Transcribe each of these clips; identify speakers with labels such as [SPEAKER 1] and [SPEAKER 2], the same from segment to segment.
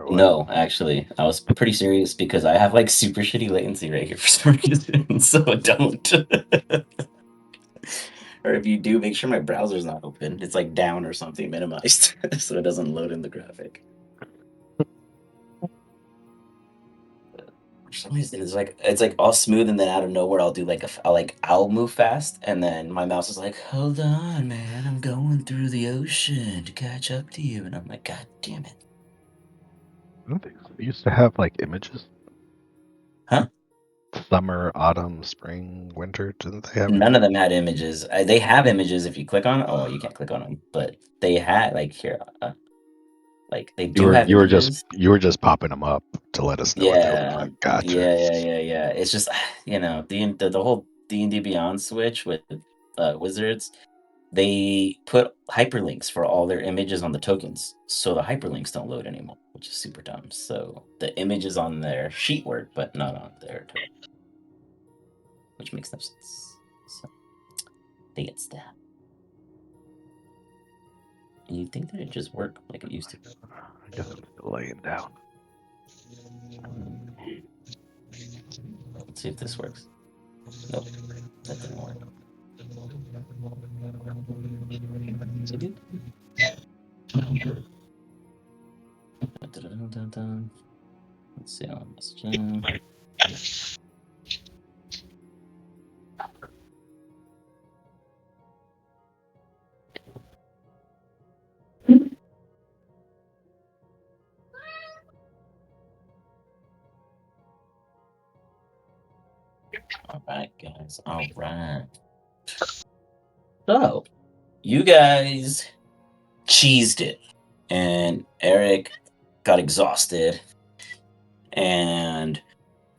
[SPEAKER 1] or what?
[SPEAKER 2] No, actually, I was pretty serious because I have like super shitty latency right here for some reason, so don't. Or if you do, make sure my browser's not open. It's like down or something, minimized, so it doesn't load in the graphic. For some reason, it's like all smooth, and then out of nowhere, I'll do like I'll move fast, and then my mouse is like, "Hold on, man, I'm going through the ocean to catch up to you," and I'm like, "God damn it!"
[SPEAKER 1] I don't think they used to have like images.
[SPEAKER 2] Huh?
[SPEAKER 1] Summer, autumn, spring, winter. Didn't they have
[SPEAKER 2] None
[SPEAKER 1] images?
[SPEAKER 2] of them had images. They have images if you click on. Oh, you can't click on them, but they had like here, like they
[SPEAKER 1] You
[SPEAKER 2] do
[SPEAKER 1] were
[SPEAKER 2] have
[SPEAKER 1] you were just
[SPEAKER 2] images.
[SPEAKER 1] you were just popping them up to let us know what they look
[SPEAKER 2] Yeah,
[SPEAKER 1] like. Gotcha.
[SPEAKER 2] yeah. It's just the whole D&D Beyond switch with wizards. They put hyperlinks for all their images on the tokens, so the hyperlinks don't load anymore, which is super dumb. So the images on their sheet work, but not on their token, which makes no sense. So they get stabbed. And you'd think that it just worked like it used to.
[SPEAKER 1] I guess I'm still laying down.
[SPEAKER 2] Let's see if this works. Nope, that didn't work. Yes, it did. Dun. Let's see on this channel. All right, guys. All right. So you guys cheesed it, and Eric got exhausted, and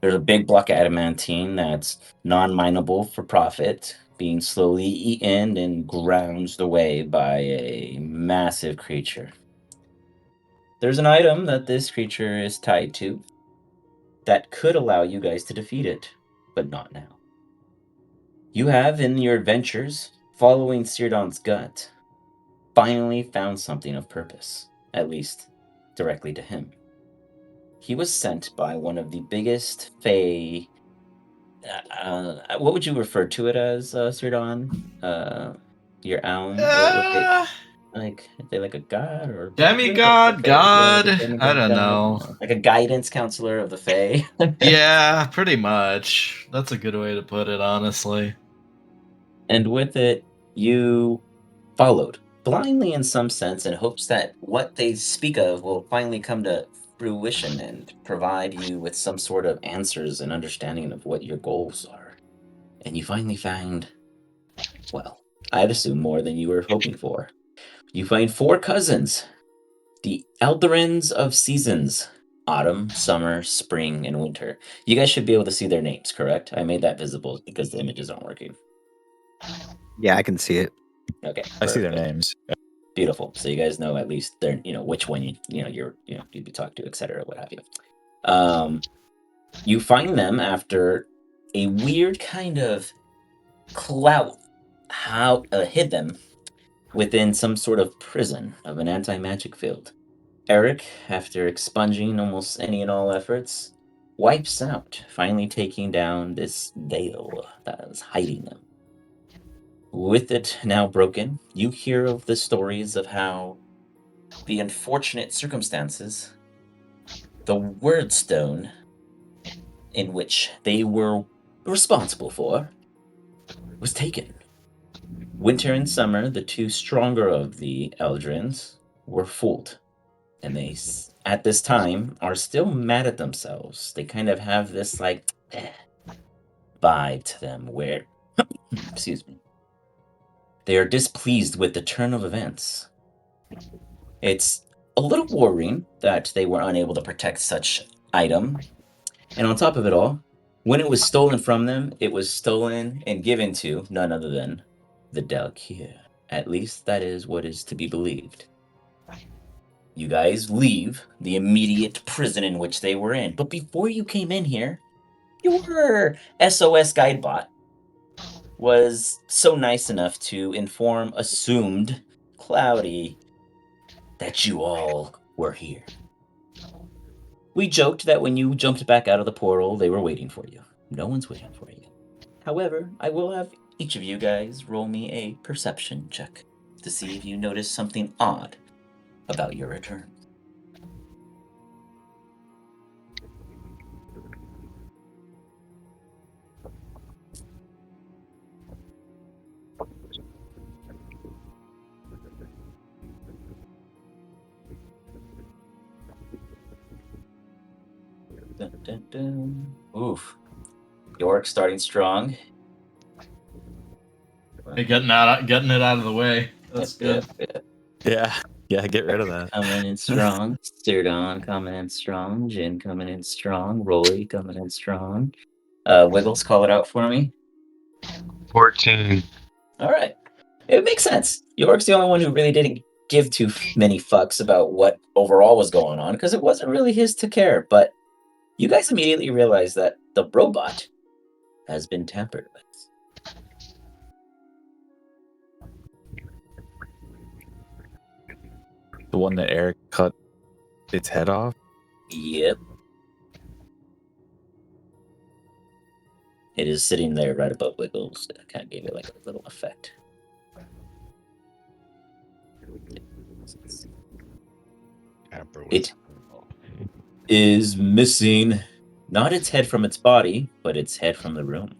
[SPEAKER 2] there's a big block of adamantine that's non-mineable for profit, being slowly eaten and ground away by a massive creature. There's an item that this creature is tied to that could allow you guys to defeat it, but not now. You have, in your adventures, following Sirdon's gut, finally found something of purpose, at least directly to him. He was sent by one of the biggest Fae. What would you refer to it as, Sirdon? Your Aun? What would they
[SPEAKER 3] Uh,
[SPEAKER 2] like? Are they like a god or whatever the
[SPEAKER 3] demigod,
[SPEAKER 2] Fae? Yeah, like a
[SPEAKER 3] god. I
[SPEAKER 2] demigod
[SPEAKER 3] don't
[SPEAKER 2] god,
[SPEAKER 3] know.
[SPEAKER 2] like a guidance counselor of the Fae.
[SPEAKER 3] Yeah, pretty much. That's a good way to put it, honestly.
[SPEAKER 2] And with it, you followed blindly in some sense in hopes that what they speak of will finally come to fruition and provide you with some sort of answers and understanding of what your goals are. And you finally find, well, I'd assume more than you were hoping for. You find four cousins, the Eldorans of seasons: autumn, summer, spring, and winter. You guys should be able to see their names, correct? I made that visible because the images aren't working.
[SPEAKER 4] Yeah, I can see it.
[SPEAKER 2] Okay,
[SPEAKER 5] I see their
[SPEAKER 2] perfect.
[SPEAKER 5] names.
[SPEAKER 2] Beautiful. So you guys know at least they're which one you'd be talked to, etc. What have you. You find them after a weird kind of clout how hid them within some sort of prison of an anti-magic field. Eric, after expunging almost any and all efforts, wipes out, finally taking down this veil that is hiding them. With it now broken, you hear of the stories of how the unfortunate circumstances, the word stone in which they were responsible for, was taken. Winter and summer, the two stronger of the Eldrins, were fooled, and they, at this time, are still mad at themselves. They kind of have this like vibe to them where, excuse me, they are displeased with the turn of events. It's a little worrying that they were unable to protect such item. And on top of it all, when it was stolen from them, it was stolen and given to none other than the Dalkir. At least that is what is to be believed. You guys leave the immediate prison in which they were in. But before you came in here, your SOS Guidebot was so nice enough to inform assumed Cloudy that you all were here. We joked that when you jumped back out of the portal, they were waiting for you. No one's waiting for you. However, I will have each of you guys roll me a perception check to see if you notice something odd about your return. Dun, dun, dun. Oof. York starting strong.
[SPEAKER 3] Hey, getting it out of the way. That's good.
[SPEAKER 2] Yep.
[SPEAKER 5] Yeah, get rid of that.
[SPEAKER 2] Coming in strong. Stirdon coming in strong. Jin coming in strong. Rolly coming in strong. Wiggles, call it out for me.
[SPEAKER 6] 14.
[SPEAKER 2] All right. It makes sense. York's the only one who really didn't give too many fucks about what overall was going on because it wasn't really his to care. But you guys immediately realize that the robot has been tampered with.
[SPEAKER 5] The one that Eric cut its head off?
[SPEAKER 2] Yep. It is sitting there right above Wiggles. It kind of gave it like a little effect. It is missing not its head from its body, but its head from the room.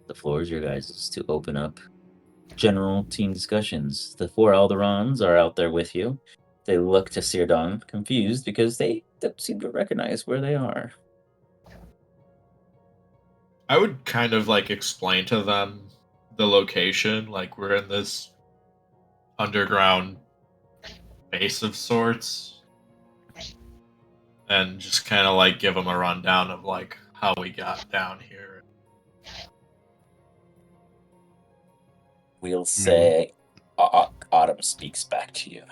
[SPEAKER 2] The floor is your guys' to open up general team discussions. The 4 Alderons are out there with you. They look to Sirdon confused because they don't seem to recognize where they are.
[SPEAKER 3] I would kind of like explain to them the location, like we're in this underground base of sorts, and just kind of like give them a rundown of like how we got down here.
[SPEAKER 2] We'll say Autumn speaks back to you.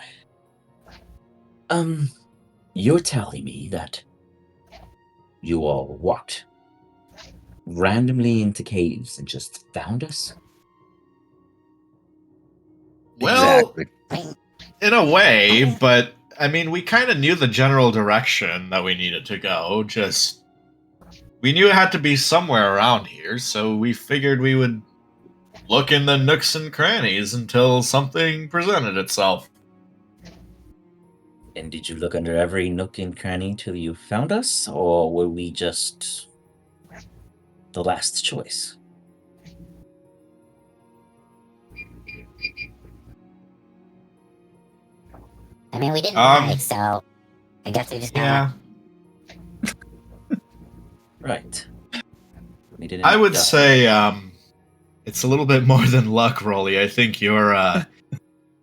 [SPEAKER 2] You're telling me that you all walked randomly into caves and just found us?
[SPEAKER 3] Well,
[SPEAKER 4] Exactly.
[SPEAKER 3] in a way, but I mean, we kind of knew the general direction that we needed to go. Just we knew it had to be somewhere around here, so we figured we would look in the nooks and crannies until something presented itself.
[SPEAKER 2] And did you look under every nook and cranny till you found us, or were we just the last choice?
[SPEAKER 7] I mean, we didn't die, so I guess we just
[SPEAKER 3] Yeah,
[SPEAKER 2] Right. We didn't
[SPEAKER 3] I would
[SPEAKER 2] die.
[SPEAKER 3] say it's a little bit more than luck, Rolly. I think your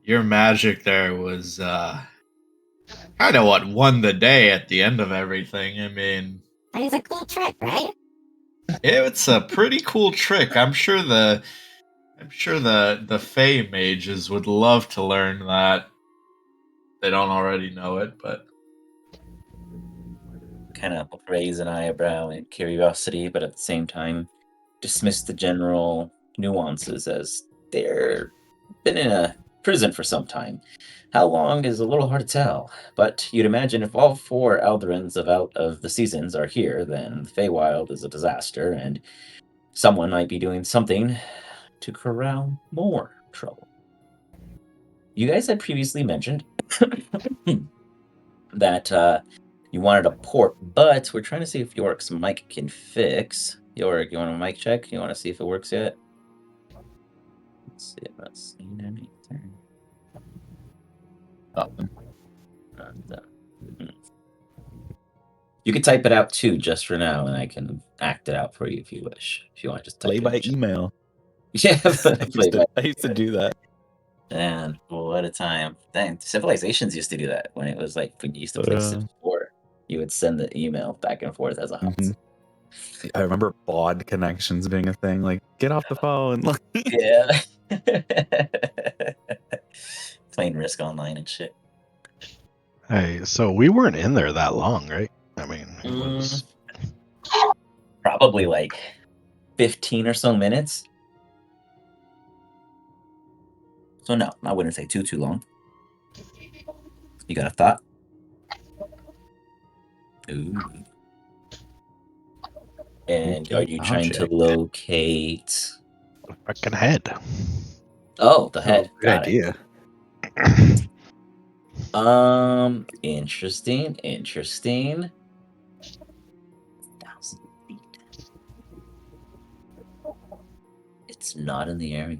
[SPEAKER 3] magic there was kind of what won the day at the end of everything. I mean,
[SPEAKER 7] it's a cool trick, right?
[SPEAKER 3] it's a pretty cool trick. I'm sure the Fey mages would love to learn that. They don't already know it, but
[SPEAKER 2] Kind of raise an eyebrow in curiosity, but at the same time dismiss the general nuances as they're been in a prison for some time. How long is a little hard to tell, but you'd imagine if all 4 Aldorans of Out of the Seasons are here, then the Feywild is a disaster, and someone might be doing something to corral more trouble. You guys had previously mentioned that you wanted a port, but we're trying to see if York's mic can fix. York, you want a mic check? You want to see if it works yet? Let's see if that's seen anything. Oh. You can type it out too, just for now, and I can act it out for you if you wish. If you want to just type
[SPEAKER 5] Play
[SPEAKER 2] it
[SPEAKER 5] by
[SPEAKER 2] in.
[SPEAKER 5] email.
[SPEAKER 2] Yeah,
[SPEAKER 5] I used to do that.
[SPEAKER 2] Man, what a time. Dang, Civilizations used to do that when it was like when you used to play Civ 4. You would send the email back and forth as a HUD.
[SPEAKER 5] I remember BOD connections being a thing. Like, get off the phone.
[SPEAKER 2] Yeah. Playing Risk Online and shit.
[SPEAKER 1] Hey, so we weren't in there that long, right? I mean, it was
[SPEAKER 2] Probably like 15 or so minutes. So no, I wouldn't say too long. You got a thought? Ooh. And are you trying to
[SPEAKER 5] Object.
[SPEAKER 2] locate?
[SPEAKER 1] Fucking head.
[SPEAKER 2] Oh, the
[SPEAKER 4] Oh,
[SPEAKER 2] head.
[SPEAKER 4] good
[SPEAKER 2] Got
[SPEAKER 4] idea.
[SPEAKER 2] it. Interesting. 1,000 feet. It's not in the area.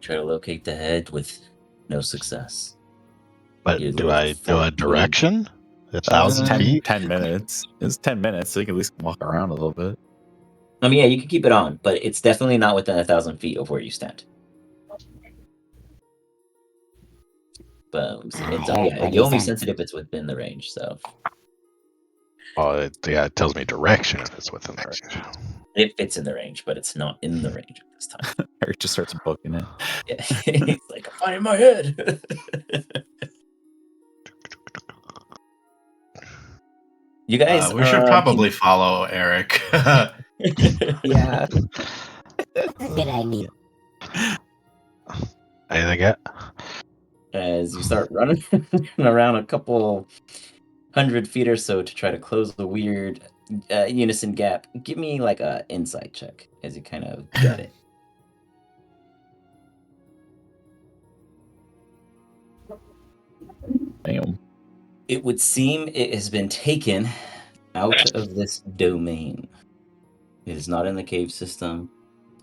[SPEAKER 2] Try to locate the head with no success.
[SPEAKER 1] But
[SPEAKER 2] You
[SPEAKER 1] do
[SPEAKER 2] look
[SPEAKER 1] I know a
[SPEAKER 2] fully-
[SPEAKER 1] direction? A
[SPEAKER 5] It's
[SPEAKER 1] 1,000 feet?
[SPEAKER 5] 10 minutes. It's 10 minutes, so you can at least walk around a little bit.
[SPEAKER 2] I mean, yeah, you can keep it on, but it's definitely not within 1,000 feet of where you stand. But let me see. It's
[SPEAKER 7] Eric,
[SPEAKER 2] yeah,
[SPEAKER 7] where do
[SPEAKER 2] you
[SPEAKER 7] you
[SPEAKER 2] only
[SPEAKER 7] stand?
[SPEAKER 2] sense it if it's within the range. So
[SPEAKER 1] Oh, it tells me direction if it's within the range.
[SPEAKER 2] it fits in the range, but it's not in the range at this time.
[SPEAKER 5] Eric just starts booking it.
[SPEAKER 2] Yeah, he's like, I'm finding my head. You guys,
[SPEAKER 3] We should probably follow Eric.
[SPEAKER 2] yeah.
[SPEAKER 7] Good idea.
[SPEAKER 1] Anything yet?
[SPEAKER 2] As you start running around a couple 100 feet or so to try to close the weird unison gap, give me like a insight check as you kind of get it.
[SPEAKER 5] Damn.
[SPEAKER 2] It would seem it has been taken out of this domain. It is not in the cave system.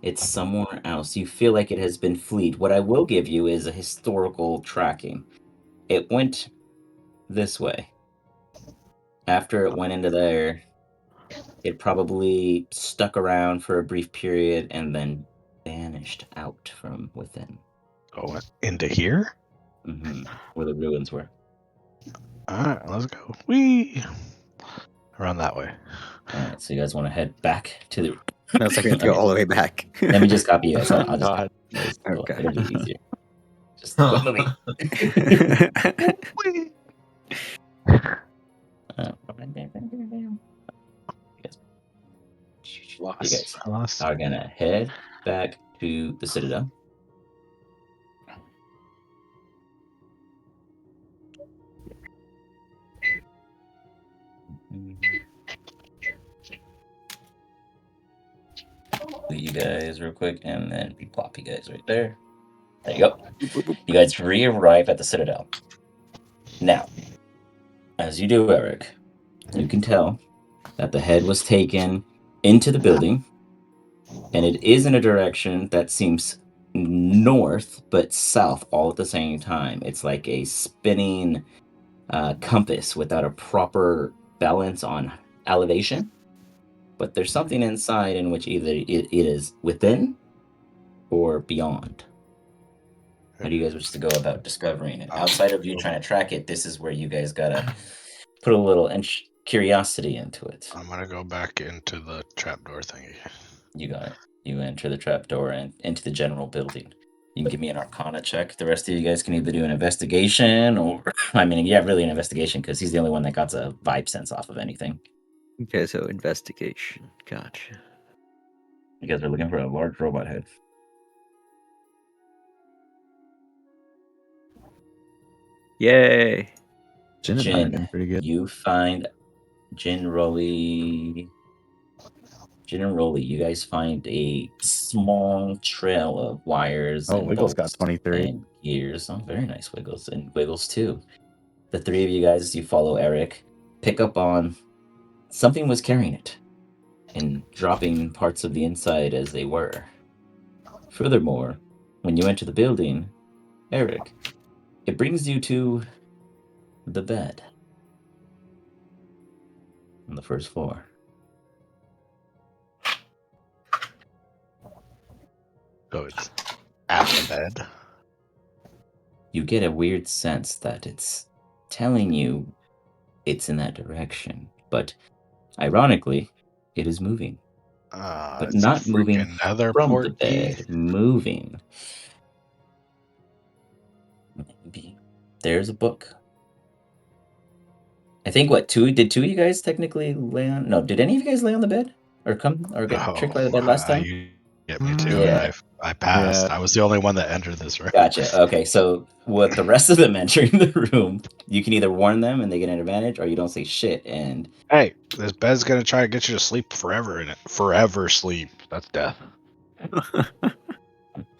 [SPEAKER 2] It's somewhere else. You feel like it has been fleed. What I will give you is a historical tracking. It went this way. After it went into there, it probably stuck around for a brief period and then vanished out from within.
[SPEAKER 1] Go into here?
[SPEAKER 2] Where the ruins were.
[SPEAKER 1] Alright, let's go. Whee! Around that way.
[SPEAKER 2] Alright, so you guys want to head back to the...
[SPEAKER 4] No, it's like we have to go all the way back.
[SPEAKER 2] Let me just copy you guys. I'll just
[SPEAKER 5] God.
[SPEAKER 4] Okay.
[SPEAKER 2] It'll be easier. Just quit moving. You guys
[SPEAKER 1] I lost.
[SPEAKER 2] are gonna head back to the Citadel. You guys real quick, and then we plop you guys right there. There you go. You guys re-arrive at the Citadel. Now, as you do, Eric, you can tell that the head was taken into the building, and it is in a direction that seems north but south all at the same time. It's like a spinning compass without a proper balance on elevation. But there's something inside in which either it is within or beyond. How do you guys wish to go about discovering it? Outside of you trying to track it, this is where you guys gotta put a little curiosity into it.
[SPEAKER 1] I'm gonna go back into the trapdoor thingy.
[SPEAKER 2] You got it. You enter the trapdoor and into the general building. You can give me an Arcana check. The rest of you guys can either do an investigation or, I mean, yeah, really an investigation because he's the only one that got a vibe sense off of anything.
[SPEAKER 4] Okay, so investigation. Gotcha.
[SPEAKER 2] You guys are looking for a large robot head.
[SPEAKER 4] Yay.
[SPEAKER 5] Jin and I are doing pretty good.
[SPEAKER 2] You find Jin and Rolly, you guys find a small trail of wires
[SPEAKER 5] Oh,
[SPEAKER 2] and
[SPEAKER 5] Wiggles got
[SPEAKER 2] bolts
[SPEAKER 5] 23.
[SPEAKER 2] and gears. Oh, very nice, Wiggles. And Wiggles, too. The three of you guys, as you follow Eric, pick up on something was carrying it and dropping parts of the inside as they were. Furthermore, when you enter the building, Eric, it brings you to the bed on the first floor.
[SPEAKER 1] So it's at the bed.
[SPEAKER 2] You get a weird sense that it's telling you it's in that direction, but ironically, it is moving. But
[SPEAKER 1] It's
[SPEAKER 2] not
[SPEAKER 1] a
[SPEAKER 2] moving
[SPEAKER 1] freaking nether
[SPEAKER 2] from the
[SPEAKER 1] portkey.
[SPEAKER 2] bed, moving. Maybe. There's a book. I think did two of you guys technically lay on? No, did any of you guys lay on the bed? or get tricked by the
[SPEAKER 1] Oh,
[SPEAKER 2] bed last time?
[SPEAKER 1] you get me too, and
[SPEAKER 2] Yeah.
[SPEAKER 1] I passed.
[SPEAKER 5] Yeah.
[SPEAKER 1] I was the only one that entered this room.
[SPEAKER 2] Gotcha. Okay, so with the rest of them entering the room, you can either warn them and they get an advantage, or you don't say shit and
[SPEAKER 1] Hey, this bed's gonna try to get you to sleep forever in it. Forever sleep. That's death.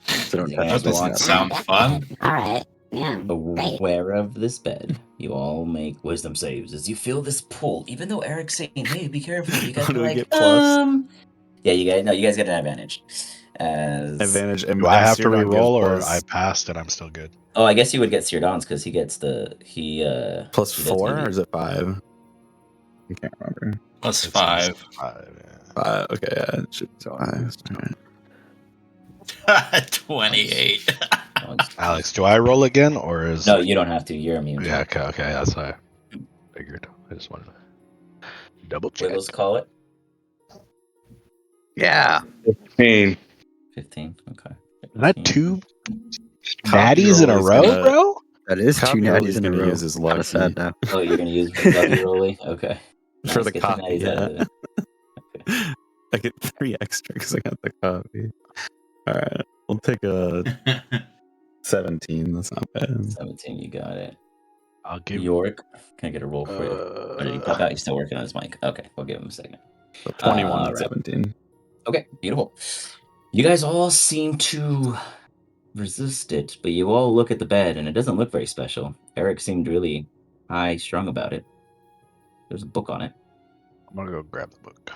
[SPEAKER 4] So don't
[SPEAKER 2] you're
[SPEAKER 4] touch
[SPEAKER 2] gonna have
[SPEAKER 3] That
[SPEAKER 2] to
[SPEAKER 3] doesn't
[SPEAKER 2] watch.
[SPEAKER 3] sound fun.
[SPEAKER 7] All right. Yeah. Great.
[SPEAKER 2] Aware of this bed, you all make wisdom saves as you feel this pull. Even though Eric's saying, "Hey, be careful," you guys
[SPEAKER 5] Do
[SPEAKER 2] are
[SPEAKER 5] we
[SPEAKER 2] like,
[SPEAKER 5] get plus?
[SPEAKER 2] Yeah, you guys get an advantage. As
[SPEAKER 5] Advantage.
[SPEAKER 1] Do I have to
[SPEAKER 5] Sirdon gives
[SPEAKER 1] re-roll, or
[SPEAKER 5] plus,
[SPEAKER 1] I passed and I'm still good?
[SPEAKER 2] oh, I guess you would get Sirdon's because he does
[SPEAKER 5] plus
[SPEAKER 2] he
[SPEAKER 5] 4,
[SPEAKER 2] maybe-
[SPEAKER 5] or is it 5? I can't remember.
[SPEAKER 3] Plus
[SPEAKER 1] It says
[SPEAKER 3] 5.
[SPEAKER 1] 5, yeah.
[SPEAKER 5] 5. Okay, yeah, it should be 5. Alright.
[SPEAKER 3] 28.
[SPEAKER 1] Alex, do I roll again, or is
[SPEAKER 2] No, you don't have to. You're immune.
[SPEAKER 1] Yeah, okay, that's what I figured. I just wanted to double check.
[SPEAKER 2] Wiggles call it
[SPEAKER 4] Yeah.
[SPEAKER 6] 15.
[SPEAKER 2] 15. Okay.
[SPEAKER 1] Is that
[SPEAKER 2] 15.
[SPEAKER 1] two
[SPEAKER 5] Copy
[SPEAKER 1] natties in a
[SPEAKER 5] roll is
[SPEAKER 1] row,
[SPEAKER 5] gonna-
[SPEAKER 1] bro?
[SPEAKER 4] That is
[SPEAKER 5] Copy
[SPEAKER 4] two
[SPEAKER 5] roll
[SPEAKER 4] natties
[SPEAKER 5] is
[SPEAKER 4] in a
[SPEAKER 5] gonna
[SPEAKER 4] row.
[SPEAKER 5] use his
[SPEAKER 4] Kind of
[SPEAKER 5] lucky.
[SPEAKER 4] sad now.
[SPEAKER 2] Oh, you're gonna use Lucky Rolly? Okay.
[SPEAKER 5] For
[SPEAKER 2] Nice,
[SPEAKER 5] the
[SPEAKER 2] get
[SPEAKER 5] copy,
[SPEAKER 2] natties out of
[SPEAKER 5] yeah.
[SPEAKER 2] it.
[SPEAKER 5] I get 3 extra because I got the copy. Alright, we'll take a 17. That's not bad.
[SPEAKER 2] 17, you got it.
[SPEAKER 1] I'll give.
[SPEAKER 2] York, can I get a roll for you? Or did he pop out? He's still working on his mic. Okay, we'll give him a second.
[SPEAKER 5] So 21 and
[SPEAKER 2] Right.
[SPEAKER 5] 17.
[SPEAKER 2] Okay, beautiful. You guys all seem to resist it, but you all look at the bed and it doesn't look very special. Eric seemed really high strung about it. There's a book on it.
[SPEAKER 1] I'm gonna go grab the book.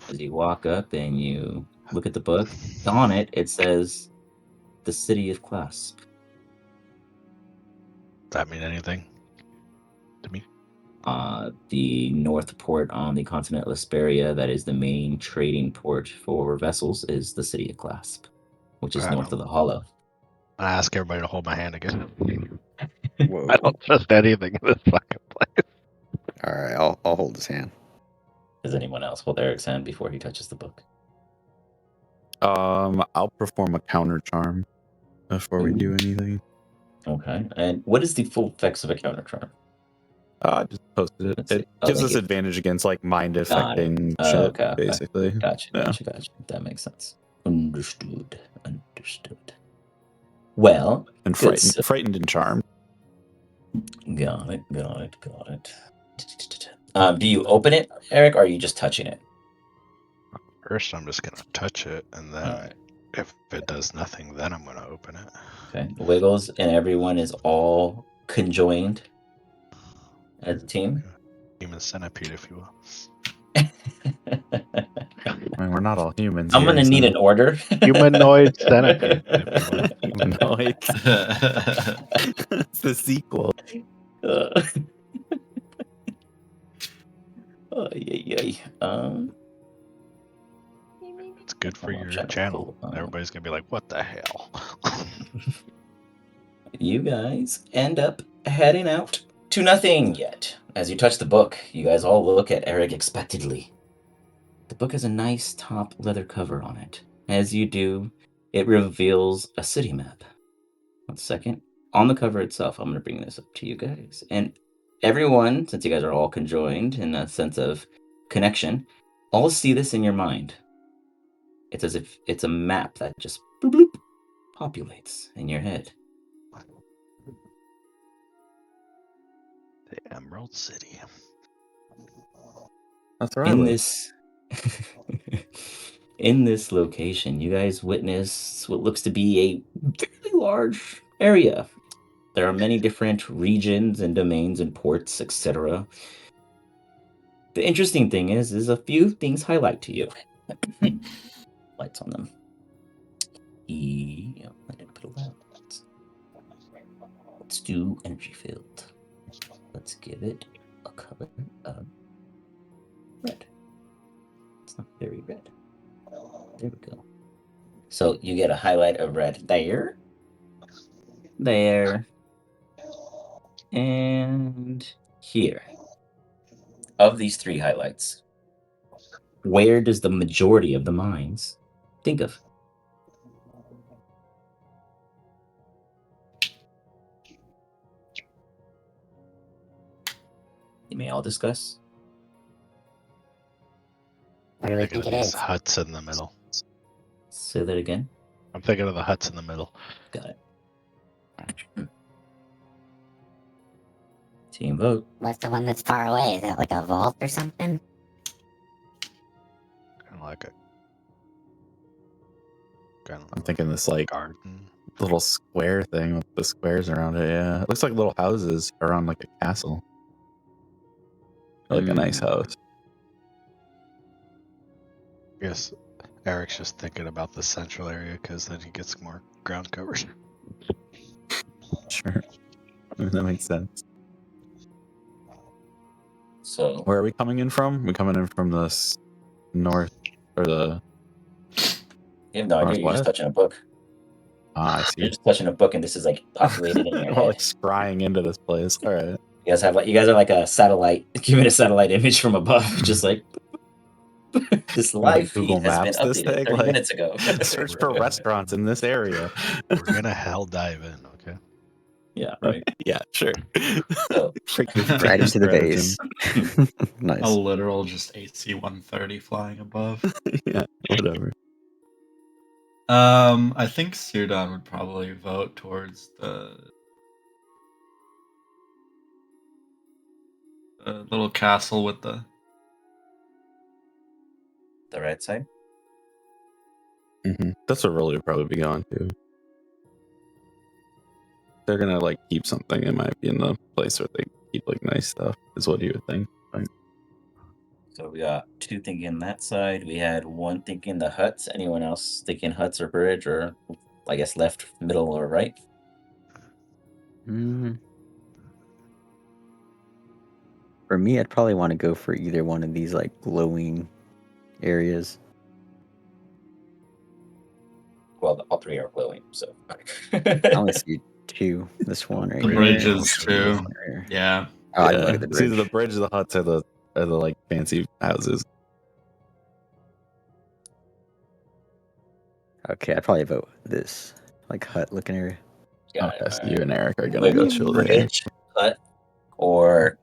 [SPEAKER 2] As you walk up and you look at the book, on it, it says The City of Clasp.
[SPEAKER 1] Does that mean anything to me?
[SPEAKER 2] The north port on the continent of Lesperia, that is the main trading port for vessels, is the City of Clasp, which is
[SPEAKER 1] Alright,
[SPEAKER 2] north of the Hollow.
[SPEAKER 1] I ask everybody to hold my hand again.
[SPEAKER 4] Whoa.
[SPEAKER 1] I don't trust anything in this fucking place.
[SPEAKER 4] All right, I'll hold his hand.
[SPEAKER 2] Does anyone else hold Eric's hand before he touches the book?
[SPEAKER 5] I'll perform a counter charm before we do anything.
[SPEAKER 2] Okay. And what is the full effects of a counter charm?
[SPEAKER 5] I just posted it.
[SPEAKER 2] Let's see.
[SPEAKER 5] It
[SPEAKER 2] Oh,
[SPEAKER 5] gives
[SPEAKER 2] thank
[SPEAKER 5] us
[SPEAKER 2] you.
[SPEAKER 5] advantage against like mind
[SPEAKER 2] Got it.
[SPEAKER 5] affecting
[SPEAKER 2] Oh,
[SPEAKER 5] shit,
[SPEAKER 2] okay.
[SPEAKER 5] basically.
[SPEAKER 2] Gotcha.
[SPEAKER 5] Yeah.
[SPEAKER 2] That makes sense. Understood. Well,
[SPEAKER 5] And
[SPEAKER 2] good.
[SPEAKER 5] frightened and charmed.
[SPEAKER 2] Got it. Do you open it, Eric, or are you just touching it?
[SPEAKER 1] First, I'm just gonna touch it, and then
[SPEAKER 2] Alright.
[SPEAKER 1] if it does nothing, then I'm gonna open it.
[SPEAKER 2] Okay. Wiggles and everyone is all conjoined as a team.
[SPEAKER 1] Human centipede, if you will.
[SPEAKER 5] I mean, we're not all humans.
[SPEAKER 2] I'm
[SPEAKER 5] here,
[SPEAKER 2] gonna need
[SPEAKER 5] so-
[SPEAKER 2] an order.
[SPEAKER 1] Humanoid centipede, if you will.
[SPEAKER 5] Humanoids. It's the sequel.
[SPEAKER 2] Yay.
[SPEAKER 1] It's good for
[SPEAKER 2] I'm
[SPEAKER 1] your
[SPEAKER 2] trying to
[SPEAKER 1] channel.
[SPEAKER 2] pull,
[SPEAKER 1] Everybody's gonna be like, "What the hell?"
[SPEAKER 2] You guys end up heading out to nothing yet. As you touch the book, you guys all look at Eric expectantly. The book has a nice top leather cover on it. As you do, it reveals a city map. 1 second. On the cover itself, I'm going to bring this up to you guys. And everyone, since you guys are all conjoined in a sense of connection, all see this in your mind. It's as if it's a map that just bloop, bloop, populates in your head.
[SPEAKER 1] The Emerald City.
[SPEAKER 5] That's where I
[SPEAKER 2] In
[SPEAKER 5] live.
[SPEAKER 2] this in this location, you guys witness what looks to be a fairly large area. There are many different regions and domains and ports, etc. The interesting thing is a few things highlight to you. Lights on them. I didn't put a light. Let's do energy field. Let's give it a color of red. It's not very red. There we go. So you get a highlight of red there, and here. Of these 3 highlights, where does the majority of the mines think of? You may all discuss.
[SPEAKER 7] What do we
[SPEAKER 1] Thinking
[SPEAKER 7] think
[SPEAKER 1] of
[SPEAKER 7] it
[SPEAKER 1] these
[SPEAKER 7] is?
[SPEAKER 1] huts in the middle.
[SPEAKER 2] Say that again.
[SPEAKER 1] I'm thinking of the huts in the middle.
[SPEAKER 2] Got it. Team vote.
[SPEAKER 7] What's the one that's far away? Is that like a vault or something?
[SPEAKER 1] Kind of like a. Kind of
[SPEAKER 5] I'm thinking this like
[SPEAKER 1] garden.
[SPEAKER 5] little square thing with the squares around it. Yeah, it looks like little houses around like a castle. Like a nice house.
[SPEAKER 1] I guess Eric's just thinking about the central area because then he gets more ground coverage.
[SPEAKER 5] Sure, that makes sense.
[SPEAKER 2] So
[SPEAKER 5] Where are we coming in from? We coming in from the north or the
[SPEAKER 2] you have no idea. You're just
[SPEAKER 5] northwest?
[SPEAKER 2] touching a book.
[SPEAKER 5] Ah, I
[SPEAKER 2] You're
[SPEAKER 5] see.
[SPEAKER 2] just touching a book, and this is like populated in your
[SPEAKER 5] We're
[SPEAKER 2] head.
[SPEAKER 5] like scrying into this place. All right.
[SPEAKER 2] You guys are like a satellite, giving a satellite image from above, just like this live
[SPEAKER 5] Google
[SPEAKER 2] feed has been
[SPEAKER 5] Maps this
[SPEAKER 2] updated
[SPEAKER 5] thing,
[SPEAKER 2] 30
[SPEAKER 5] like,
[SPEAKER 2] minutes ago.
[SPEAKER 5] Search for restaurants in this area.
[SPEAKER 1] We're gonna hell dive in, okay?
[SPEAKER 2] Yeah, right.
[SPEAKER 5] Yeah, sure.
[SPEAKER 2] So,
[SPEAKER 4] Right into the base.
[SPEAKER 3] A
[SPEAKER 4] Nice.
[SPEAKER 3] literal just AC-130 flying above.
[SPEAKER 5] Yeah, whatever.
[SPEAKER 3] I think Sirdon would probably vote towards the little castle with the.
[SPEAKER 2] the right side.
[SPEAKER 5] That's what really would probably be going to. They're gonna like keep something. It might be in the place where they keep like nice stuff. Is what you would think. Right?
[SPEAKER 2] So we got two thinking that side. We had one thinking the huts. Anyone else thinking huts or bridge, or I guess left, middle, or right?
[SPEAKER 4] For me, I'd probably want to go for either one of these like glowing areas.
[SPEAKER 2] Well, all three are glowing. So
[SPEAKER 4] I only see two. This one right
[SPEAKER 3] The
[SPEAKER 4] here.
[SPEAKER 3] bridges,
[SPEAKER 4] and
[SPEAKER 3] too.
[SPEAKER 4] this one right here.
[SPEAKER 3] Yeah.
[SPEAKER 4] Oh, I didn't look at the
[SPEAKER 5] It's either
[SPEAKER 4] bridge.
[SPEAKER 5] the bridge or the huts are the like fancy houses.
[SPEAKER 4] Okay, I'd probably vote this like hut looking area.
[SPEAKER 2] got
[SPEAKER 5] Okay,
[SPEAKER 2] it.
[SPEAKER 5] so
[SPEAKER 2] All
[SPEAKER 5] you
[SPEAKER 2] right.
[SPEAKER 5] and Eric are gonna go chill there.
[SPEAKER 2] Bridge, hut, or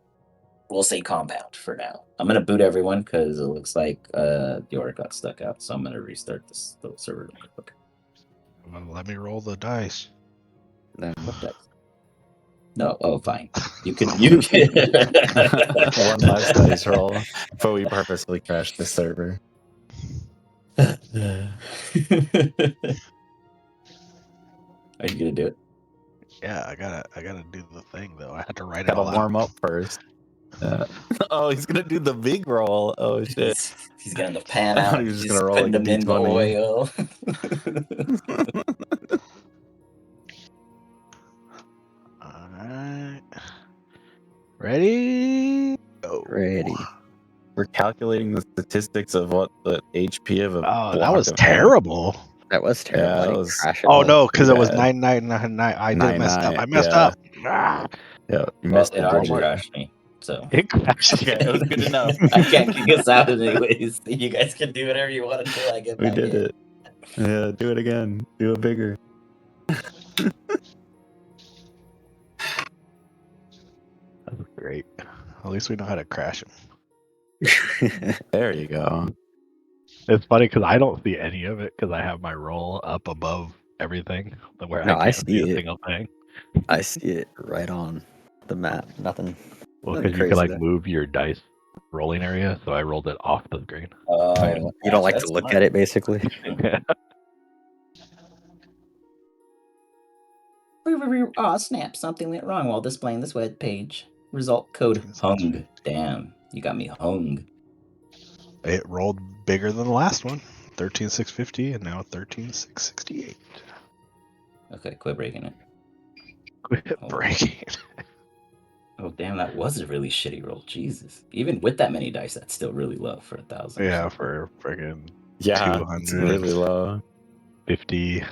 [SPEAKER 2] we'll say compound for now. I'm gonna boot everyone because it looks like Yorick got stuck out. So I'm gonna restart this little server real quick.
[SPEAKER 1] Well, let me roll the dice.
[SPEAKER 4] No.
[SPEAKER 2] What dice? No, oh fine. You can you can
[SPEAKER 5] One less dice roll, but we purposely crashed the server.
[SPEAKER 2] Are you gonna do it?
[SPEAKER 1] Yeah, I gotta do the thing though. I had to write it
[SPEAKER 5] Gotta
[SPEAKER 1] all
[SPEAKER 5] warm
[SPEAKER 1] out.
[SPEAKER 5] up first. Oh, he's gonna do the big roll. Oh shit!
[SPEAKER 2] He's getting the pan
[SPEAKER 5] I thought
[SPEAKER 2] out.
[SPEAKER 5] he was just
[SPEAKER 2] He's
[SPEAKER 5] gonna roll,
[SPEAKER 2] putting
[SPEAKER 5] like, a
[SPEAKER 2] them in the
[SPEAKER 5] D20.
[SPEAKER 2] oil.
[SPEAKER 1] Alright. Ready? Go.
[SPEAKER 4] Ready.
[SPEAKER 5] We're calculating the statistics of what the HP of a
[SPEAKER 1] Oh, that
[SPEAKER 5] block
[SPEAKER 1] was
[SPEAKER 5] of
[SPEAKER 1] terrible.
[SPEAKER 4] That was terrible.
[SPEAKER 5] Yeah,
[SPEAKER 4] I
[SPEAKER 5] that
[SPEAKER 4] didn't
[SPEAKER 5] was-
[SPEAKER 4] crash at
[SPEAKER 1] Oh
[SPEAKER 4] all.
[SPEAKER 1] no, because it was
[SPEAKER 5] bad.
[SPEAKER 1] 99999. I did mess up.
[SPEAKER 5] 9-9,
[SPEAKER 1] I messed
[SPEAKER 5] yeah.
[SPEAKER 1] up. Ah.
[SPEAKER 5] Yeah, you
[SPEAKER 2] Well,
[SPEAKER 5] missed
[SPEAKER 2] it
[SPEAKER 5] the
[SPEAKER 2] already
[SPEAKER 5] digit.
[SPEAKER 2] crashed me. So
[SPEAKER 1] It crashed.
[SPEAKER 5] Okay, it was good enough.
[SPEAKER 2] I can't kick us out anyways. You guys can do whatever you want until I get
[SPEAKER 5] We
[SPEAKER 2] back
[SPEAKER 5] did
[SPEAKER 2] in.
[SPEAKER 5] it. Yeah, do it again. Do it bigger.
[SPEAKER 1] That was great. At least we know how to crash them.
[SPEAKER 5] There you go.
[SPEAKER 1] It's funny because I don't see any of it because I have my roll up above everything, where
[SPEAKER 4] No,
[SPEAKER 1] I
[SPEAKER 4] I
[SPEAKER 1] can't see
[SPEAKER 4] see
[SPEAKER 1] a
[SPEAKER 4] it.
[SPEAKER 1] single thing.
[SPEAKER 4] I see it right on the map. Nothing.
[SPEAKER 1] Well,
[SPEAKER 4] Nothing
[SPEAKER 1] because you could
[SPEAKER 4] crazy
[SPEAKER 1] like
[SPEAKER 4] there.
[SPEAKER 1] move your dice rolling area, so I rolled it off the screen.
[SPEAKER 4] You don't like to look at it, basically.
[SPEAKER 2] Oh snap! Something went wrong while displaying this web page. Result code hung. Damn, you got me hung.
[SPEAKER 1] It rolled bigger than the last one. 13,650 and now 13,668.
[SPEAKER 2] Okay, quit breaking it.
[SPEAKER 1] Quit breaking.
[SPEAKER 2] Oh damn, that was a really shitty roll. Jesus, even with that many dice, that's still really low for 1,000.
[SPEAKER 1] Yeah, for friggin'
[SPEAKER 5] Yeah, it's really low.
[SPEAKER 1] 50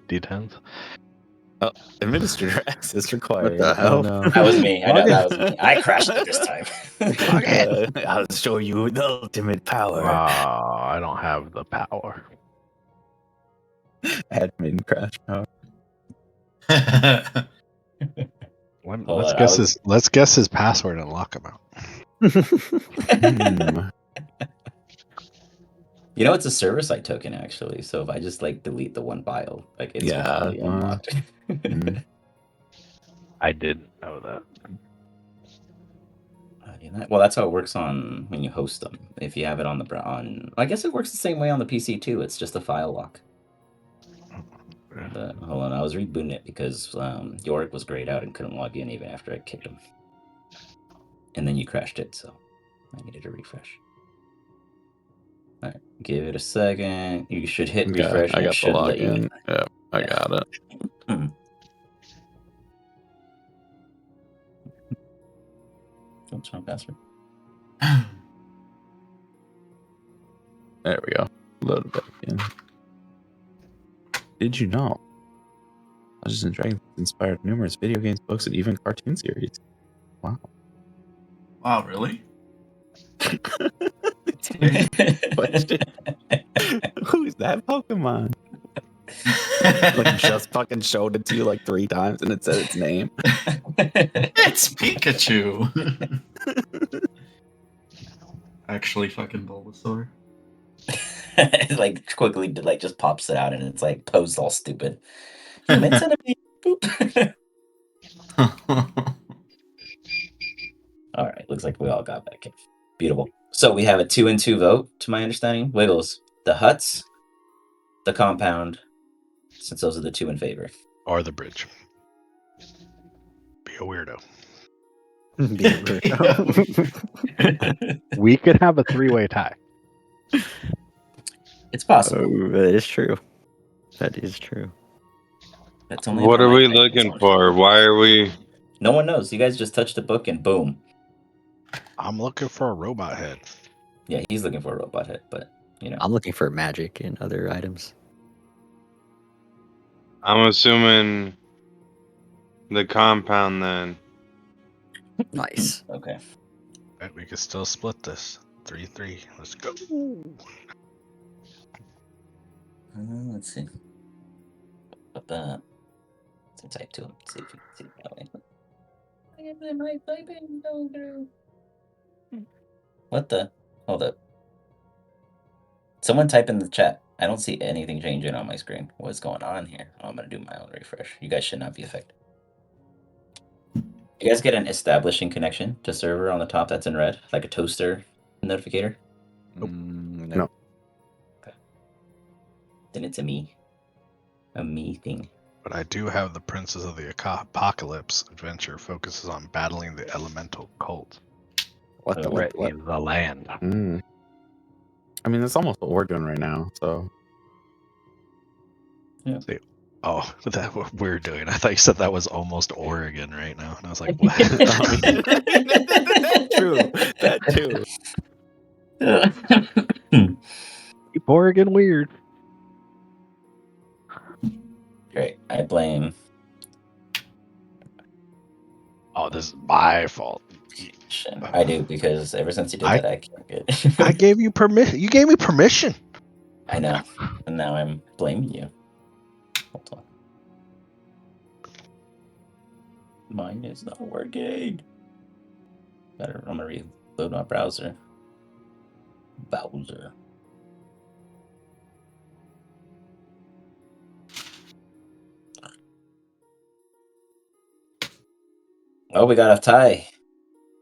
[SPEAKER 1] d10s.
[SPEAKER 5] Oh, administrator access required.
[SPEAKER 4] What the hell?
[SPEAKER 5] Oh, no.
[SPEAKER 2] That was me. I know that was me. I crashed it this time.
[SPEAKER 5] I'll show you the ultimate power.
[SPEAKER 1] I don't have the power.
[SPEAKER 5] Admin crash power.
[SPEAKER 1] When,
[SPEAKER 2] Hold
[SPEAKER 1] let's
[SPEAKER 2] on,
[SPEAKER 1] guess his. Let's guess his password and lock him out.
[SPEAKER 2] You know, it's a server side token actually. So if I just like delete the one file, like it's
[SPEAKER 5] Yeah,
[SPEAKER 2] completely unlocked.
[SPEAKER 5] Mhm.
[SPEAKER 6] I didn't know that.
[SPEAKER 2] Well, that's how it works on when you host them. If you have it on I guess it works the same way on the PC too. It's just a file lock. But hold on, I was rebooting it because Yorick was grayed out and couldn't log in even after I kicked him. And then you crashed it, so I needed a refresh. All right, give it a second. You should hit
[SPEAKER 5] Okay,
[SPEAKER 2] refresh,
[SPEAKER 5] I
[SPEAKER 2] and it
[SPEAKER 5] got the
[SPEAKER 2] should let you in.
[SPEAKER 5] login. Yep, I
[SPEAKER 2] Yeah.
[SPEAKER 5] got it.
[SPEAKER 2] What's wrong, password?
[SPEAKER 5] There we go. Load it back in. Did you know? Dungeons and Dragons inspired numerous video games, books, and even cartoon series. Wow.
[SPEAKER 3] Wow, really?
[SPEAKER 5] Question. Who's that Pokemon? Like just fucking showed it to you like 3 times and it said its name.
[SPEAKER 3] It's Pikachu. Actually, fucking Bulbasaur.
[SPEAKER 2] It like quickly like just pops it out, and it's like posed all stupid. Human centipede. Boop. All right, looks like we all got back in. Beautiful. So we have a 2-2 vote, to my understanding. Wiggles, the huts, the compound, since those are the 2 in favor.
[SPEAKER 1] Or the bridge. Be a weirdo. We could have a 3-way tie.
[SPEAKER 2] It's possible.
[SPEAKER 4] Oh, that is true. That is true.
[SPEAKER 2] That's only
[SPEAKER 6] What
[SPEAKER 2] if I
[SPEAKER 6] are
[SPEAKER 2] might
[SPEAKER 6] we
[SPEAKER 2] type
[SPEAKER 6] looking
[SPEAKER 2] someone.
[SPEAKER 6] for? Why are we?
[SPEAKER 2] No one knows. You guys just touched the book and boom.
[SPEAKER 1] I'm looking for a robot head.
[SPEAKER 2] Yeah, he's looking for a robot head, but you know.
[SPEAKER 4] I'm looking for magic and other items.
[SPEAKER 6] I'm assuming the compound then.
[SPEAKER 4] Nice.
[SPEAKER 2] Okay.
[SPEAKER 1] Bet we could still split this. 3-3. Let's go.
[SPEAKER 2] Let's see. But to type to him, see if you can see it that way. What the? Hold up. Someone type in the chat. I don't see anything changing on my screen. What's going on here? Oh, I'm gonna do my own refresh. You guys should not be affected. You guys get an establishing connection to server on the top that's in red, like a toaster notificator?
[SPEAKER 4] No.
[SPEAKER 2] Okay. Then it's a me thing.
[SPEAKER 1] But I do have the Princes of the Apocalypse adventure focuses on battling the elemental cult.
[SPEAKER 4] What the what?
[SPEAKER 1] In the land.
[SPEAKER 5] Mm. I mean, that's almost what we're doing right now. So
[SPEAKER 1] Oh, that what we're doing. I thought you said that was almost Oregon right now. And I was like, what?
[SPEAKER 5] true. That too.
[SPEAKER 1] Keep Oregon weird.
[SPEAKER 2] Great. I blame.
[SPEAKER 1] Oh, this is my fault.
[SPEAKER 2] I do, because ever since you did that, I can't get.
[SPEAKER 1] I gave you permission. You gave me permission.
[SPEAKER 2] I know. And now I'm blaming you. Hold on. Mine is not working. I'm gonna reload my browser. Bowser. Oh, we got a tie.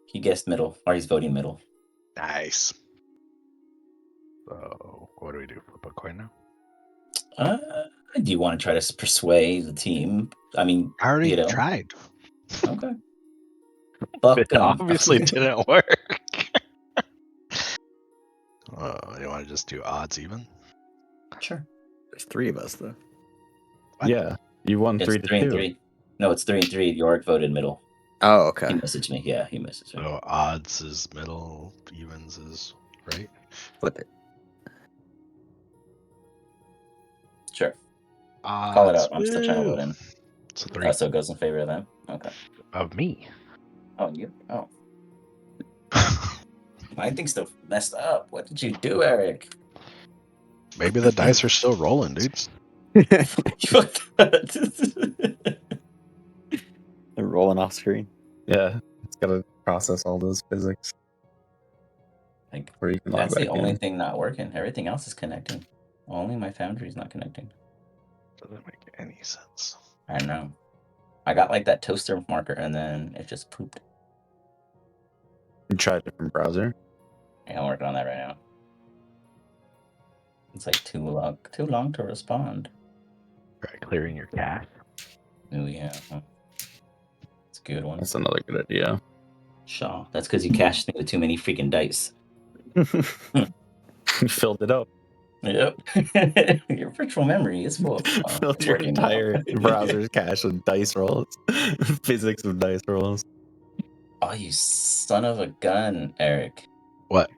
[SPEAKER 2] He guessed middle, or he's voting middle.
[SPEAKER 1] Nice. So, what do we do? Flip a coin now?
[SPEAKER 2] Do you want to try to persuade the team? I mean,
[SPEAKER 1] I already tried.
[SPEAKER 2] Okay.
[SPEAKER 1] It obviously didn't work. You want to just do odds even?
[SPEAKER 2] Sure.
[SPEAKER 4] There's 3 of us though.
[SPEAKER 1] What?
[SPEAKER 5] Yeah, you won
[SPEAKER 2] It's
[SPEAKER 5] 3-2.
[SPEAKER 2] 3-3. No, it's 3-3. Yorick voted middle.
[SPEAKER 4] Oh, okay.
[SPEAKER 2] He messaged me. Yeah, he messaged me.
[SPEAKER 1] So odds is middle, evens is right.
[SPEAKER 4] Flip it.
[SPEAKER 2] Sure.
[SPEAKER 1] Odds
[SPEAKER 2] Call it out. I'm still trying to vote in.
[SPEAKER 1] It's 3
[SPEAKER 2] So it goes in favor of them? Okay.
[SPEAKER 1] of me.
[SPEAKER 2] Oh, you? Oh. My thing's still messed up. What did you do, Eric?
[SPEAKER 1] Maybe the dice are still rolling, dude.
[SPEAKER 4] They're rolling off screen.
[SPEAKER 5] Yeah, it's got to process all those physics.
[SPEAKER 2] Like,
[SPEAKER 5] Where you can log
[SPEAKER 2] that's the
[SPEAKER 5] back
[SPEAKER 2] only
[SPEAKER 5] in.
[SPEAKER 2] thing not working. Everything else is connecting. Only my Foundry is not connecting.
[SPEAKER 1] Doesn't make any sense.
[SPEAKER 2] I know. I got like that toaster marker and then it just pooped.
[SPEAKER 5] You try a different browser.
[SPEAKER 2] Yeah, I'm working on that right now. It's like too long to respond.
[SPEAKER 1] Try clearing your cache.
[SPEAKER 2] Oh yeah, it's a good one.
[SPEAKER 5] That's another good idea.
[SPEAKER 2] Shaw. That's because you cashed it with too many freaking dice.
[SPEAKER 5] You filled it up.
[SPEAKER 2] Yep. Your virtual memory is full.
[SPEAKER 5] Filled
[SPEAKER 2] It's
[SPEAKER 5] your
[SPEAKER 2] working now.
[SPEAKER 5] entire browser's cache with dice rolls. Physics of dice rolls.
[SPEAKER 2] Oh, you son of a gun, Eric.
[SPEAKER 1] What?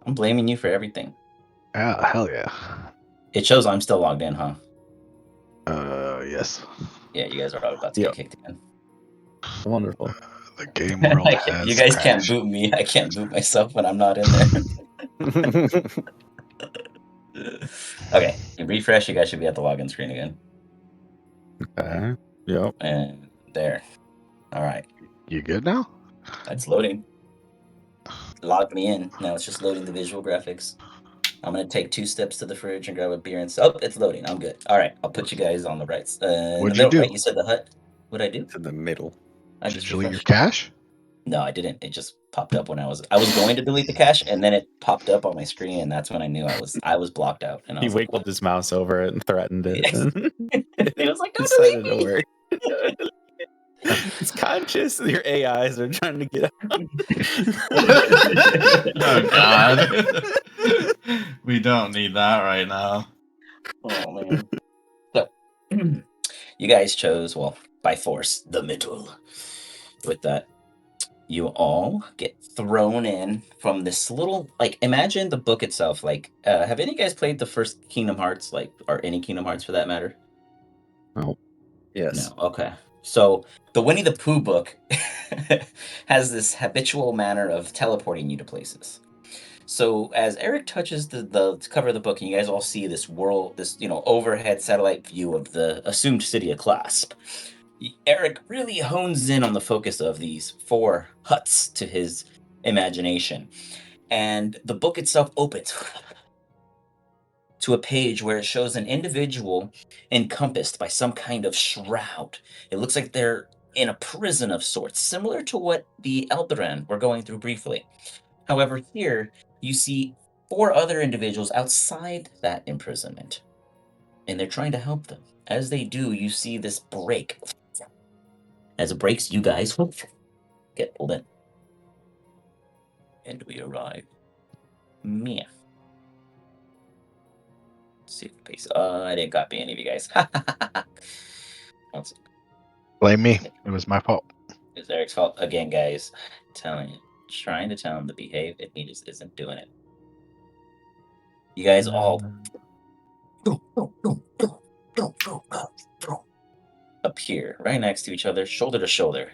[SPEAKER 2] I'm blaming you for everything.
[SPEAKER 1] Ah, hell yeah.
[SPEAKER 2] It shows I'm still logged in, huh?
[SPEAKER 1] Yes.
[SPEAKER 2] Yeah, you guys are probably about to
[SPEAKER 5] Yep.
[SPEAKER 2] get kicked in.
[SPEAKER 5] Wonderful.
[SPEAKER 1] The game world has
[SPEAKER 2] You guys can't
[SPEAKER 1] crashed.
[SPEAKER 2] boot me. I can't boot myself when I'm not in there. Okay, you refresh. You guys should be at the login screen again.
[SPEAKER 5] Okay. Yep.
[SPEAKER 2] And there. All right,
[SPEAKER 1] You good now?
[SPEAKER 2] that's loading. Logged me in. Now it's just loading the visual graphics. I'm gonna take 2 steps to the fridge and grab a beer and it's loading. I'm good. All right, I'll put you guys on the right in the
[SPEAKER 1] What'd you
[SPEAKER 2] middle.
[SPEAKER 1] do?
[SPEAKER 2] Right? You said the hut. What'd I do?
[SPEAKER 4] To the middle.
[SPEAKER 2] I
[SPEAKER 1] Did
[SPEAKER 2] just
[SPEAKER 1] you delete your
[SPEAKER 2] refreshed.
[SPEAKER 1] cache?
[SPEAKER 2] No, I didn't. It just popped up when I was going to delete the cache, and then it popped up on my screen, and that's when I knew I was blocked out. And I
[SPEAKER 5] He
[SPEAKER 2] was like,
[SPEAKER 5] wiggled
[SPEAKER 2] what?
[SPEAKER 5] his mouse over it and threatened it.
[SPEAKER 2] Yes. It was like, don't
[SPEAKER 5] Decided
[SPEAKER 2] delete
[SPEAKER 5] to
[SPEAKER 2] me.
[SPEAKER 5] work. It's conscious. Your AIs are trying to get out.
[SPEAKER 3] Oh God. We don't need that right now.
[SPEAKER 2] Oh man. So you guys chose, well, by force, the middle. With that, you all get thrown in from this little, like, imagine the book itself. Like, have any of you guys played the first Kingdom Hearts, like, or any Kingdom Hearts for that matter?
[SPEAKER 4] Yes.
[SPEAKER 2] No. Okay. So the Winnie the Pooh book has this habitual manner of teleporting you to places. So as Eric touches the cover of the book, and you guys all see this world, this overhead satellite view of the assumed city of Clasp, Eric really hones in on the focus of these 4 huts to his imagination, and the book itself opens to a page where it shows an individual encompassed by some kind of shroud. It looks like they're in a prison of sorts, similar to what the Eldaran were going through briefly. However, here you see 4 other individuals outside that imprisonment, and they're trying to help them. As they do, you see this break. As it breaks, you guys get pulled in. And we arrive. Mia. See if pace. I didn't copy any of you guys. One second.
[SPEAKER 1] Blame me. It was my fault.
[SPEAKER 2] It's Eric's fault again, guys. Telling you, trying to tell him to behave, and he just isn't doing it. You guys all appear right next to each other, shoulder to shoulder.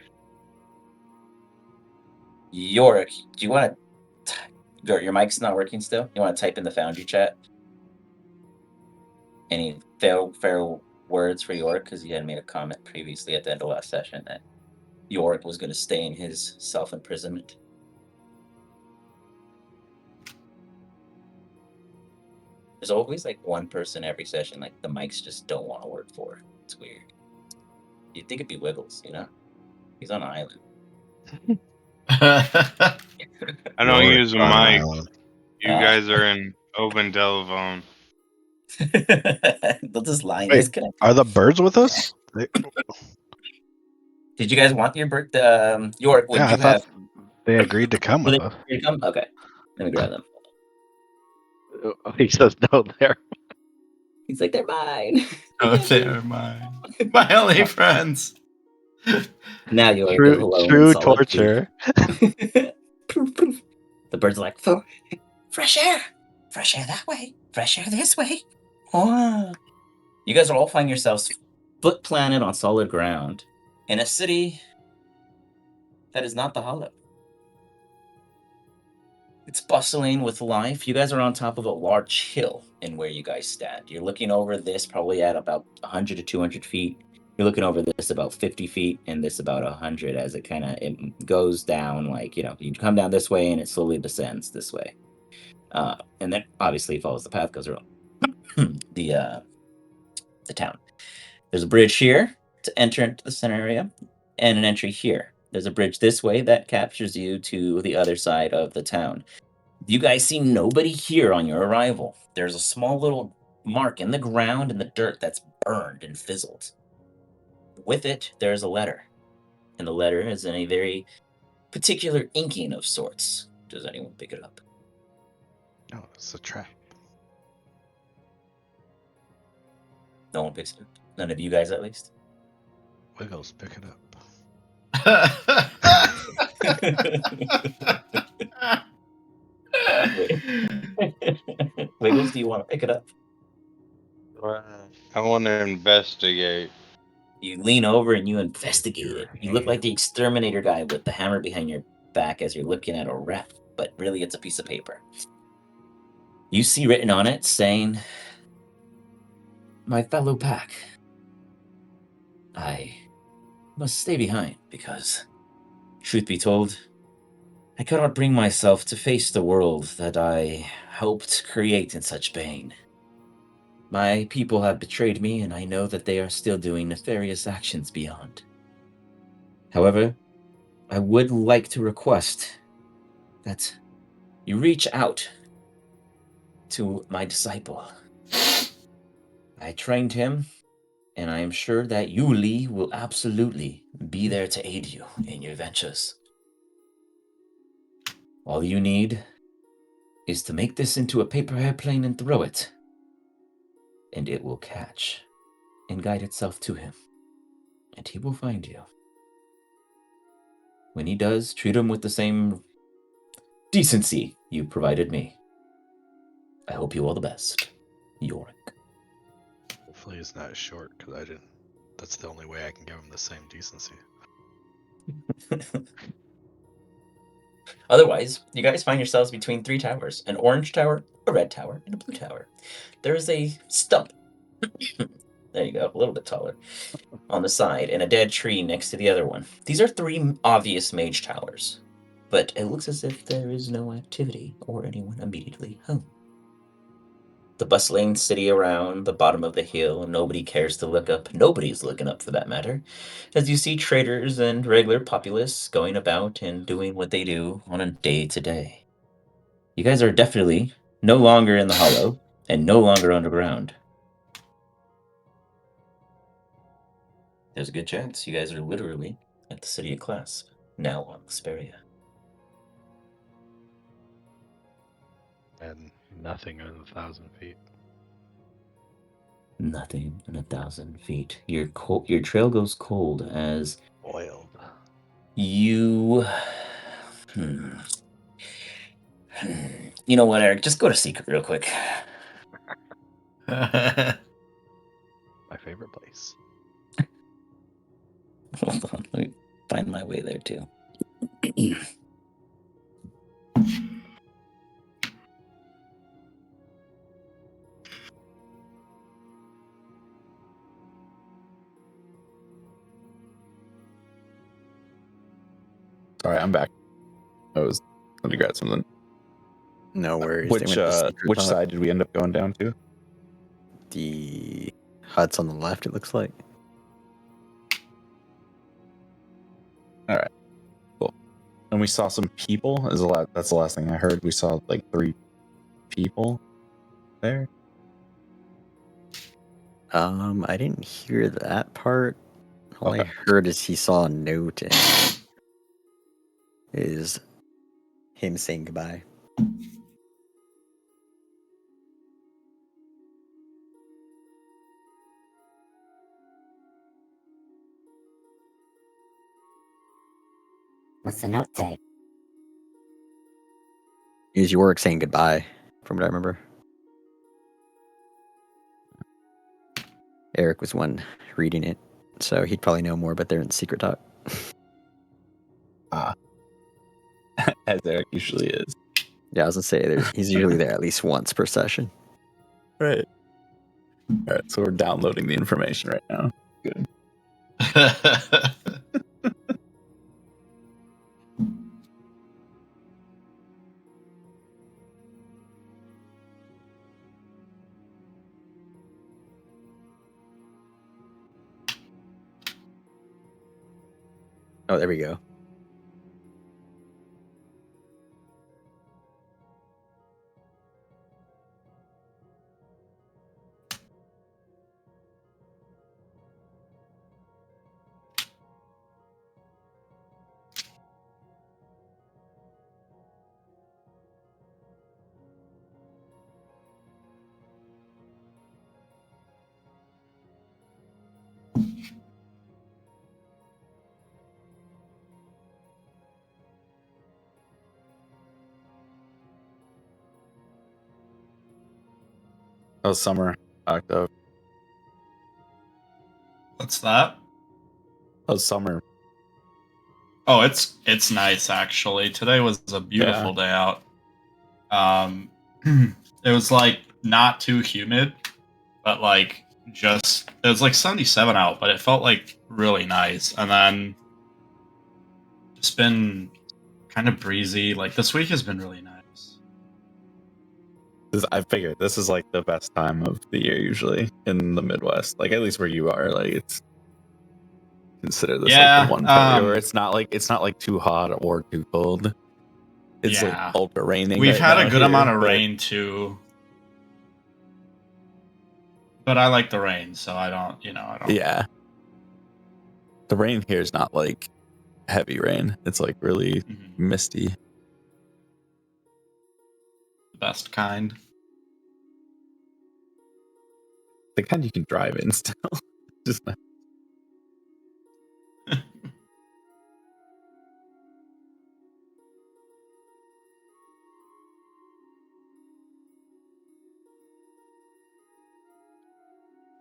[SPEAKER 2] Yorick, do you want to? Your mic's not working still. You want to type in the Foundry chat? Any fair words for Yorick, because he had made a comment previously at the end of last session that Yorick was going to stay in his self-imprisonment. There's always like one person every session, like the mics just don't want to work for. It's weird. You'd think it'd be Wiggles, He's on an island.
[SPEAKER 6] I don't
[SPEAKER 1] You're
[SPEAKER 6] use a
[SPEAKER 1] on an
[SPEAKER 6] mic.
[SPEAKER 1] island.
[SPEAKER 6] You guys are in open telephone.
[SPEAKER 2] They'll just line
[SPEAKER 1] Wait,
[SPEAKER 2] disconnect.
[SPEAKER 1] are the birds with us?
[SPEAKER 2] Did you guys want your birthday? York, would
[SPEAKER 1] Yeah, I
[SPEAKER 2] you
[SPEAKER 1] thought
[SPEAKER 2] have?
[SPEAKER 1] they agreed to come
[SPEAKER 2] Will
[SPEAKER 1] with
[SPEAKER 2] they
[SPEAKER 1] us.
[SPEAKER 2] agree to come? Okay, let me grab them.
[SPEAKER 1] He says no there.
[SPEAKER 2] He's like, they're mine.
[SPEAKER 3] Oh, they're my only friends.
[SPEAKER 2] Now York is alone in
[SPEAKER 1] True
[SPEAKER 2] solitude.
[SPEAKER 1] torture.
[SPEAKER 2] Poof, poof. The birds are like, fresh air that way, fresh air this way. Oh. You guys are all finding yourselves foot planted on solid ground in a city that is not the Hollow. It's bustling with life. You guys are on top of a large hill in where you guys stand. You're looking over this probably at about 100 to 200 feet. You're looking over this about 50 feet and this about 100 as it goes down. Like, you come down this way and it slowly descends this way. And then obviously follows the path, goes around the town. There's a bridge here to enter into the center area, and an entry here. There's a bridge this way that captures you to the other side of the town. You guys see nobody here on your arrival. There's a small little mark in the ground in the dirt that's burned and fizzled. With it, there's a letter. And the letter is in a very particular inking of sorts. Does anyone pick it up?
[SPEAKER 1] No, it's a trap.
[SPEAKER 2] No one picks it up. None of you guys, at least.
[SPEAKER 1] Wiggles, pick it up.
[SPEAKER 2] Wiggles, do you want to pick it up?
[SPEAKER 6] I want to investigate.
[SPEAKER 2] You lean over and you investigate it. You look like the exterminator guy with the hammer behind your back as you're looking at a rep, but really it's a piece of paper. You see written on it saying, "My fellow pack, I must stay behind because, truth be told, I cannot bring myself to face the world that I helped create in such pain. My people have betrayed me, and I know that they are still doing nefarious actions beyond. However, I would like to request that you reach out to my disciple. I trained him, and I am sure that you, Lee, will absolutely be there to aid you in your ventures. All you need is to make this into a paper airplane and throw it, and it will catch and guide itself to him, and he will find you. When he does, treat him with the same decency you provided me. I hope you all the best, Yorick."
[SPEAKER 1] Hopefully he's not short, because I didn't. That's the only way I can give him the same decency.
[SPEAKER 2] Otherwise, you guys find yourselves between three towers: an orange tower, a red tower, and a blue tower. There is a stump. There you go, a little bit taller, on the side, and a dead tree next to the other one. These are three obvious mage towers, but it looks as if there is no activity or anyone immediately home. The bustling city around the bottom of the hill, nobody cares to look up. Nobody's looking up for that matter, as you see traders and regular populace going about and doing what they do on a day-to-day. You guys are definitely no longer in the hollow and no longer underground. There's a good chance you guys are literally at the city of Clasp, now on Vesperia.
[SPEAKER 1] And nothing in 1,000 feet.
[SPEAKER 2] Nothing in 1,000 feet. Your trail goes cold as
[SPEAKER 1] Oiled.
[SPEAKER 2] you. You know what, Eric? Just go to secret real quick.
[SPEAKER 1] My favorite place.
[SPEAKER 2] Hold on, let me find my way there too.
[SPEAKER 5] Sorry, I'm back. Let me grab something.
[SPEAKER 4] No worries. They
[SPEAKER 5] Which
[SPEAKER 4] went to secret
[SPEAKER 5] which
[SPEAKER 4] hut.
[SPEAKER 5] side did we end up going down to?
[SPEAKER 4] The huts on the left, it looks like.
[SPEAKER 5] All right, cool. And we saw some people. That's the last thing I heard. We saw like 3 people there.
[SPEAKER 4] I didn't hear that part. All I
[SPEAKER 5] Okay.
[SPEAKER 4] heard is he saw a note and is him saying goodbye.
[SPEAKER 7] What's the note say?
[SPEAKER 4] Is Yorick saying goodbye, from what I remember? Eric was one reading it, so he'd probably know more, but they're in secret talk.
[SPEAKER 5] As Eric usually is.
[SPEAKER 4] Yeah, I was gonna say he's usually there at least once per session.
[SPEAKER 5] Right. All right, so we're downloading the information right now. Good.
[SPEAKER 4] Oh, there we go.
[SPEAKER 5] Oh, summer, October.
[SPEAKER 3] What's that?
[SPEAKER 5] Oh, summer.
[SPEAKER 3] Oh, it's nice actually. Today was a beautiful day out. It was like not too humid, but like just it was like 77 out, but it felt like really nice. And then it's been kind of breezy. Like this week has been really nice.
[SPEAKER 5] I figured this is like the best time of the year usually in the Midwest. Like at least where you are, like it's consider this like the one part where it's not like too hot or too cold. It's like ultra raining.
[SPEAKER 3] We've
[SPEAKER 5] right
[SPEAKER 3] had
[SPEAKER 5] now
[SPEAKER 3] a good
[SPEAKER 5] here,
[SPEAKER 3] amount of
[SPEAKER 5] but-
[SPEAKER 3] rain too. But I like the rain, so I don't.
[SPEAKER 5] Yeah. The rain here is not like heavy rain. It's like really misty.
[SPEAKER 3] The best kind.
[SPEAKER 5] The kind you can drive in still. Just not.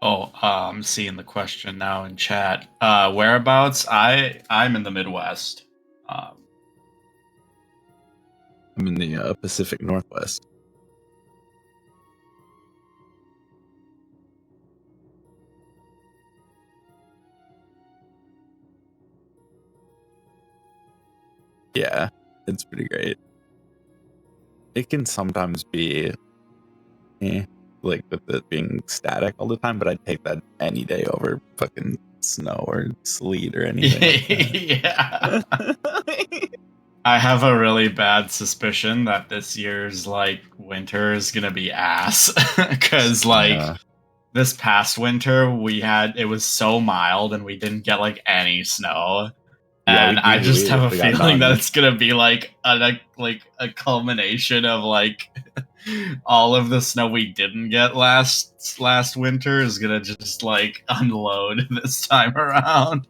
[SPEAKER 3] Oh, I'm seeing the question now in chat. Whereabouts? I'm in the Midwest.
[SPEAKER 5] I'm in the Pacific Northwest. Yeah, it's pretty great. It can sometimes be like with it being static all the time, but I'd take that any day over fucking snow or sleet or anything.
[SPEAKER 3] Yeah. I have a really bad suspicion that this year's like winter is gonna be ass because this past winter it was so mild and we didn't get like any snow.
[SPEAKER 5] Yeah,
[SPEAKER 3] And I just have a
[SPEAKER 5] we got
[SPEAKER 3] feeling that
[SPEAKER 5] none.
[SPEAKER 3] it's gonna be like a culmination of like all of the snow we didn't get last winter is gonna just like unload this time around.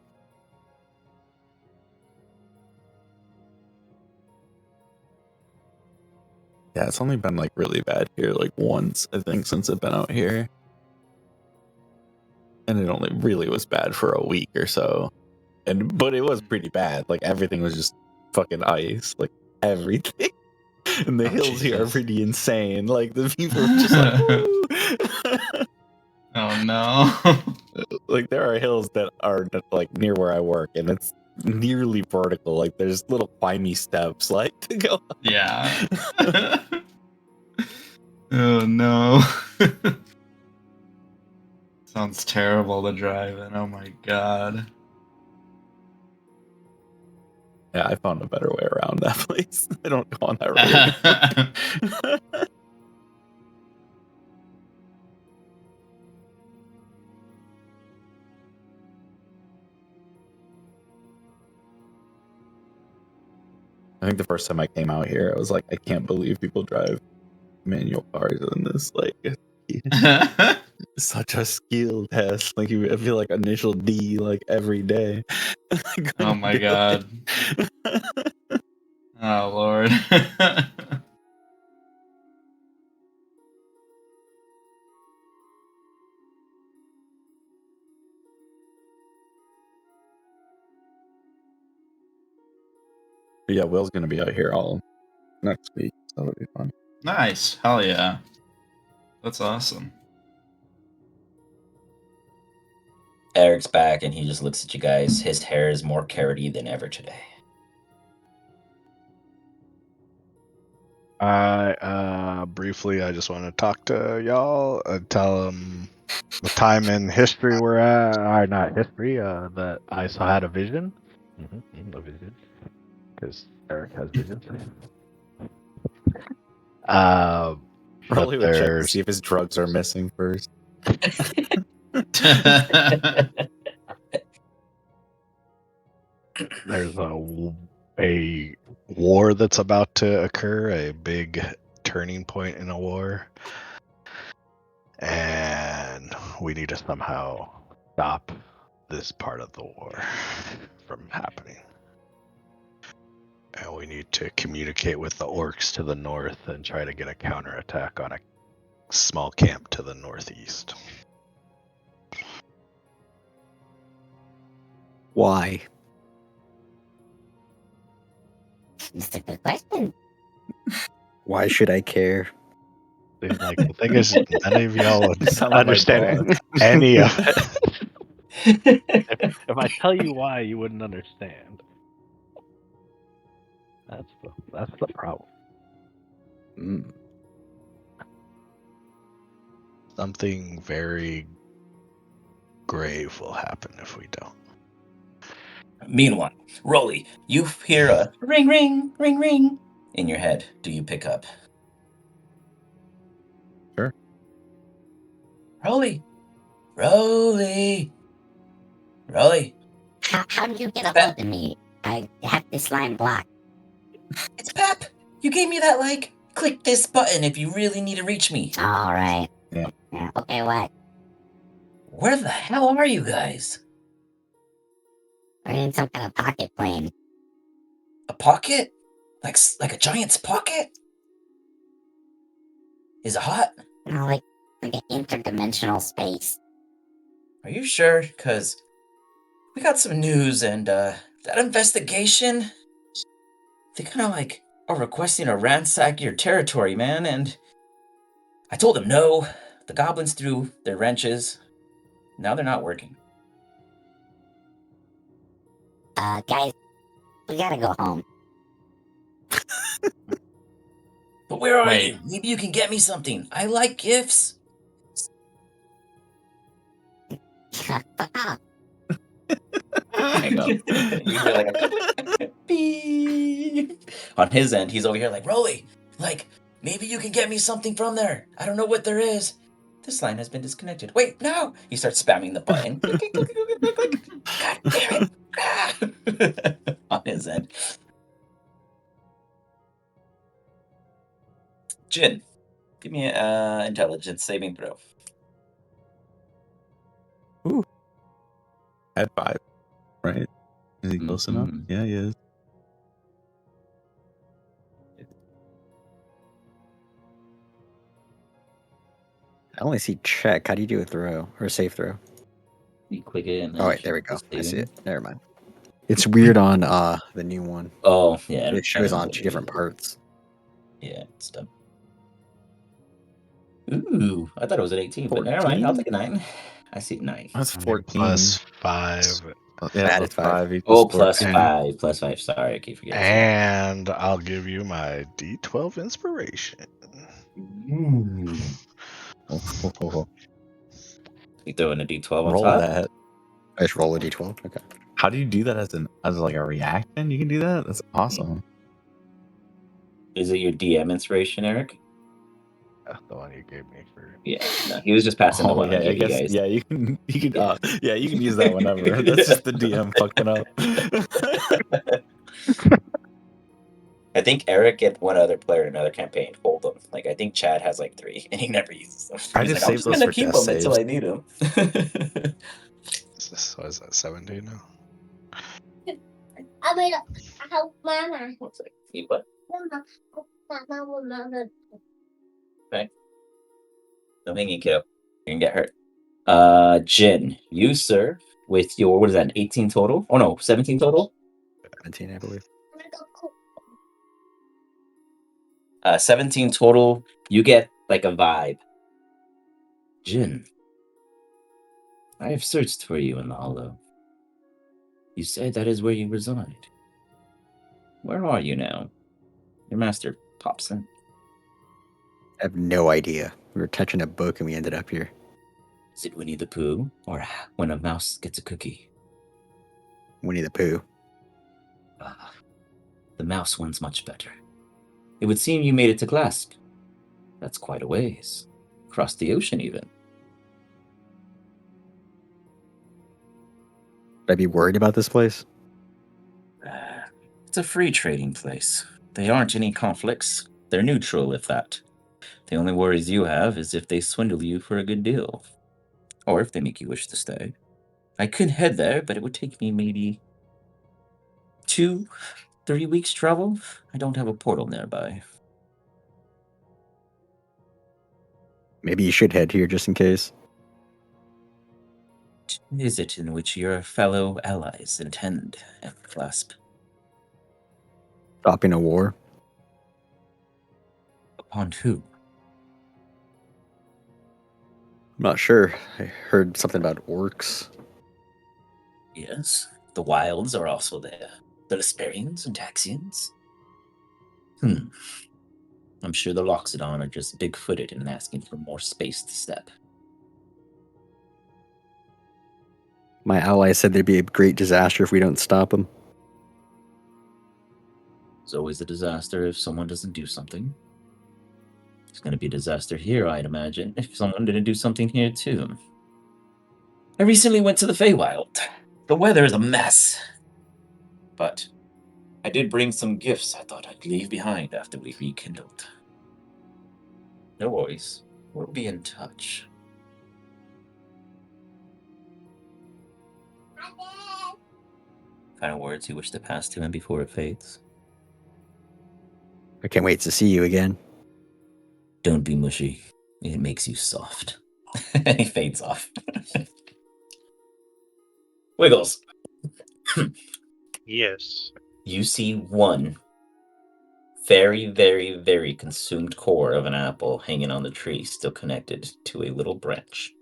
[SPEAKER 5] Yeah, it's only been like really bad here like once, I think, since I've been out here. And it only really was bad for a week or so. But it was pretty bad. Like everything was just fucking ice. Like everything. And the hills here are pretty insane. Like the people are just like
[SPEAKER 3] oh no.
[SPEAKER 5] Like there are hills that are like near where I work and it's nearly vertical. Like there's little climby steps like to go up.
[SPEAKER 3] Yeah. Oh no. Sounds terrible to drive in. Oh my god.
[SPEAKER 5] Yeah, I found a better way around that place. I don't go on that road anymore. I think the first time I came out here, I was like, I can't believe people drive manual cars in this. Like, such a skill test. Like, I feel like initial D like every day.
[SPEAKER 3] Oh my god. Oh lord.
[SPEAKER 5] But yeah, Will's gonna be out here all next week, so it'll be fun.
[SPEAKER 3] Nice. Hell yeah. That's awesome.
[SPEAKER 2] Eric's back and he just looks at you guys. His hair is more carroty than ever today.
[SPEAKER 1] Briefly, I just want to talk to y'all and tell them the time in history we're at, or not history, that I had a vision, The vision. Because Eric has vision.
[SPEAKER 5] Probably would check to
[SPEAKER 1] there's-
[SPEAKER 5] see if his drugs are missing first.
[SPEAKER 1] There's a war that's about to occur, a big turning point in a war. And we need to somehow stop this part of the war from happening. And we need to communicate with the orcs to the north and try to get a counterattack on a small camp to the northeast.
[SPEAKER 4] Why?
[SPEAKER 7] That's a good question.
[SPEAKER 4] Why should I care?
[SPEAKER 1] Dude, like, the thing is, none of y'all would
[SPEAKER 5] Sound like my
[SPEAKER 1] understand
[SPEAKER 5] boss.
[SPEAKER 1] any of it. If I tell you why, you wouldn't understand. That's the problem.
[SPEAKER 4] Mm.
[SPEAKER 1] Something very grave will happen if we don't.
[SPEAKER 2] Meanwhile, Rolly, you hear a ring, ring, ring, ring in your head. Do you pick up?
[SPEAKER 5] Sure.
[SPEAKER 2] Rolly, Rolly, Rolly.
[SPEAKER 7] How did you get a hold of me? I have this line blocked.
[SPEAKER 2] It's Pep. You gave me that click this button if you really need to reach me.
[SPEAKER 7] All right.
[SPEAKER 5] Yeah.
[SPEAKER 7] Okay, what?
[SPEAKER 2] Where the hell are you guys?
[SPEAKER 7] We're in some kind of pocket plane.
[SPEAKER 2] A pocket? Like a giant's pocket? Is it hot?
[SPEAKER 7] Like an interdimensional space.
[SPEAKER 2] Are you sure? Cause we got some news and that investigation, they kind of are requesting to ransack your territory, man, and I told them no. The goblins threw their wrenches. Now they're not working.
[SPEAKER 7] Guys, we gotta go home.
[SPEAKER 2] But where are
[SPEAKER 3] Wait.
[SPEAKER 2] you? Maybe you can get me something. I like gifts.
[SPEAKER 7] Fuck off.
[SPEAKER 2] Hang up. You hear a beep. On his end, he's over here Rolly, maybe you can get me something from there. I don't know what there is. This line has been disconnected. Wait, no! He starts spamming the button. Click, click, click, click, click, click, click. God damn it! Ah! On his end. Jin, give me an intelligence saving throw.
[SPEAKER 5] At 5, right? Is he close enough?
[SPEAKER 2] Mhm.
[SPEAKER 5] Yeah, he is.
[SPEAKER 4] I only see check. How do you do a throw or a safe throw?
[SPEAKER 2] You click it and
[SPEAKER 4] Oh wait, there we go. I see
[SPEAKER 2] saving.
[SPEAKER 4] it. Never mind. It's weird on the new one.
[SPEAKER 2] Oh, yeah.
[SPEAKER 4] It shows on 2 different parts.
[SPEAKER 2] Yeah, it's done. Ooh, I thought it was an 18, but never mind. I'll take a 9. I see 9.
[SPEAKER 5] That's 14.
[SPEAKER 1] Plus 5.
[SPEAKER 5] Yeah,
[SPEAKER 4] Added
[SPEAKER 5] plus 5
[SPEAKER 2] Oh,
[SPEAKER 5] equals
[SPEAKER 2] plus
[SPEAKER 5] 14.
[SPEAKER 2] 5. Plus 5. Sorry, I keep forgetting.
[SPEAKER 1] And I'll give you my D12 inspiration.
[SPEAKER 5] Oh,
[SPEAKER 2] You throw in a D12 on
[SPEAKER 5] roll
[SPEAKER 2] top.
[SPEAKER 5] that.
[SPEAKER 4] I just roll a d12. Okay.
[SPEAKER 5] How do you do that as like a reaction? You can do that? That's awesome.
[SPEAKER 2] Is it your DM inspiration, Eric?
[SPEAKER 1] That's the one you gave me for.
[SPEAKER 2] Yeah, no, he was just passing the
[SPEAKER 5] Oh
[SPEAKER 2] one
[SPEAKER 5] yeah,
[SPEAKER 2] I
[SPEAKER 5] I
[SPEAKER 2] gave you
[SPEAKER 5] guess
[SPEAKER 2] guys.
[SPEAKER 5] yeah, you can yeah, you can use that whenever. That's just the DM fucking up.
[SPEAKER 2] I think Eric and one other player in another campaign hold them. I think Chad has 3, and he never uses them.
[SPEAKER 5] I
[SPEAKER 2] He's
[SPEAKER 5] just
[SPEAKER 2] I'm
[SPEAKER 5] saved
[SPEAKER 2] just
[SPEAKER 5] those
[SPEAKER 2] gonna
[SPEAKER 5] for
[SPEAKER 2] keep
[SPEAKER 5] death
[SPEAKER 2] them until
[SPEAKER 5] saves.
[SPEAKER 2] I need them.
[SPEAKER 1] What is that, 17 now?
[SPEAKER 2] One sec. You what? Okay. No hanging, kiddo. You can get hurt. Jin, you sir, with your what is that? 18 total? Oh no, 17 total.
[SPEAKER 4] 17, I believe.
[SPEAKER 2] 17 total. You get a vibe. Jin, I have searched for you in the hollow. You said that is where you reside. Where are you now? Your master pops in.
[SPEAKER 4] I have no idea. We were touching a book and we ended up here.
[SPEAKER 2] Is it Winnie the Pooh or when a mouse gets a cookie?
[SPEAKER 4] Winnie the Pooh.
[SPEAKER 2] The mouse one's much better. It would seem you made it to Clasp. That's quite a ways. Across the ocean, even.
[SPEAKER 4] Should I be worried about this place?
[SPEAKER 2] It's a free trading place. There aren't any conflicts. They're neutral, if that. The only worries you have is if they swindle you for a good deal. Or if they make you wish to stay. I could head there, but it would take me maybe 2-3 weeks travel. I don't have a portal nearby.
[SPEAKER 4] Maybe you should head here just in case.
[SPEAKER 2] What is it in which your fellow allies intend, Clasp?
[SPEAKER 4] Stopping a war.
[SPEAKER 2] Upon who?
[SPEAKER 4] I'm not sure. I heard something about orcs.
[SPEAKER 2] Yes, the wilds are also there. The Lesperians and Taxians. I'm sure the Loxodon are just big-footed and asking for more space to step.
[SPEAKER 4] My ally said there'd be a great disaster if we don't stop them.
[SPEAKER 2] It's always a disaster if someone doesn't do something. It's going to be a disaster here, I'd imagine, if someone didn't do something here too. I recently went to the Feywild. The weather is a mess. But I did bring some gifts I thought I'd leave behind after we rekindled. No worries. We'll be in touch. Final words you wish to pass to him before it fades?
[SPEAKER 4] I can't wait to see you again.
[SPEAKER 2] Don't be mushy. It makes you soft. He fades off. Wiggles.
[SPEAKER 6] Yes.
[SPEAKER 2] You see one very, very, very consumed core of an apple hanging on the tree, still connected to a little branch.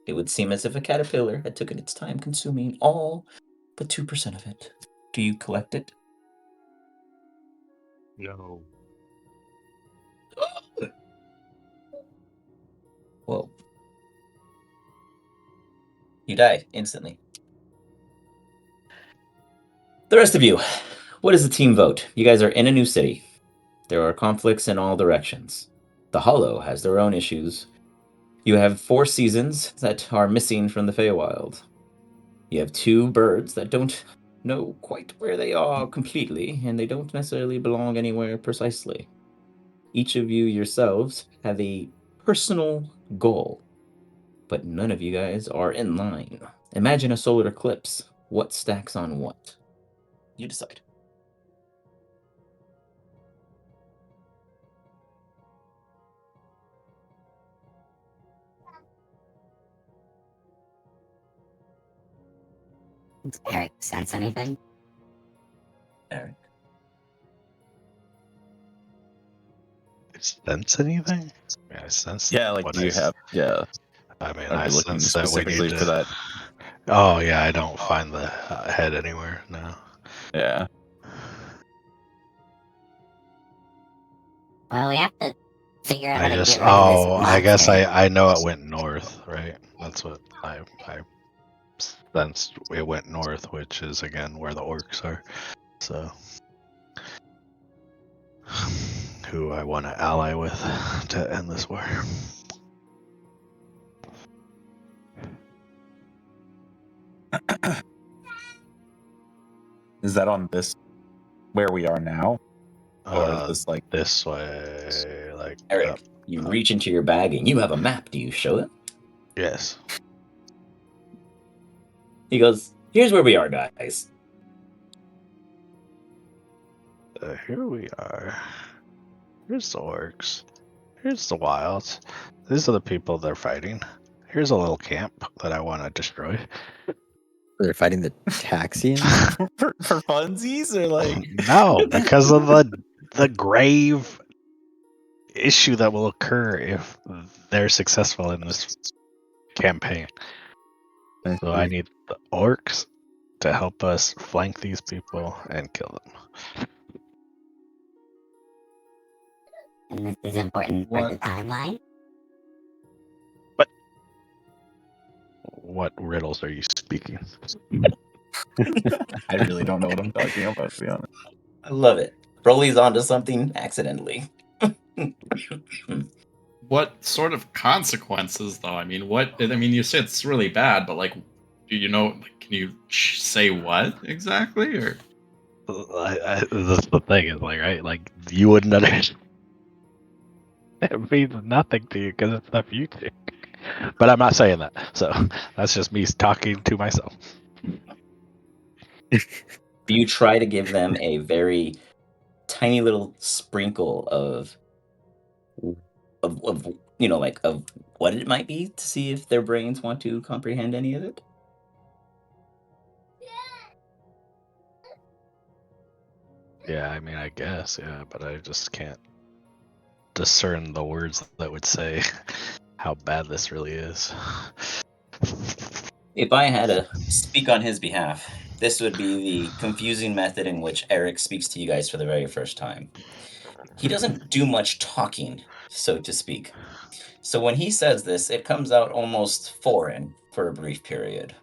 [SPEAKER 2] It would seem as if a caterpillar had taken its time consuming all but 2% of it. Do you collect it?
[SPEAKER 6] No.
[SPEAKER 2] Whoa. You die instantly. The rest of you, what is the team vote? You guys are in a new city. There are conflicts in all directions. The Hollow has their own issues. You have 4 seasons that are missing from the Feywild. You have 2 birds that don't know quite where they are completely, and they don't necessarily belong anywhere precisely. Each of you yourselves have a personal goal, but none of you guys are in line. Imagine a solar eclipse. What stacks on what? You decide.
[SPEAKER 7] Does Eric sense anything?
[SPEAKER 2] Eric.
[SPEAKER 1] Sense anything? Yeah, I sense.
[SPEAKER 5] Yeah, like
[SPEAKER 1] what
[SPEAKER 5] do you have? Yeah,
[SPEAKER 1] I mean,
[SPEAKER 5] I'd
[SPEAKER 1] I
[SPEAKER 5] be looking
[SPEAKER 1] sense that we
[SPEAKER 5] specifically
[SPEAKER 1] need to.
[SPEAKER 5] for that.
[SPEAKER 1] Oh yeah, I don't find the head anywhere. No.
[SPEAKER 5] Yeah,
[SPEAKER 7] Well, we have to figure out
[SPEAKER 1] I
[SPEAKER 7] how to
[SPEAKER 1] just.
[SPEAKER 7] get rid of this
[SPEAKER 1] I guess
[SPEAKER 7] monster.
[SPEAKER 1] I know it went north, right? That's what I sensed. It went north, which is again where the orcs are. So, who I want to ally with to end this war?
[SPEAKER 5] is that on this where we are now, or is this like
[SPEAKER 1] This way, like
[SPEAKER 2] Eric,
[SPEAKER 1] up.
[SPEAKER 2] you reach into your bag and you have a map. Do you show it?
[SPEAKER 1] Yes.
[SPEAKER 2] He goes, here's where we are, guys.
[SPEAKER 1] Here we are. Here's the orcs. Here's the wilds. These are the people they're fighting. Here's a little camp that I want to destroy.
[SPEAKER 4] They're fighting the Taxians?
[SPEAKER 5] for funsies or like
[SPEAKER 1] No, because of the grave issue that will occur if they're successful in this campaign. So I need the orcs to help us flank these people and kill them.
[SPEAKER 7] And this is important for the timeline.
[SPEAKER 1] What riddles are you speaking?
[SPEAKER 5] I really don't know what I'm talking about, to be honest.
[SPEAKER 2] I love it. Broly's onto something accidentally.
[SPEAKER 3] What sort of consequences, though? I mean, you say it's really bad, but like, do you know? Like, can you say what exactly? Or
[SPEAKER 1] That's the thing is like, right? Like you wouldn't understand. It means nothing to you because it's the future. But I'm not saying that. So that's just me talking to myself.
[SPEAKER 2] You try to give them a very tiny little sprinkle of like of what it might be to see if their brains want to comprehend any of it.
[SPEAKER 1] Yeah, I mean, I guess, yeah, but I just can't discern the words that would say how bad this really is.
[SPEAKER 2] If I had to speak on his behalf, this would be the confusing method in which Eric speaks to you guys for the very first time. He doesn't do much talking, so to speak. So when he says this, it comes out almost foreign for a brief period.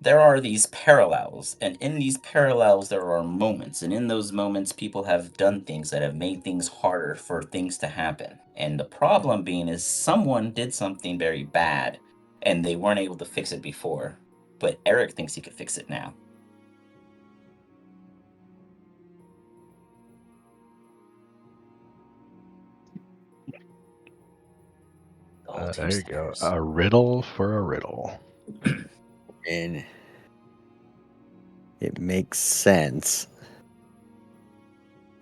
[SPEAKER 2] There are these parallels, and in these parallels, there are moments, and in those moments, people have done things that have made things harder for things to happen. And the problem being is someone did something very bad, and they weren't able to fix it before, but Eric thinks he could fix it now. The whole team
[SPEAKER 1] There you go.
[SPEAKER 2] stares.
[SPEAKER 1] A riddle for a riddle.
[SPEAKER 4] And it makes sense.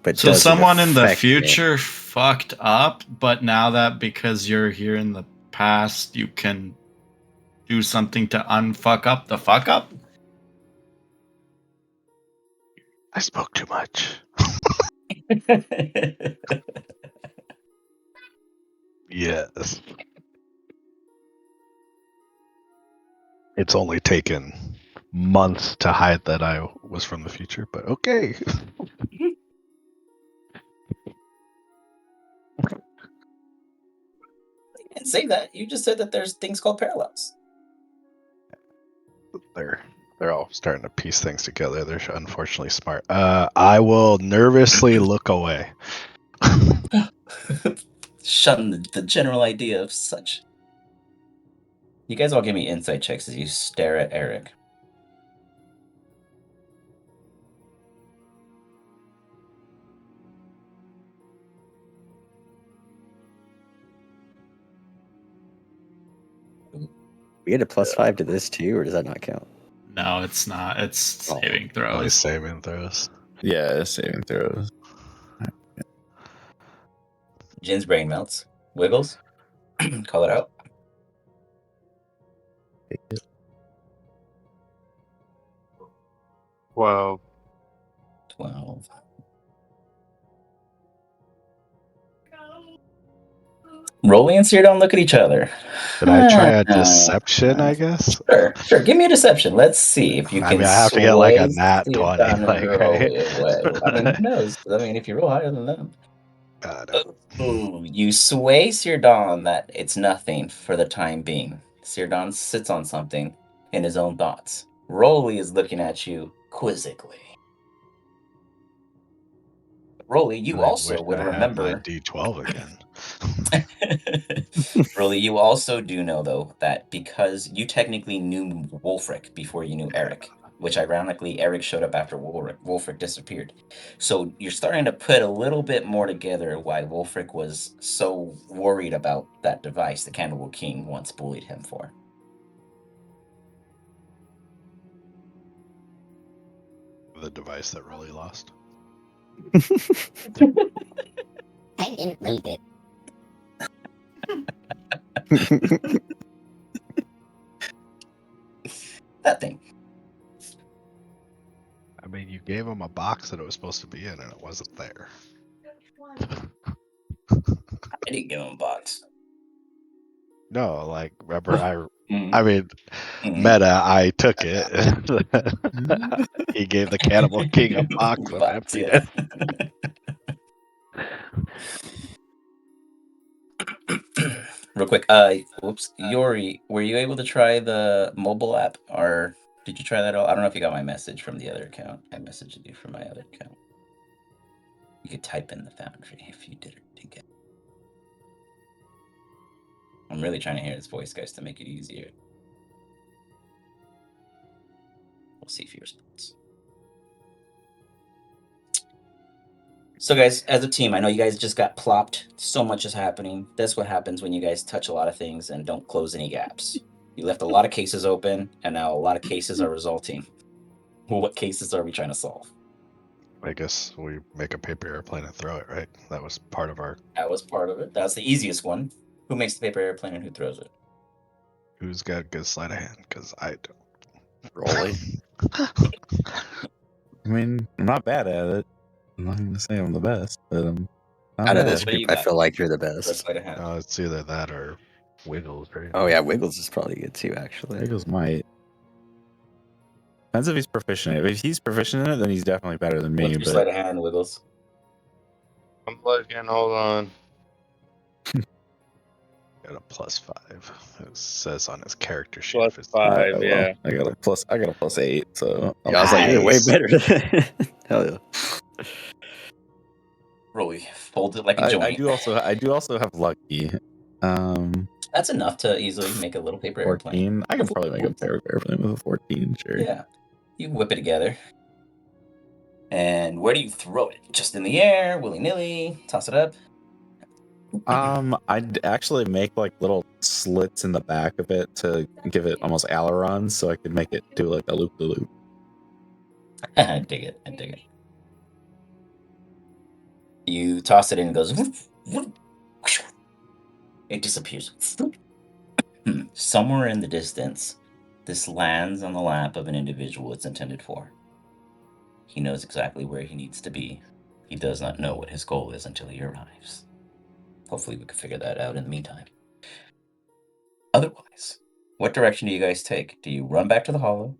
[SPEAKER 4] But
[SPEAKER 3] so
[SPEAKER 4] does it
[SPEAKER 3] someone in the
[SPEAKER 4] affect me?
[SPEAKER 3] future fucked up, but now that because you're here in the past, you can do something to unfuck up the fuck up.
[SPEAKER 1] I spoke too much. Yes. It's only taken months to hide that I was from the future, but okay.
[SPEAKER 2] You didn't say that. You just said that there's things called parallels.
[SPEAKER 1] They're all starting to piece things together. They're unfortunately smart. I will nervously look away.
[SPEAKER 2] Shun the general idea of such. You guys all give me insight checks as you stare at Eric.
[SPEAKER 4] We had a +5 to this too, or does that not count?
[SPEAKER 3] No, it's not. It's saving
[SPEAKER 1] Only
[SPEAKER 3] throws.
[SPEAKER 1] saving throws.
[SPEAKER 5] Yeah, saving throws.
[SPEAKER 2] Jin's brain melts. Wiggles. Call it out.
[SPEAKER 6] Well,
[SPEAKER 2] 12. Rolly and Seer don't look at each other.
[SPEAKER 1] Did I try a deception, I guess?
[SPEAKER 2] Sure. Give me a deception. Let's see if you
[SPEAKER 1] I
[SPEAKER 2] can
[SPEAKER 1] mean, I have to get like a
[SPEAKER 2] sway
[SPEAKER 1] nat
[SPEAKER 2] Seer
[SPEAKER 1] 20.
[SPEAKER 2] down and
[SPEAKER 1] Like,
[SPEAKER 2] Rolly
[SPEAKER 1] right?
[SPEAKER 2] away. I mean, who knows? I mean, if you roll higher than them. Ooh, you sway Sirdon that it's nothing for the time being. Sirdon sits on something in his own thoughts. Rolly is looking at you quizzically. Rolly, you
[SPEAKER 1] I
[SPEAKER 2] also
[SPEAKER 1] wish
[SPEAKER 2] would
[SPEAKER 1] I had my
[SPEAKER 2] remember.
[SPEAKER 1] D12 again.
[SPEAKER 2] Rolly, you also do know, though, that because you technically knew Wolfric before you knew Eric, which ironically, Eric showed up after Wolfric disappeared. So you're starting to put a little bit more together why Wolfric was so worried about that device the Cannibal King once bullied him for.
[SPEAKER 1] The device that really lost.
[SPEAKER 7] I didn't lose it.
[SPEAKER 2] That thing.
[SPEAKER 1] I mean, you gave him a box that it was supposed to be in, and it wasn't there.
[SPEAKER 2] I didn't give him a box.
[SPEAKER 1] No, like, remember,
[SPEAKER 2] Mhm.
[SPEAKER 1] I mean,
[SPEAKER 2] Mhm.
[SPEAKER 1] meta, I took it. He gave the Cannibal King a box and
[SPEAKER 2] Box,
[SPEAKER 1] emptied
[SPEAKER 2] yeah. Real quick, whoops, Yori, were you able to try the mobile app or Did you try that all? I don't know if you got my message from the other account. I messaged you from my other account. You could type in the Foundry if you did it again. I'm really trying to hear his voice, guys, to make it easier. We'll see if he responds. So, guys, as a team, I know you guys just got plopped. So much is happening. That's what happens when you guys touch a lot of things and don't close any gaps. You left a lot of cases open, and now a lot of cases are resulting. Well, what cases are we trying to solve?
[SPEAKER 1] I guess we make a paper airplane and throw it, right? That was part of our.
[SPEAKER 2] That was part of it. That's the easiest one. Who makes the paper airplane and who throws it?
[SPEAKER 1] Who's got a good sleight of hand? Because I don't.
[SPEAKER 5] Rolly. I mean, I'm not bad at it. I'm not going to say I'm the best, but I'm not
[SPEAKER 4] Out of
[SPEAKER 5] bad.
[SPEAKER 4] this
[SPEAKER 2] What do you
[SPEAKER 4] group, I
[SPEAKER 2] got?
[SPEAKER 4] feel like you're the
[SPEAKER 2] Let's
[SPEAKER 4] best.
[SPEAKER 2] fight ahead.
[SPEAKER 1] It's either that or Wiggles, right?
[SPEAKER 4] Oh yeah, Wiggles is probably good too, actually.
[SPEAKER 5] Wiggles might. Depends if he's proficient in it. If he's proficient in it, then he's definitely better than me.
[SPEAKER 2] What's your
[SPEAKER 5] But
[SPEAKER 2] sleight of hand, Wiggles?
[SPEAKER 6] I'm looking. Hold on.
[SPEAKER 1] Got a +5. It says on his character sheet.
[SPEAKER 6] Plus
[SPEAKER 1] if it's
[SPEAKER 6] 5,
[SPEAKER 5] well,
[SPEAKER 6] yeah.
[SPEAKER 5] I got a +8, so
[SPEAKER 4] Yeah, I was like, you're way
[SPEAKER 1] Nice.
[SPEAKER 4] better. Hell yeah.
[SPEAKER 2] Rolly, fold it like a joint.
[SPEAKER 5] I do also have lucky.
[SPEAKER 2] That's enough to easily make a little paper airplane.
[SPEAKER 5] 14. I can probably make a pair of airplane with a 14, sure.
[SPEAKER 2] Yeah. You whip it together. And where do you throw it? Just in the air, willy-nilly, toss it up?
[SPEAKER 5] I'd actually make like little slits in the back of it to give it almost ailerons, so I could make it do like a loop-de-loop.
[SPEAKER 2] I dig it. You toss it in and it goes. It disappears. Somewhere in the distance, this lands on the lap of an individual it's intended for. He knows exactly where he needs to be. He does not know what his goal is until he arrives. Hopefully we can figure that out in the meantime. Otherwise, what direction do you guys take? Do you run back to the hollow?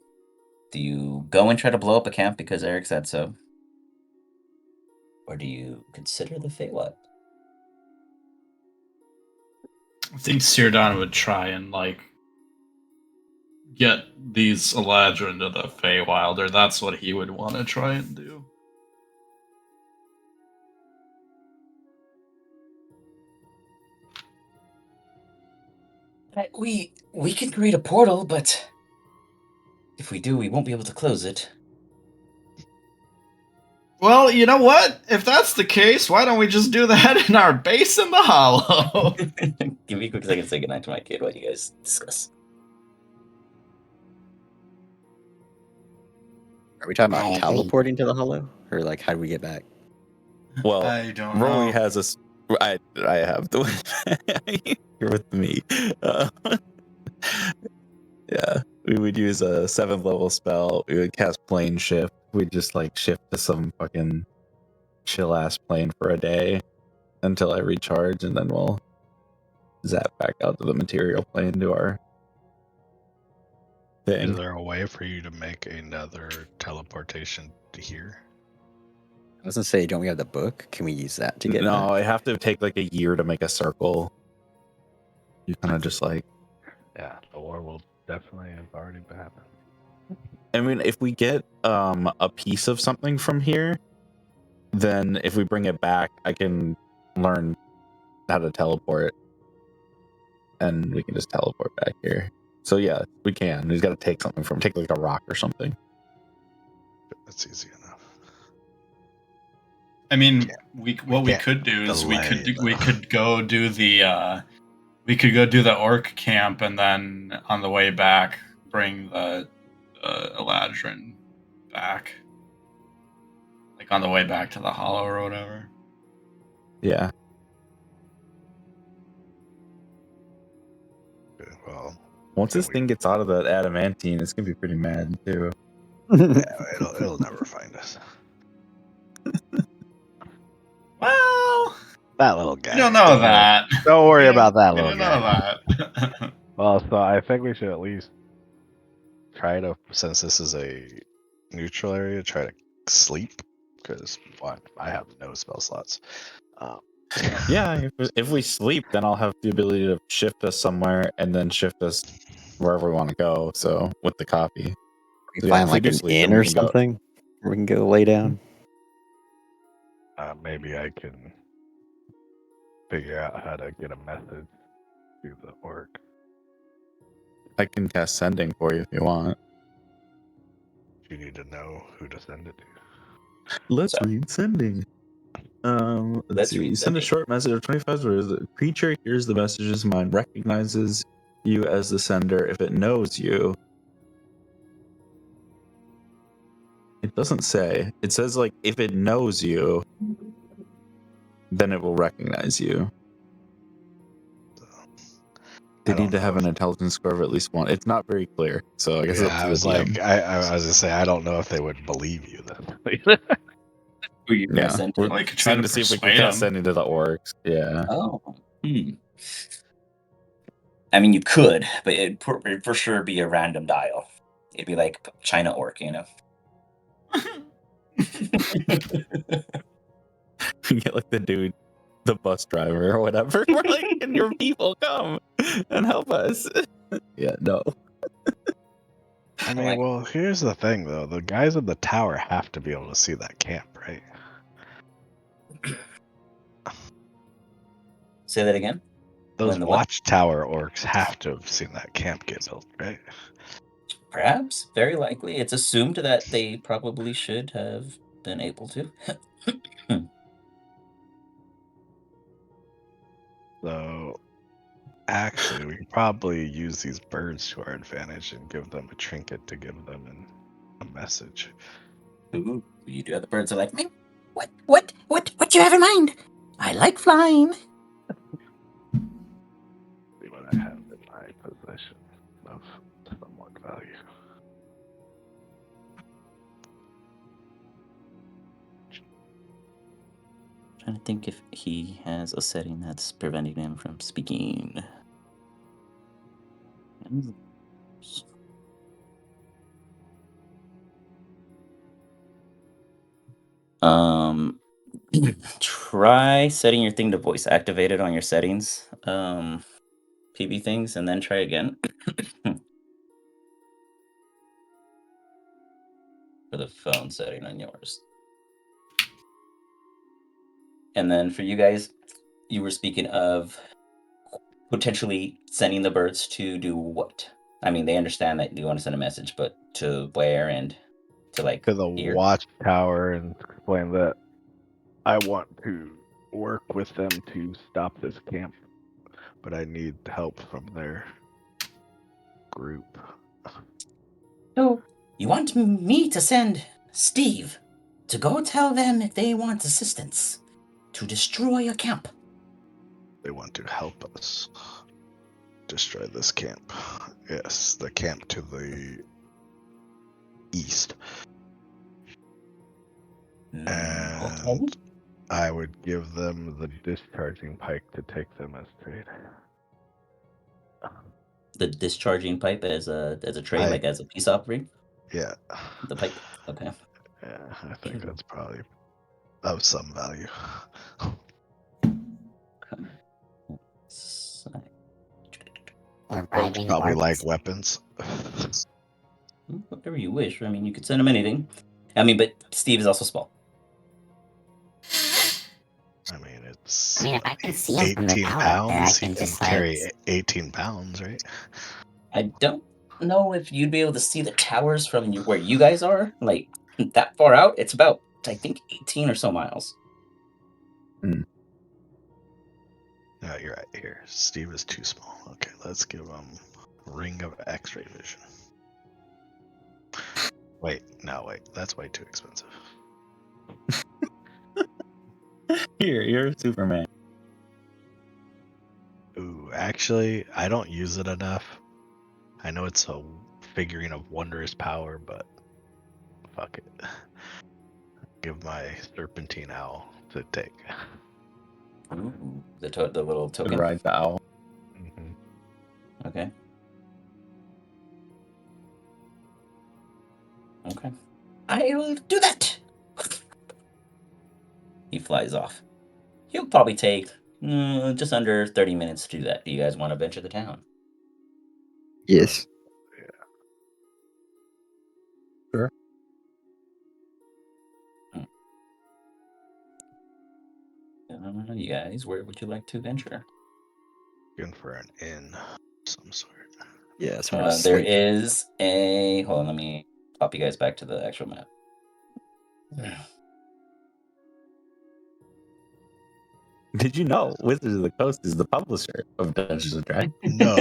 [SPEAKER 2] Do you go and try to blow up a camp because Eric said so? Or do you consider the Feywild?
[SPEAKER 3] I think Círdan would try and like get these Eladra into the Feywild, or that's what he would want to try and do.
[SPEAKER 2] We can create a portal, but if we do, we won't be able to close it.
[SPEAKER 3] Well, you know what? If that's the case, why don't we just do that in our base in the hollow?
[SPEAKER 2] Give me a quick second to say goodnight to my kid while you guys discuss.
[SPEAKER 4] Are we talking about teleporting to the hollow? Or like how do we get back?
[SPEAKER 5] Well,
[SPEAKER 3] I don't
[SPEAKER 5] Rolly
[SPEAKER 3] know.
[SPEAKER 5] has a. I have the. You're with me. Yeah, we would use a 7th level spell. We would cast plane shift. We'd just like shift to some fucking chill ass plane for a day until I recharge, and then we'll zap back out to the material plane to our
[SPEAKER 1] Is
[SPEAKER 5] thing.
[SPEAKER 1] there a way for you to make another teleportation to here?
[SPEAKER 4] I was gonna say, don't we have the book? Can we use that to get
[SPEAKER 5] No,
[SPEAKER 4] back?
[SPEAKER 5] I have to take like a year to make a circle. You kind of just like.
[SPEAKER 1] Yeah, the war will definitely have already happened.
[SPEAKER 5] I mean, if we get a piece of something from here, then if we bring it back, I can learn how to teleport, and we can just teleport back here. So yeah, we can. We've got to take something from, take like a rock or something.
[SPEAKER 1] That's easy enough.
[SPEAKER 3] I mean,
[SPEAKER 1] we
[SPEAKER 3] we
[SPEAKER 1] can't
[SPEAKER 3] could do is we
[SPEAKER 1] delay
[SPEAKER 3] could go do the orc camp, and then on the way back bring the Eladrin back, like on the way back to the hollow or whatever.
[SPEAKER 5] Yeah.
[SPEAKER 1] Well,
[SPEAKER 5] Once
[SPEAKER 1] can
[SPEAKER 5] this thing gets out of that adamantine, it's gonna be pretty mad too.
[SPEAKER 1] yeah, it'll never find us.
[SPEAKER 3] Well,
[SPEAKER 1] That little guy.
[SPEAKER 3] you don't know that.
[SPEAKER 1] Don't worry
[SPEAKER 3] You
[SPEAKER 1] about that
[SPEAKER 3] you
[SPEAKER 1] little
[SPEAKER 3] don't know
[SPEAKER 1] guy.
[SPEAKER 3] that.
[SPEAKER 1] Well, so I think we should at least try to, since this is a neutral area, try to sleep because I have no spell slots.
[SPEAKER 5] Yeah, if we sleep, then I'll have the ability to shift us somewhere and then shift us wherever we want to go. So with the copy.
[SPEAKER 4] We find
[SPEAKER 5] if we
[SPEAKER 4] like
[SPEAKER 5] do
[SPEAKER 4] an
[SPEAKER 5] sleep,
[SPEAKER 4] inn
[SPEAKER 5] then
[SPEAKER 4] or
[SPEAKER 5] we can go.
[SPEAKER 4] something where we can go lay down.
[SPEAKER 1] Maybe I can figure out how to get a message to the orc.
[SPEAKER 5] I can cast sending for you if you want.
[SPEAKER 1] You need to know who to send it to.
[SPEAKER 5] Let's
[SPEAKER 2] So-
[SPEAKER 5] read sending. Let's
[SPEAKER 2] Let's
[SPEAKER 5] see.
[SPEAKER 2] read
[SPEAKER 5] You send a
[SPEAKER 2] sending.
[SPEAKER 5] short message of 25 words. The creature hears the message's mind, recognizes you as the sender if it knows you. It doesn't say. It says like if it knows you, then it will recognize you. They
[SPEAKER 1] I don't
[SPEAKER 5] need to have
[SPEAKER 1] know
[SPEAKER 5] an intelligence score of at least one. It's not very clear, so I guess it's up
[SPEAKER 1] I
[SPEAKER 5] to
[SPEAKER 1] was
[SPEAKER 5] the DM.
[SPEAKER 1] like, I was gonna say, I don't know if they would believe you then.
[SPEAKER 2] Who you
[SPEAKER 5] Yeah,
[SPEAKER 2] guys sent
[SPEAKER 5] we're
[SPEAKER 2] it?
[SPEAKER 3] Well, I could try
[SPEAKER 5] seeing
[SPEAKER 3] to
[SPEAKER 5] to see if we can
[SPEAKER 3] persuade
[SPEAKER 5] cast
[SPEAKER 3] them.
[SPEAKER 5] sending to the orcs. Yeah.
[SPEAKER 2] Oh. I mean, you could, but it'd for sure be a random dial. It'd be like China orc, you know.
[SPEAKER 5] We get like the dude, the bus driver or whatever. We're like, can your people come and help us? Yeah, no.
[SPEAKER 1] I mean, well, here's the thing though: the guys in the tower have to be able to see that camp, right?
[SPEAKER 2] Say that again.
[SPEAKER 1] Those
[SPEAKER 2] When the what?
[SPEAKER 1] watchtower orcs have to have seen that camp get built, right?
[SPEAKER 2] Perhaps, very likely. It's assumed that they probably should have been able to.
[SPEAKER 1] So, actually, we could probably use these birds to our advantage and give them a trinket to give them a message.
[SPEAKER 2] Ooh, you do have the birds are like, "Meow. What you have in mind? I like flying.
[SPEAKER 1] See what I have in my possession of somewhat value.
[SPEAKER 2] Trying to think if he has a setting that's preventing him from speaking. Um, try setting your thing to voice activated on your settings, PB things, and then try again. For the phone setting on yours. And then for you guys, you were speaking of potentially sending the birds to do what? I mean, they understand that you want to send a message, but to where and to like
[SPEAKER 1] To the
[SPEAKER 2] here?
[SPEAKER 1] watchtower and explain that I want to work with them to stop this camp, but I need help from their group.
[SPEAKER 2] So you want me to send Steve to go tell them if they want assistance to destroy a camp?
[SPEAKER 1] They want to help us destroy this camp. Yes, the camp to the east. And I would give them the discharging pike to take them as trade.
[SPEAKER 2] The discharging pipe as a trade, like as a peace offering?
[SPEAKER 1] Yeah.
[SPEAKER 2] The pipe. Okay.
[SPEAKER 1] Yeah, I think that's probably of some value.
[SPEAKER 7] Or
[SPEAKER 1] Orcs
[SPEAKER 7] bribing
[SPEAKER 1] probably
[SPEAKER 7] orcs.
[SPEAKER 1] like weapons.
[SPEAKER 2] Whatever you wish. I mean, you could send him anything. I mean, but Steve is also small.
[SPEAKER 1] I mean, it's
[SPEAKER 7] I mean, if I can see him from the
[SPEAKER 1] 18
[SPEAKER 7] tower, then I
[SPEAKER 1] pounds. He
[SPEAKER 7] can
[SPEAKER 1] can
[SPEAKER 7] just like.
[SPEAKER 1] carry 18 pounds, right?
[SPEAKER 2] I don't know if you'd be able to see the towers from where you guys are, like that far out. It's about, I think, 18 or so miles.
[SPEAKER 1] No, you're right. Here, Steve is too small. Okay, let's give him Ring of X-ray vision. Wait, that's way too expensive.
[SPEAKER 5] Here, you're Superman.
[SPEAKER 1] Ooh, actually, I don't use it enough. I know it's a figurine of wondrous power, but fuck it. Give my serpentine owl to take.
[SPEAKER 2] Ooh, the little
[SPEAKER 5] Could
[SPEAKER 2] token.
[SPEAKER 5] ride the owl.
[SPEAKER 1] Mm-hmm.
[SPEAKER 2] Okay. Okay. I will do that. He flies off. He'll probably take just under 30 minutes to do that. Do you guys want to venture the town?
[SPEAKER 4] Yes.
[SPEAKER 2] You guys, where would you like to venture?
[SPEAKER 1] Looking for an inn of some sort.
[SPEAKER 4] Yeah, somewhere to
[SPEAKER 2] There
[SPEAKER 4] sleep.
[SPEAKER 2] is a. Hold on, let me pop you guys back to the actual map.
[SPEAKER 5] Did you know Wizards of the Coast is the publisher of Dungeons and Dragons?
[SPEAKER 1] No.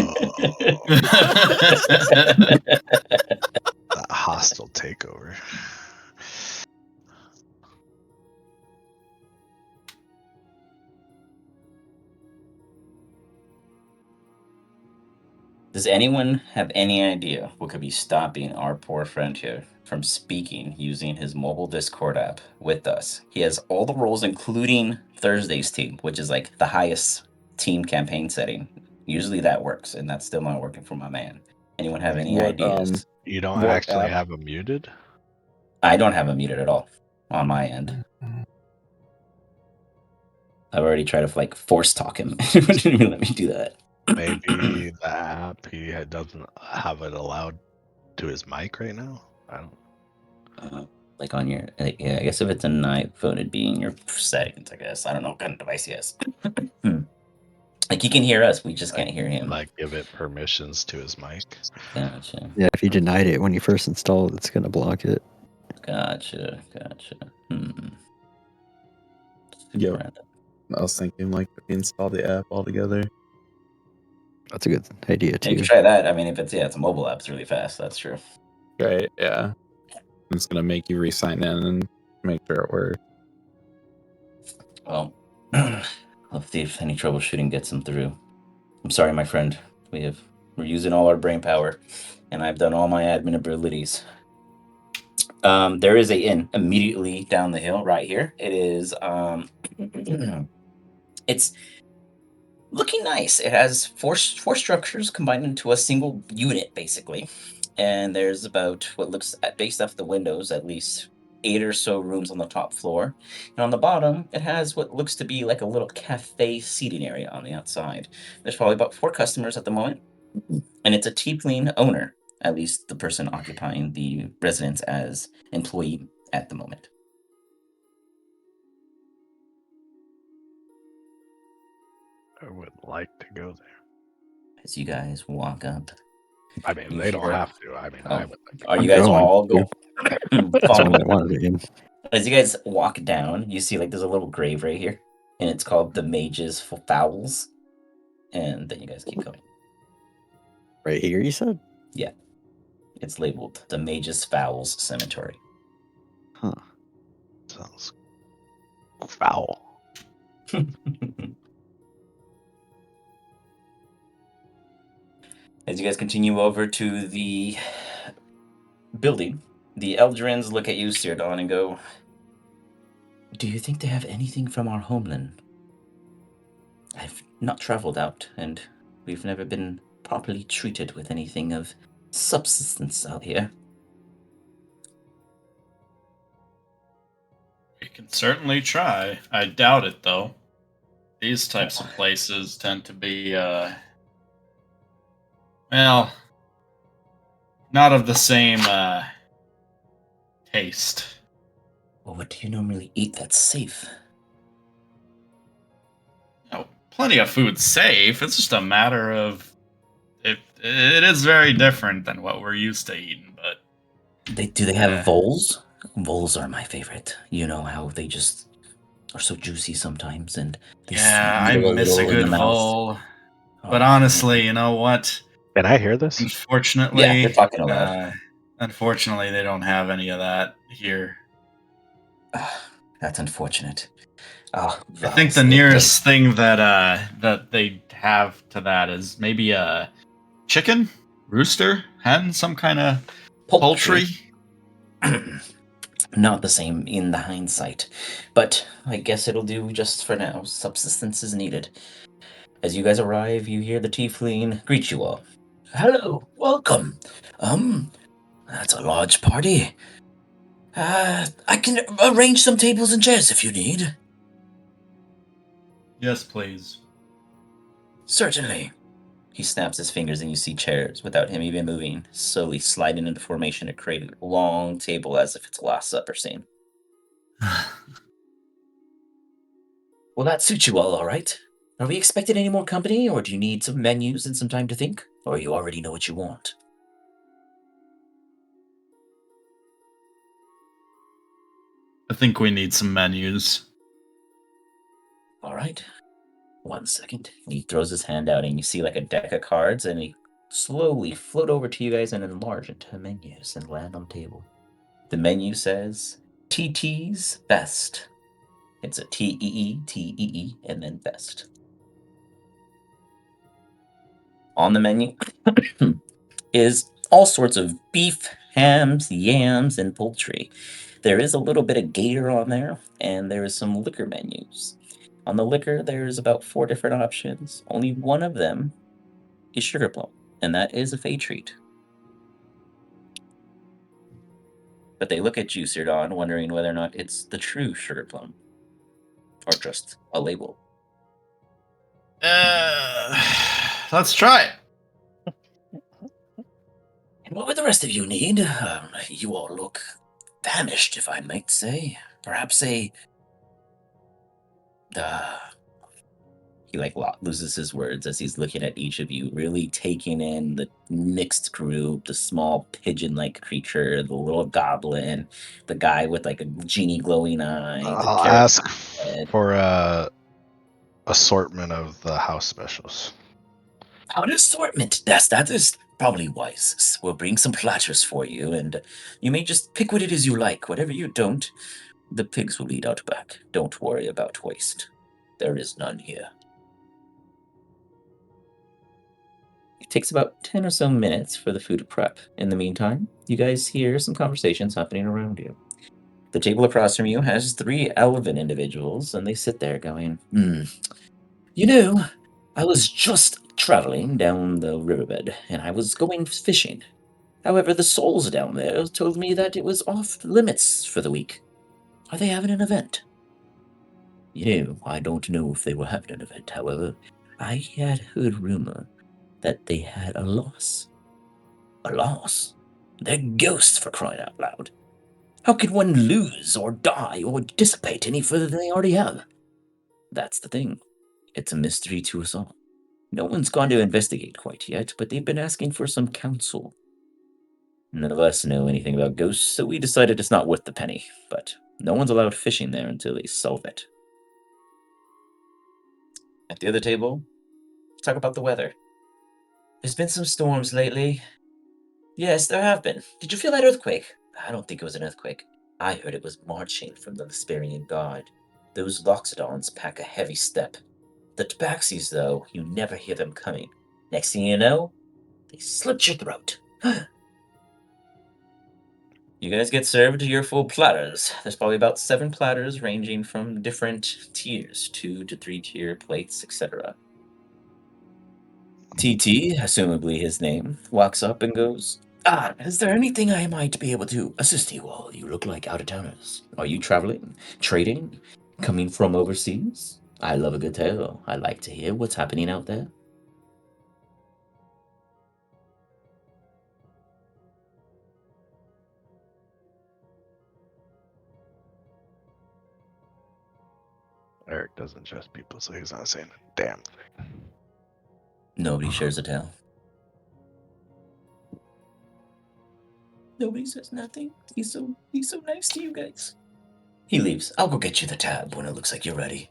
[SPEAKER 1] That hostile takeover.
[SPEAKER 2] Does anyone have any idea what could be stopping our poor friend here from speaking using his mobile Discord app with us? He has all the roles, including Thursday's team, which is like the highest team campaign setting. Usually that works, and that's still not working for my man. Anyone have any
[SPEAKER 5] What,
[SPEAKER 2] ideas?
[SPEAKER 1] You don't
[SPEAKER 5] What
[SPEAKER 1] actually
[SPEAKER 5] app?
[SPEAKER 1] have him muted?
[SPEAKER 2] I don't have him muted at all on my end. I've already tried to like force talk him. He wouldn't even let me do that.
[SPEAKER 1] Maybe the app doesn't have it allowed to his mic right now. I don't.
[SPEAKER 2] Like on your, yeah, I guess if it's an iPhone, it'd be in your settings. I guess I don't know what kind of device he has. Like he can hear us, we just can't hear him.
[SPEAKER 1] Like give it permissions to his mic.
[SPEAKER 2] Gotcha.
[SPEAKER 4] Yeah, if you denied it when you first installed, it's gonna block it.
[SPEAKER 2] Gotcha.
[SPEAKER 5] Yep.
[SPEAKER 2] Random.
[SPEAKER 5] I was thinking like install the app altogether.
[SPEAKER 4] That's a good idea
[SPEAKER 2] You
[SPEAKER 4] too.
[SPEAKER 2] can try that. I mean, if it's it's a mobile app, it's really fast. That's true.
[SPEAKER 5] Right, yeah. It's gonna make you re-sign in and make sure it works.
[SPEAKER 2] Well, let's see if any troubleshooting gets him through. I'm sorry, my friend. We're using all our brain power, and I've done all my admin abilities. There is a inn immediately down the hill right here. It is it's looking nice. It has four structures combined into a single unit, basically. And there's about what looks at based off the windows, at least 8 or so rooms on the top floor. And on the bottom, it has what looks to be like a little cafe seating area on the outside. There's probably about 4 customers at the moment. And it's a tiefling owner, at least the person occupying the residence as employee at the moment.
[SPEAKER 1] I would like to go there.
[SPEAKER 2] As you guys walk up,
[SPEAKER 1] I mean,
[SPEAKER 2] you
[SPEAKER 1] they don't
[SPEAKER 2] hear-
[SPEAKER 1] have to. I mean, I
[SPEAKER 2] Oh,
[SPEAKER 1] would like to.
[SPEAKER 2] are you
[SPEAKER 4] I'm
[SPEAKER 2] guys
[SPEAKER 4] going
[SPEAKER 2] all
[SPEAKER 4] to.
[SPEAKER 2] go
[SPEAKER 4] That's
[SPEAKER 2] follow
[SPEAKER 4] why
[SPEAKER 2] me?
[SPEAKER 4] I wanted it in.
[SPEAKER 2] As you guys walk down, you see like there's a little grave right here, and it's called the Mage's Fowls. And then you guys keep going.
[SPEAKER 4] Right here, you said?
[SPEAKER 2] Yeah, it's labeled the Mage's Fowls Cemetery.
[SPEAKER 4] Huh.
[SPEAKER 1] Sounds foul.
[SPEAKER 2] As you guys continue over to the building, the Eldrins look at you, Sirdon, and go, "Do you think they have anything from our homeland? I've not traveled out, and we've never been properly treated with anything of subsistence out here."
[SPEAKER 3] We can certainly try. I doubt it, though. These types of places tend to be, well, not of the same, taste.
[SPEAKER 2] Well, what do you normally eat that's safe?
[SPEAKER 3] You plenty of food's safe. It's just a matter of it is very different than what we're used to eating, but
[SPEAKER 2] Do they have voles? Voles are my favorite. You know how they just are so juicy sometimes, and they
[SPEAKER 3] yeah, I
[SPEAKER 2] swirl a
[SPEAKER 3] miss a
[SPEAKER 2] little in the
[SPEAKER 3] good
[SPEAKER 2] mouth.
[SPEAKER 3] vole. But
[SPEAKER 2] Oh,
[SPEAKER 3] honestly, you know what?
[SPEAKER 1] Can I hear this?
[SPEAKER 3] Unfortunately,
[SPEAKER 2] yeah, you're talking aloud.
[SPEAKER 3] Unfortunately, they don't have any of that here.
[SPEAKER 2] That's unfortunate.
[SPEAKER 3] I think the nearest thing that they have to that is maybe a chicken, rooster, hen, some kind of poultry.
[SPEAKER 2] Not the same in the hindsight, but I guess it'll do just for now. Subsistence is needed. As you guys arrive, you hear the tiefling greet you all. Hello, welcome. That's a large party. I can arrange some tables and chairs if you need.
[SPEAKER 3] Yes, please.
[SPEAKER 2] Certainly. He snaps his fingers and you see chairs, without him even moving, slowly sliding into formation to create a long table as if it's a Last Supper scene. Well, that suits you all right. Are we expecting any more company, or do you need some menus and some time to think? Or you already know what you want?
[SPEAKER 3] I think we need some menus.
[SPEAKER 2] All right. 1 second. He throws his hand out, and you see like a deck of cards, and he slowly float over to you guys and enlarge into menus and land on the table. The menu says TT's Best. It's a TEETEE and then Best. On the menu is all sorts of beef, hams, yams, and poultry. There is a little bit of gator on there, and there is some liquor menus. On the liquor, there's about 4 different options. Only one of them is sugar plum, and that is a fey treat. But they look at you, Sirdon, wondering whether or not it's the true sugar plum, or just a label.
[SPEAKER 3] Let's try it.
[SPEAKER 2] And what would the rest of you need? You all look famished, if I might say. Perhaps he loses his words as he's looking at each of you, really taking in the mixed group, the small pigeon-like creature, the little goblin, the guy with like a genie glowing eye.
[SPEAKER 1] I'll ask for a assortment of the house specials.
[SPEAKER 2] An assortment. That is probably wise. We'll bring some platters for you, and you may just pick what it is you like. Whatever you don't, the pigs will eat out back. Don't worry about waste. There is none here. It takes about 10 or so minutes for the food to prep. In the meantime, you guys hear some conversations happening around you. The table across from you has 3 elven individuals, and they sit there going, You know, I was just traveling down the riverbed, and I was going fishing. However, the souls down there told me that it was off limits for the week. Are they having an event? I don't know if they were having an event. However, I had heard rumor that they had a loss. A loss? They're ghosts, for crying out loud. How could one lose or die or dissipate any further than they already have? That's the thing. It's a mystery to us all. No one's gone to investigate quite yet, but they've been asking for some counsel. None of us know anything about ghosts, so we decided it's not worth the penny, but no one's allowed fishing there until they solve it. At the other table, talk about the weather. There's been some storms lately. Yes, there have been. Did you feel that earthquake? I don't think it was an earthquake. I heard it was marching from the Vesperian Guard. Those Loxodons pack a heavy step. The Tabaxis, though, you never hear them coming. Next thing you know, they slit your throat. You guys get served your full platters. There's probably about 7 platters ranging from different tiers, 2 to 3 tier plates, etc. TT, assumably his name, walks up and goes, is there anything I might be able to assist you all? You look like out-of-towners. Are you traveling? Trading? Coming from overseas? I love a good tale. I like to hear what's happening out there.
[SPEAKER 1] Eric doesn't trust people, so he's not saying a damn thing.
[SPEAKER 2] Nobody shares a tale. Nobody says nothing. He's so nice to you guys. He leaves. I'll go get you the tab when it looks like you're ready.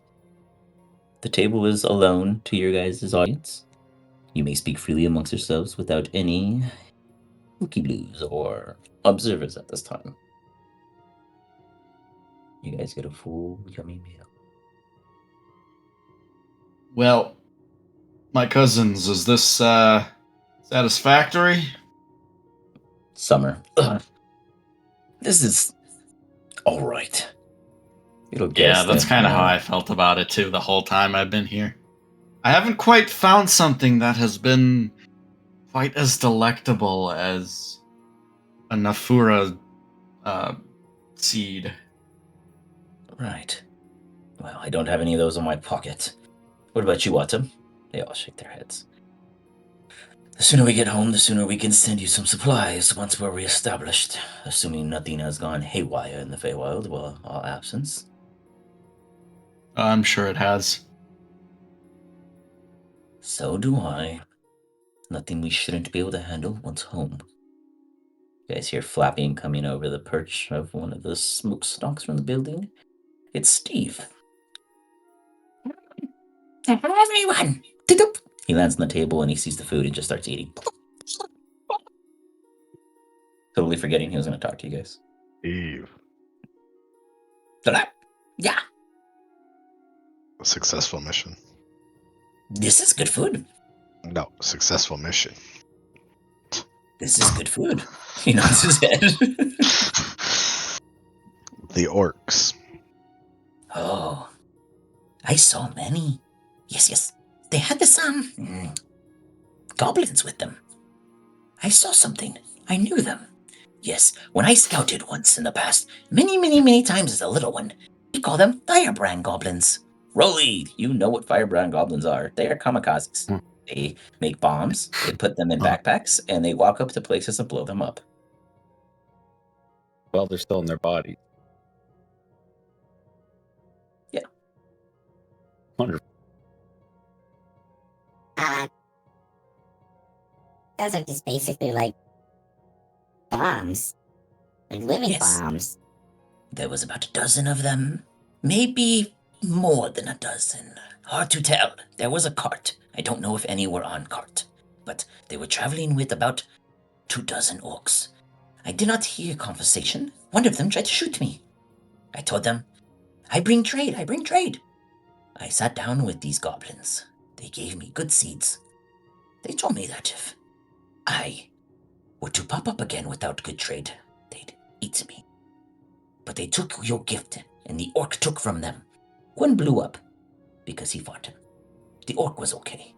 [SPEAKER 2] The table is alone to your guys' audience. You may speak freely amongst yourselves without any rookie blues or observers at this time. You guys get a full yummy meal.
[SPEAKER 3] Well, my cousins, is this satisfactory?
[SPEAKER 2] Summer. This is all right.
[SPEAKER 3] Yeah, that's kind of how I felt about it too the whole time I've been here. I haven't quite found something that has been quite as delectable as a Nafura seed.
[SPEAKER 2] Right. Well, I don't have any of those in my pocket. What about you, Autumn? They all shake their heads. The sooner we get home, the sooner we can send you some supplies once we're reestablished, assuming nothing has gone haywire in the Feywild while our absence.
[SPEAKER 3] I'm sure it has.
[SPEAKER 2] So do I. Nothing we shouldn't be able to handle once home. You guys hear flapping coming over the perch of one of the smokestacks from the building. It's Steve. Everyone! He lands on the table and he sees the food and just starts eating. Totally forgetting he was going to talk to you guys.
[SPEAKER 1] Eve.
[SPEAKER 2] Yeah,
[SPEAKER 1] A successful mission.
[SPEAKER 2] this is good food.
[SPEAKER 1] No, successful mission.
[SPEAKER 2] This is good food. He nods his head.
[SPEAKER 1] The orcs.
[SPEAKER 2] Oh, I saw many. Yes. They had this, goblins with them. I saw something. I knew them. Yes, when I scouted once in the past, many times as a little one, we call them firebrand goblins. Rolly, you know what firebrand goblins are. They are kamikazes.
[SPEAKER 5] Hmm.
[SPEAKER 2] They make bombs, they put them in backpacks, and they walk up to places and blow them up.
[SPEAKER 5] Well, they're still in their body.
[SPEAKER 2] Yeah.
[SPEAKER 5] Wonderful.
[SPEAKER 7] Those are just basically like bombs. Like living
[SPEAKER 2] Yes.
[SPEAKER 7] bombs.
[SPEAKER 2] There was about a dozen of them. Maybe more than a dozen. Hard to tell. There was a cart. I don't know if any were on cart. But they were traveling with about 24 orcs. I did not hear conversation. One of them tried to shoot me. I told them, I bring trade. I sat down with these goblins. They gave me good seeds. They told me that if I were to pop up again without good trade, they'd eat me. But they took your gift, and the orc took from them. One blew up because he fought him. The orc was okay.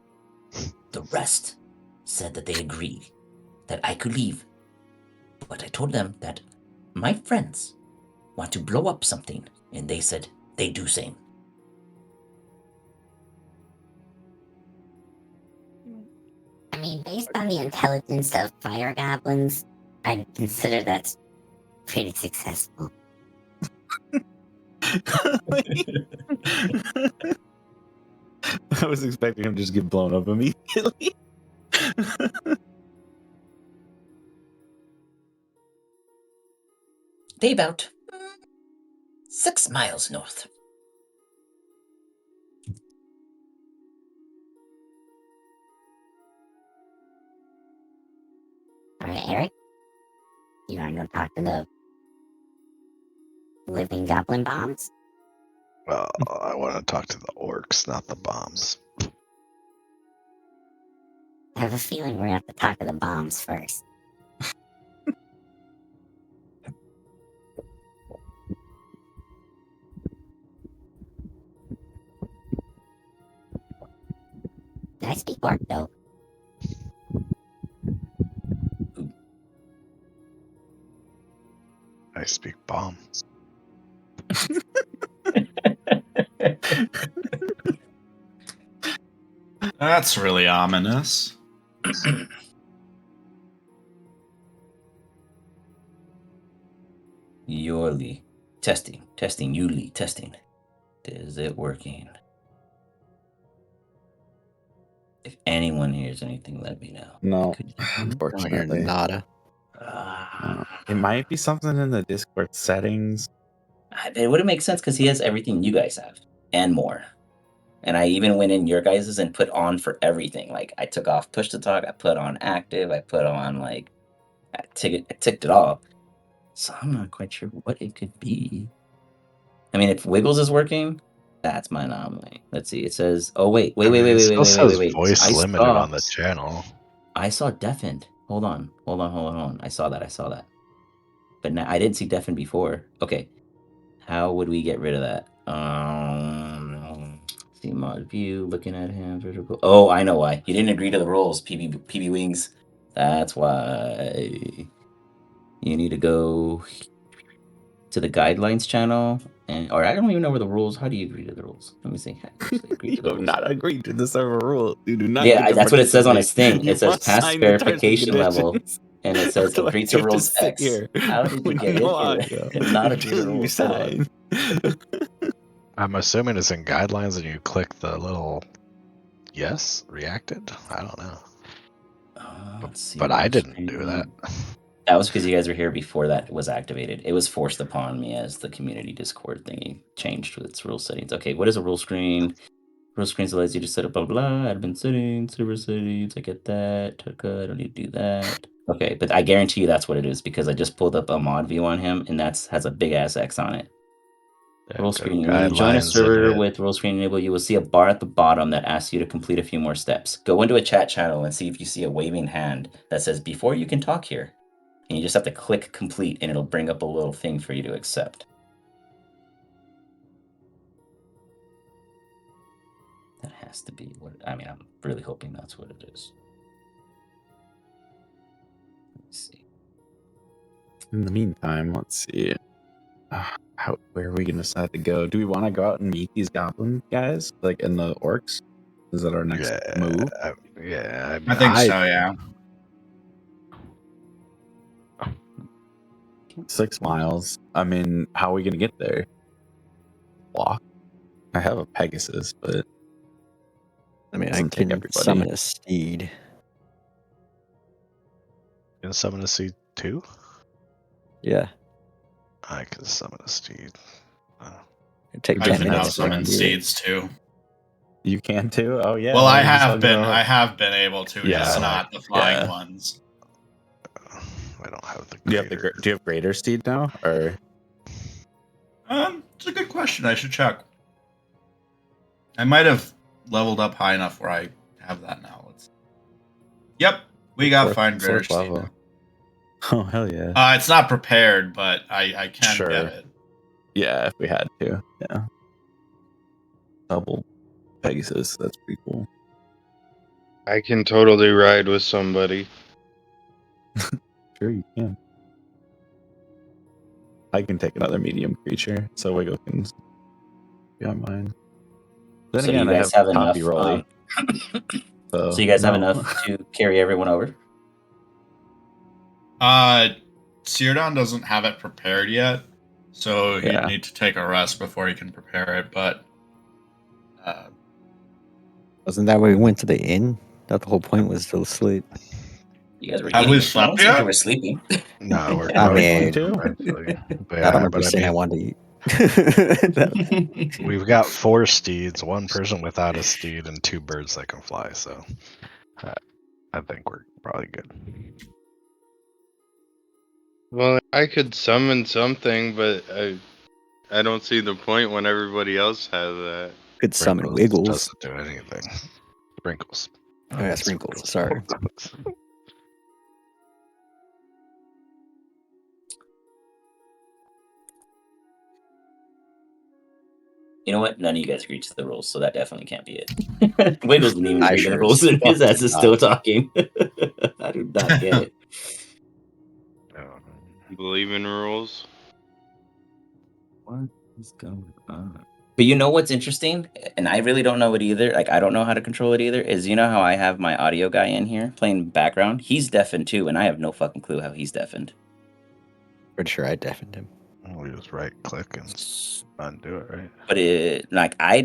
[SPEAKER 2] The rest said that they agreed that I could leave. But I told them that my friends want to blow up something, and they said they do same.
[SPEAKER 7] I mean, based on the intelligence of fire goblins, I'd consider that pretty successful.
[SPEAKER 5] I was expecting him to just get blown up immediately.
[SPEAKER 2] They about 6 miles north.
[SPEAKER 7] Alright, Eric? You wanna go talk to the living goblin bombs?
[SPEAKER 1] Well, I want to talk to the orcs, not the bombs.
[SPEAKER 7] I have a feeling we're gonna have to talk to the bombs first. Did I speak orc though?
[SPEAKER 1] I speak bomb.
[SPEAKER 3] That's really ominous.
[SPEAKER 2] Yuli. Testing. Yuli. Testing. Is it working? If anyone hears anything, let me know.
[SPEAKER 5] No,
[SPEAKER 2] Could-
[SPEAKER 5] unfortunately.
[SPEAKER 8] Nada.
[SPEAKER 5] It might be something in the Discord settings.
[SPEAKER 2] It wouldn't make sense because he has everything you guys have and more. And I even went in your guys's and put on for everything. Like I took off push to talk, I put on active, I put on like I ticked it off. So I'm not quite sure what it could be. I mean, if Wiggles is working, that's my anomaly. Let's see. It says, oh wait.
[SPEAKER 1] It still says
[SPEAKER 2] Wait.
[SPEAKER 1] voice
[SPEAKER 2] I
[SPEAKER 1] limited
[SPEAKER 2] saw-
[SPEAKER 1] on the channel.
[SPEAKER 2] I saw deafened. Hold on. I saw that. But now I didn't see deafened before. Okay. How would we get rid of that? See mod view, looking at him. Vertical. Oh, I know why. He didn't agree to the rules, PB Wings. That's why. You need to go to the guidelines channel, or I don't even know where the rules. How do you agree to the rules? Let me see.
[SPEAKER 5] You have not agreed to the server rule. You do not.
[SPEAKER 2] Yeah,
[SPEAKER 5] get to
[SPEAKER 2] that's what it says on his
[SPEAKER 5] participate.
[SPEAKER 2] thing.
[SPEAKER 5] You
[SPEAKER 2] It says
[SPEAKER 5] must
[SPEAKER 2] pass
[SPEAKER 5] sign the terms and
[SPEAKER 2] verification level,
[SPEAKER 5] conditions.
[SPEAKER 2] and it says
[SPEAKER 5] Otherwise
[SPEAKER 2] agree
[SPEAKER 5] you
[SPEAKER 2] to
[SPEAKER 5] have
[SPEAKER 2] rules
[SPEAKER 5] sit
[SPEAKER 2] X.
[SPEAKER 5] here
[SPEAKER 2] How did you
[SPEAKER 5] with
[SPEAKER 2] get
[SPEAKER 5] no
[SPEAKER 2] in
[SPEAKER 5] audio
[SPEAKER 2] here and not agree to
[SPEAKER 5] until
[SPEAKER 2] the
[SPEAKER 5] you
[SPEAKER 2] rules? Hold on.
[SPEAKER 5] sign.
[SPEAKER 1] I'm assuming it's in guidelines and you click the little yes reacted. I don't know.
[SPEAKER 2] Let's see.
[SPEAKER 1] But I
[SPEAKER 2] rule
[SPEAKER 1] didn't do that.
[SPEAKER 2] screen. That was because you guys were here before that was activated. It was forced upon me as the community Discord thingy changed with its rule settings. Okay, what is a rule screen? Rule screens allows you to set up blah blah. Admin settings, server settings. I get that. Okay, I don't need to do that. Okay, but I guarantee you that's what it is because I just pulled up a mod view on him and that's has a big ass X on it.
[SPEAKER 1] Yeah,
[SPEAKER 2] Rule
[SPEAKER 1] go to
[SPEAKER 2] screen. When you join a
[SPEAKER 1] guidelines and
[SPEAKER 2] server
[SPEAKER 1] hit-
[SPEAKER 2] with rule screen enabled, you will see a bar at the bottom that asks you to complete a few more steps. Go into a chat channel and see if you see a waving hand that says "Before you can talk here," and you just have to click complete, and it'll bring up a little thing for you to accept. That has to be what. I mean, I'm really hoping that's what it is. Let's see.
[SPEAKER 5] In the meantime, let's see. Where are we gonna decide to go? Do we want to go out and meet these goblin guys, like in the orcs? Is that our next move?
[SPEAKER 1] Yeah, I, mean,
[SPEAKER 3] I think so. Yeah.
[SPEAKER 5] 6 miles. I mean, how are we gonna get there? Walk. I have a Pegasus, but
[SPEAKER 4] I mean, I
[SPEAKER 5] doesn't take
[SPEAKER 4] can
[SPEAKER 5] everybody.
[SPEAKER 4] summon a steed.
[SPEAKER 1] can summon a steed too.
[SPEAKER 4] Yeah,
[SPEAKER 1] I can summon a steed.
[SPEAKER 4] it'd take
[SPEAKER 3] I
[SPEAKER 4] 10
[SPEAKER 3] can now
[SPEAKER 4] minutes. So I
[SPEAKER 3] summon
[SPEAKER 4] can do it.
[SPEAKER 3] seeds too.
[SPEAKER 5] You can too. Oh yeah.
[SPEAKER 3] Well, I
[SPEAKER 5] we were just
[SPEAKER 3] have
[SPEAKER 5] talking
[SPEAKER 3] been.
[SPEAKER 5] about-
[SPEAKER 3] I have been able to,
[SPEAKER 5] Yeah,
[SPEAKER 3] just not the flying
[SPEAKER 5] yeah.
[SPEAKER 3] ones.
[SPEAKER 1] I don't have the.
[SPEAKER 5] Do you have the? Do you have Greater Steed now, or?
[SPEAKER 3] It's a good question. I should check. I might have leveled up high enough where I have that now. Yep, we got fine greater steed
[SPEAKER 5] level.
[SPEAKER 3] now.
[SPEAKER 5] Oh hell yeah!
[SPEAKER 3] It's not prepared, but I can
[SPEAKER 5] Sure.
[SPEAKER 3] get it.
[SPEAKER 5] Yeah, if we had to. Yeah. Double Pegasus. That's pretty cool.
[SPEAKER 6] I can totally ride with somebody.
[SPEAKER 5] Sure, you can. I can take another medium creature, so Wiggle can be on mine. Then
[SPEAKER 2] So
[SPEAKER 5] again,
[SPEAKER 2] do you
[SPEAKER 5] I
[SPEAKER 2] guys
[SPEAKER 5] have
[SPEAKER 2] have enough?
[SPEAKER 5] Poppy Rolly.
[SPEAKER 2] So you guys have
[SPEAKER 5] no.
[SPEAKER 2] enough to carry everyone over?
[SPEAKER 3] Seardon doesn't have it prepared yet, so he'd
[SPEAKER 5] Yeah.
[SPEAKER 3] need to take a rest before he can prepare it. But
[SPEAKER 4] Wasn't that where we went to the inn? That the whole point was to sleep.
[SPEAKER 2] You guys were
[SPEAKER 3] Have
[SPEAKER 2] eating.
[SPEAKER 3] we
[SPEAKER 2] It sounds
[SPEAKER 3] slept
[SPEAKER 2] like
[SPEAKER 3] yet?
[SPEAKER 2] you were sleeping.
[SPEAKER 1] No, we're
[SPEAKER 4] I
[SPEAKER 1] going
[SPEAKER 4] mean,
[SPEAKER 1] to eventually. But
[SPEAKER 4] I don't
[SPEAKER 1] yeah,
[SPEAKER 4] remember
[SPEAKER 1] but I
[SPEAKER 4] saying I
[SPEAKER 1] mean,
[SPEAKER 4] wanted to eat.
[SPEAKER 1] we've got 4 steeds, 1 person without a steed, and 2 birds that can fly. So I think we're probably good.
[SPEAKER 6] Well, I could summon something, but I don't see the point when everybody else has that.
[SPEAKER 4] Could summon
[SPEAKER 1] Sprinkles
[SPEAKER 4] Wiggles.
[SPEAKER 1] doesn't do anything. Sprinkles.
[SPEAKER 4] Oh, yeah, Sprinkles. Sorry.
[SPEAKER 2] You know what? None of you guys agreed to the rules, so that definitely can't be it. Wiggles didn't even
[SPEAKER 4] I
[SPEAKER 2] agree to
[SPEAKER 4] sure
[SPEAKER 2] the rules,
[SPEAKER 4] as
[SPEAKER 2] and
[SPEAKER 4] fuck
[SPEAKER 2] his ass
[SPEAKER 4] did
[SPEAKER 2] is
[SPEAKER 4] not.
[SPEAKER 2] still talking. I do not get it.
[SPEAKER 6] Believe in rules.
[SPEAKER 2] What is going on? But you know what's interesting, and I really don't know it either. Like I don't know how to control it either. Is you know how I have my audio guy in here playing background? He's deafened too, and I have no fucking clue how he's deafened.
[SPEAKER 4] Pretty sure I deafened him.
[SPEAKER 1] We just right click and undo it, right?
[SPEAKER 2] But it like I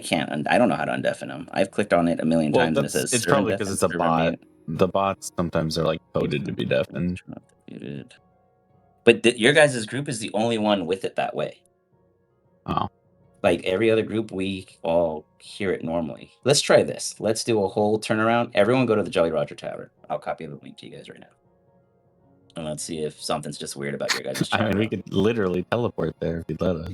[SPEAKER 2] can't. I don't know how to undeafen him. I've clicked on it a million
[SPEAKER 5] Well,
[SPEAKER 2] times and it says
[SPEAKER 5] it's
[SPEAKER 2] server
[SPEAKER 5] probably because
[SPEAKER 2] undeafen,
[SPEAKER 5] it's a
[SPEAKER 2] server
[SPEAKER 5] bot.
[SPEAKER 2] mute.
[SPEAKER 5] The bots sometimes are like coded to be deafened.
[SPEAKER 2] Turn off the muted. But your guys' group is the only one with it that way.
[SPEAKER 5] Oh.
[SPEAKER 2] Like every other group, we all hear it normally. Let's try this. Let's do a whole turnaround. Everyone go to the Jolly Roger Tavern. I'll copy the link to you guys right now. And let's see if something's just weird about your guys' chat.
[SPEAKER 5] I mean, we could literally teleport there if you'd let us.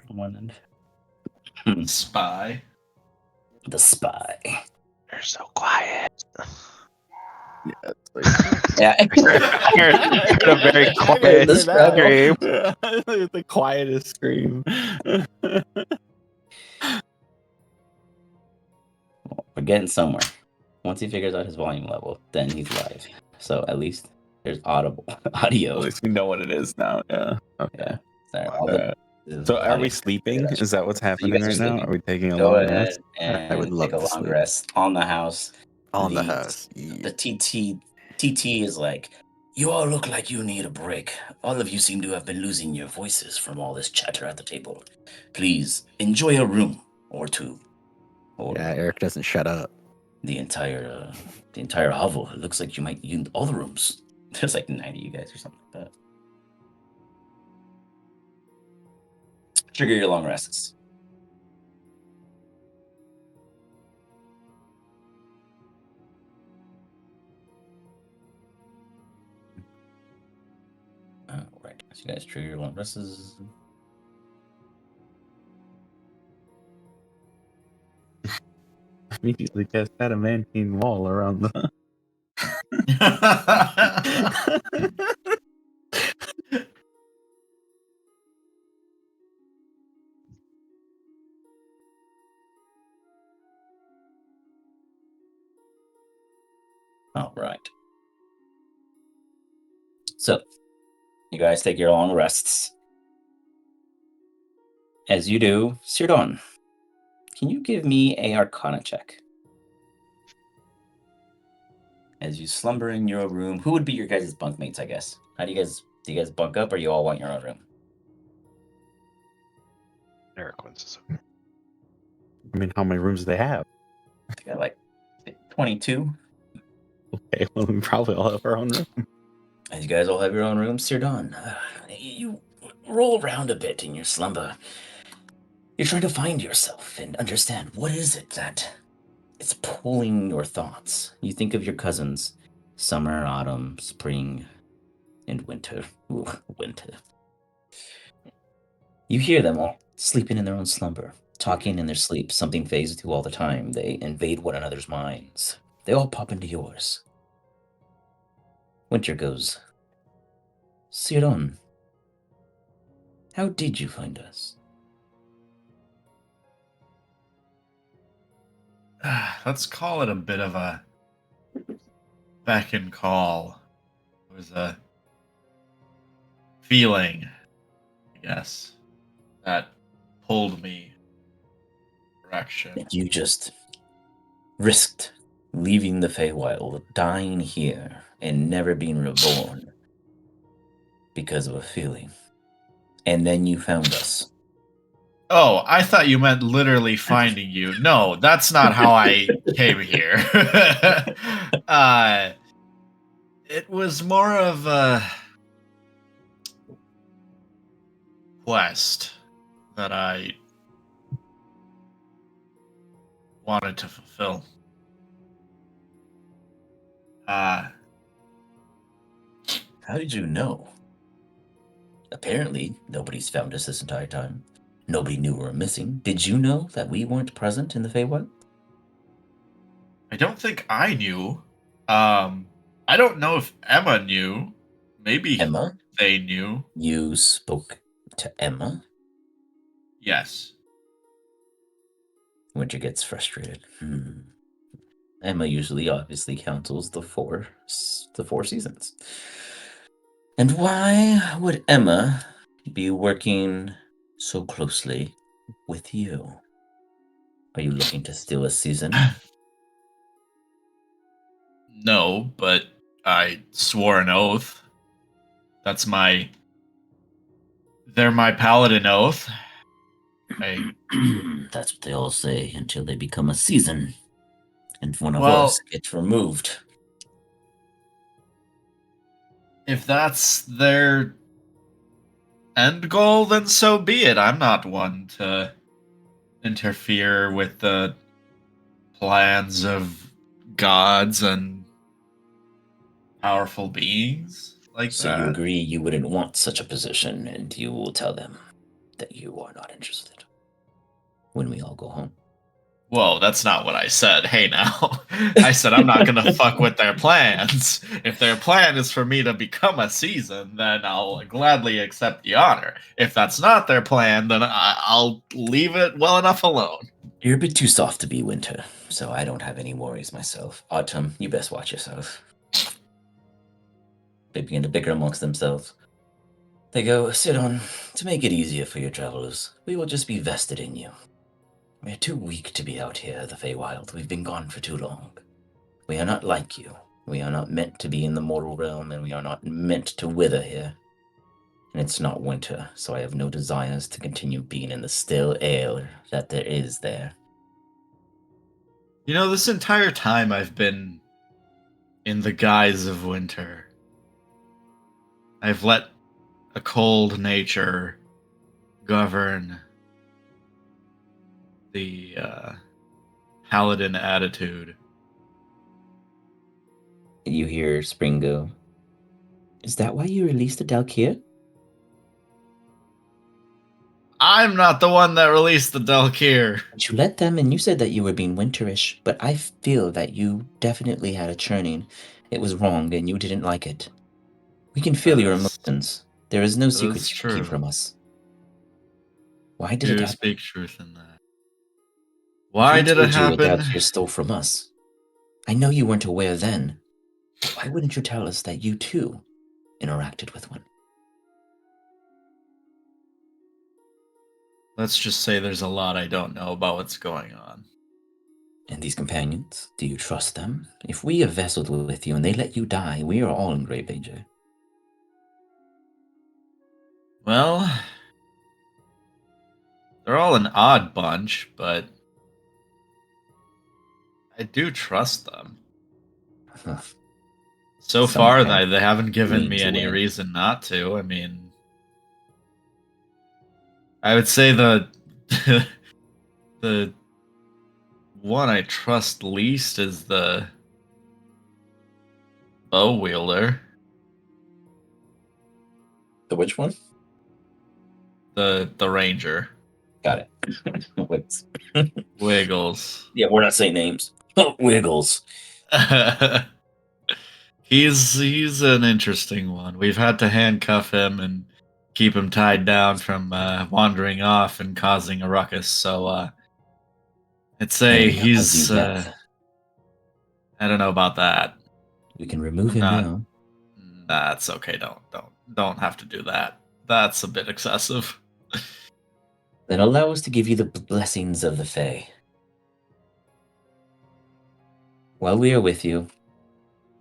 [SPEAKER 2] on one end.
[SPEAKER 3] Spy.
[SPEAKER 2] The spy.
[SPEAKER 1] They're so quiet.
[SPEAKER 2] Yeah.
[SPEAKER 1] Heard a very
[SPEAKER 2] The
[SPEAKER 1] quiet
[SPEAKER 2] struggle.
[SPEAKER 1] scream.
[SPEAKER 5] The quietest scream.
[SPEAKER 2] We're getting somewhere. Once he figures out his volume level, then he's live. So at least there's audio.
[SPEAKER 5] At least we know what it is now. Yeah. Okay.
[SPEAKER 2] Yeah. Sorry,
[SPEAKER 1] Wow.
[SPEAKER 2] all the-
[SPEAKER 5] So are
[SPEAKER 2] audio-
[SPEAKER 5] we sleeping? Is that what's
[SPEAKER 2] So you
[SPEAKER 5] happening
[SPEAKER 2] guys are
[SPEAKER 5] right now?
[SPEAKER 2] sleeping.
[SPEAKER 5] Are we taking a
[SPEAKER 2] Go
[SPEAKER 5] long
[SPEAKER 2] ahead
[SPEAKER 5] rest?
[SPEAKER 2] and
[SPEAKER 4] I would love
[SPEAKER 2] take a
[SPEAKER 4] to
[SPEAKER 2] long
[SPEAKER 4] sleep.
[SPEAKER 2] rest on the house.
[SPEAKER 4] On the
[SPEAKER 2] The-
[SPEAKER 4] house. Yeah.
[SPEAKER 2] The TT is like, you all look like you need a break. All of you seem to have been losing your voices from all this chatter at the table. Please enjoy a room or two, or
[SPEAKER 4] Yeah, Eric doesn't shut up.
[SPEAKER 2] the entire hovel. It looks like you might use all the rooms. There's like 90 you guys or something like that. Trigger your long rests. Right. So you guys trigger your long rests.
[SPEAKER 5] Immediately cast adamantine wall around the.
[SPEAKER 2] All right. So, you guys take your long rests. As you do, Sirdon, can you give me a Arcana check? As you slumber in your room, who would be your guys' bunkmates, I guess? How do you guys bunk up, or you all want your own room?
[SPEAKER 1] Eric wins.
[SPEAKER 5] I mean, how many rooms do they have?
[SPEAKER 2] They got like 22.
[SPEAKER 5] Okay, well, we probably all have our own room.
[SPEAKER 2] As you guys all have your own rooms, Sirdon, you roll around a bit in your slumber. You're trying to find yourself and understand what is it that is pulling your thoughts. You think of your cousins, summer, autumn, spring, and winter. Ooh, winter. You hear them all sleeping in their own slumber, talking in their sleep. Something phases you all the time. They invade one another's minds. They all pop into yours. Winter goes, Siron, how did you find us?
[SPEAKER 3] Let's call it a bit of a beck and call. It was a feeling, I guess, that pulled me direction.
[SPEAKER 2] That you just risked leaving the Feywild, dying here, and never being reborn because of a feeling. And then you found us.
[SPEAKER 3] Oh, I thought you meant literally finding you. No, that's not how I came here. It was more of a quest that I wanted to fulfill.
[SPEAKER 2] How did you know? Apparently, nobody's found us this entire time. Nobody knew we were missing. Did you know that we weren't present in the Feywild?
[SPEAKER 3] I don't think I knew. I don't know if Emma knew. Maybe
[SPEAKER 2] Emma?
[SPEAKER 3] they knew.
[SPEAKER 2] You spoke to Emma?
[SPEAKER 3] Yes.
[SPEAKER 2] Winter gets frustrated. Emma usually obviously counsels the four seasons. And why would Emma be working so closely with you? Are you looking to steal a season?
[SPEAKER 3] No, but I swore an oath. That's my. They're my paladin oath.
[SPEAKER 2] That's what they all say until they become a season. And one of
[SPEAKER 3] Well-
[SPEAKER 2] us gets removed.
[SPEAKER 3] If that's their end goal, then so be it. I'm not one to interfere with the plans of gods and powerful beings like
[SPEAKER 2] So
[SPEAKER 3] that.
[SPEAKER 2] you agree you wouldn't want such a position, and you will tell them. that you are not interested when we all go home.
[SPEAKER 3] Whoa, that's not what I said. Hey, now. I said I'm not going to fuck with their plans. If their plan is for me to become a season, then I'll gladly accept the honor. If that's not their plan, then I'll leave it well enough alone.
[SPEAKER 2] You're a bit too soft to be Winter, so I don't have any worries myself. Autumn, you best watch yourself. They begin to bicker amongst themselves. They go, Sidon, to make it easier for your travelers, we will just be vested in you. We are too weak to be out here, the Feywild. We've been gone for too long. We are not like you. We are not meant to be in the mortal realm, and we are not meant to wither here. And it's not winter, so I have no desires to continue being in the still air that there is there.
[SPEAKER 3] You know, this entire time I've been in the guise of winter. I've let a cold nature govern the paladin attitude.
[SPEAKER 2] You hear Spring go, is that why you released the Dalkir?
[SPEAKER 3] I'm not the one that released the Dalkir.
[SPEAKER 2] But you let them, and you said that you were being winterish, but I feel that you definitely had a churning. It was wrong, and you didn't like it. We can feel your emotions. There is no secrets you can keep from us. Why did it
[SPEAKER 3] You
[SPEAKER 2] happen?
[SPEAKER 3] speak truth in that.
[SPEAKER 2] If
[SPEAKER 3] Why
[SPEAKER 2] we
[SPEAKER 3] did
[SPEAKER 2] told
[SPEAKER 3] it
[SPEAKER 2] you
[SPEAKER 3] happen?
[SPEAKER 2] Dalkir stole from us, I know you weren't aware then. Why wouldn't you tell us that you too interacted with one?
[SPEAKER 3] Let's just say there's a lot I don't know about what's going on.
[SPEAKER 2] And these companions, do you trust them? If we have vesseled with you and they let you die, we are all in grave danger.
[SPEAKER 3] Well, they're all an odd bunch, but I do trust them. So
[SPEAKER 2] Some
[SPEAKER 3] far,
[SPEAKER 2] have
[SPEAKER 3] they haven't given
[SPEAKER 2] leaned
[SPEAKER 3] me
[SPEAKER 2] to
[SPEAKER 3] any
[SPEAKER 2] win.
[SPEAKER 3] reason not to. I mean, I would say the the one I trust least is the bow wielder,
[SPEAKER 2] The which one?
[SPEAKER 3] the ranger.
[SPEAKER 2] Got it. Wait.
[SPEAKER 3] Wiggles.
[SPEAKER 2] Yeah, we're not saying names. Wiggles.
[SPEAKER 3] He's an interesting one. We've had to handcuff him and keep him tied down from wandering off and causing a ruckus. So I'd say
[SPEAKER 2] And he caused you
[SPEAKER 3] he's
[SPEAKER 2] death.
[SPEAKER 3] I don't know about that.
[SPEAKER 2] We can remove him
[SPEAKER 3] Not
[SPEAKER 2] now.
[SPEAKER 3] That's okay. Don't have to do that. That's a bit excessive.
[SPEAKER 2] Then allow us to give you the blessings of the Fae. While we are with you,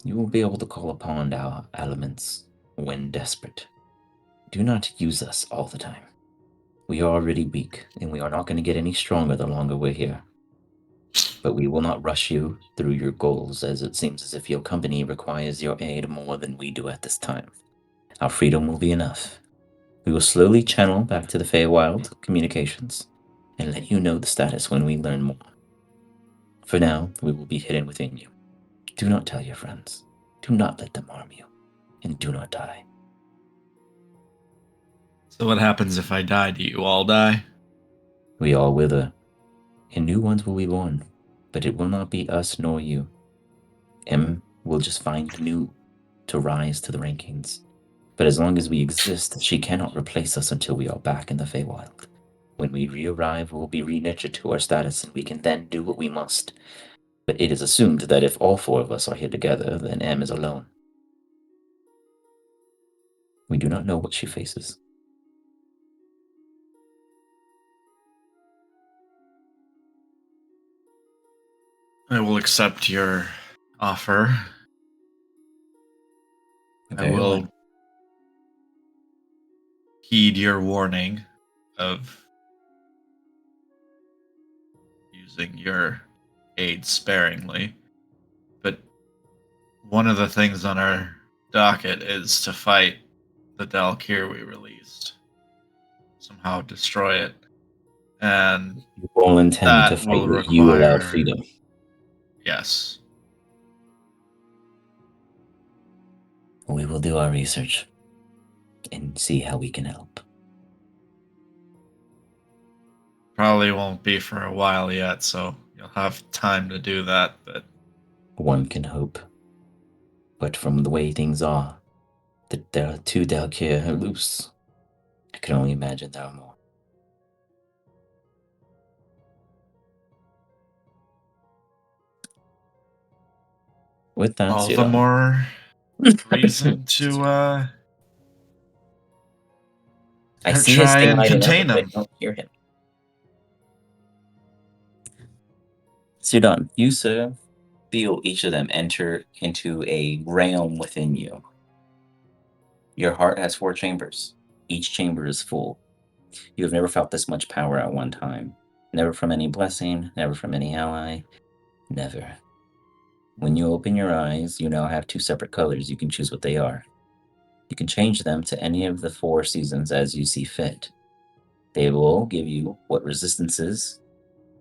[SPEAKER 2] you will be able to call upon our elements when desperate. Do not use us all the time. We are already weak, and we are not going to get any stronger the longer we're here. But we will not rush you through your goals, as it seems as if your company requires your aid more than we do at this time. Our freedom will be enough. We will slowly channel back to the Feywild communications and let you know the status when we learn more. For now, we will be hidden within you. Do not tell your friends. Do not let them harm you. And do not die.
[SPEAKER 3] So what happens if I die? Do you all die?
[SPEAKER 2] We all wither, and new ones will be born, but it will not be us nor you. M will just find new to rise to the rankings. But as long as we exist, she cannot replace us until we are back in the Feywild. When we re-arrive, we'll be re-nurtured to our status, and we can then do what we must. But it is assumed that if all four of us are here together, then M is alone. We do not know what she faces.
[SPEAKER 3] I will accept your offer. I will heed your warning of using your aid sparingly. But one of the things on our docket is to fight the Dalkir we released. Somehow destroy it. And
[SPEAKER 2] You all intend to
[SPEAKER 3] that
[SPEAKER 2] fight
[SPEAKER 3] will
[SPEAKER 2] what you allowed
[SPEAKER 3] require...
[SPEAKER 2] freedom.
[SPEAKER 3] Yes.
[SPEAKER 2] We will do our research and see how we can help.
[SPEAKER 3] Probably won't be for a while yet, so you'll have time to do that, but
[SPEAKER 2] One can hope. But from the way things are, there are 2 Dalkir loose. I can only imagine there are more. With that,
[SPEAKER 3] all the
[SPEAKER 2] Sidon.
[SPEAKER 3] more reason to
[SPEAKER 2] I see his
[SPEAKER 3] try
[SPEAKER 2] thing
[SPEAKER 3] and
[SPEAKER 2] lighting up,
[SPEAKER 3] contain
[SPEAKER 2] but I
[SPEAKER 3] them.
[SPEAKER 2] don't hear him. Sudan, you, sir, feel each of them enter into a realm within you. Your heart has 4 chambers. Each chamber is full. You have never felt this much power at one time. Never from any blessing, never from any ally. Never. When you open your eyes, you now have 2 separate colors. You can choose what they are. You can change them to any of the 4 seasons as you see fit. They will give you what resistances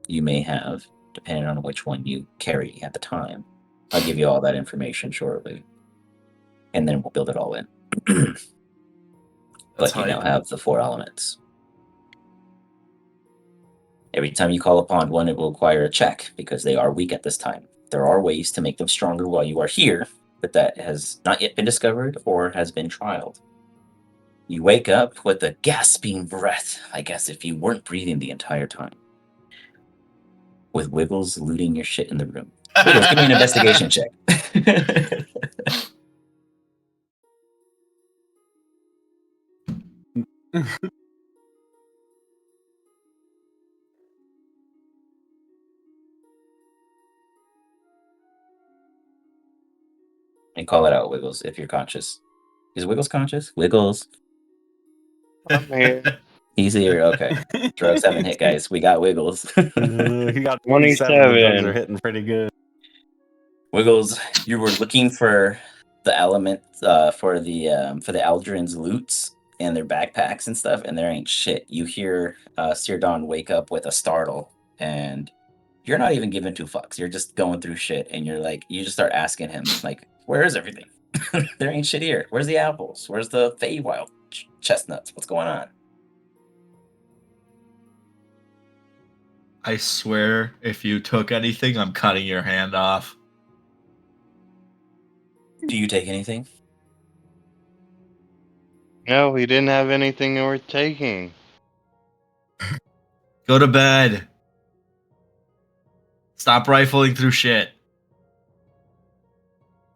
[SPEAKER 2] you may have, depending on which one you carry at the time. I'll give you all that information shortly. And then we'll build it all in. But you now have the 4 elements. Every time you call upon one, it will require a check because they are weak at this time. There are ways to make them stronger while you are here, but that has not yet been discovered or has been trialed. You wake up with a gasping breath, I guess if you weren't breathing the entire time. With Wiggles looting your shit in the room. Wiggles, give me an investigation check. And call it out, Wiggles, if you're conscious. Is Wiggles conscious? Wiggles.
[SPEAKER 6] I'm here.
[SPEAKER 2] He's here. Okay. Drugs haven't hit, guys. We got Wiggles.
[SPEAKER 5] He got 27. The drugs
[SPEAKER 6] 27.
[SPEAKER 5] are hitting pretty good.
[SPEAKER 2] Wiggles, you were looking for the element for the Aldrin's loots and their backpacks and stuff, and there ain't shit. You hear Sirdon wake up with a startle, and you're not even giving 2 fucks. You're just going through shit, and you're like, you just start asking him, like, where is everything? There ain't shit here. Where's the apples? Where's the Feywild chestnuts? What's going on?
[SPEAKER 3] I swear, if you took anything, I'm cutting your hand off.
[SPEAKER 2] Do you take anything?
[SPEAKER 6] No, we didn't have anything worth taking.
[SPEAKER 3] Go to bed. Stop rifling through shit.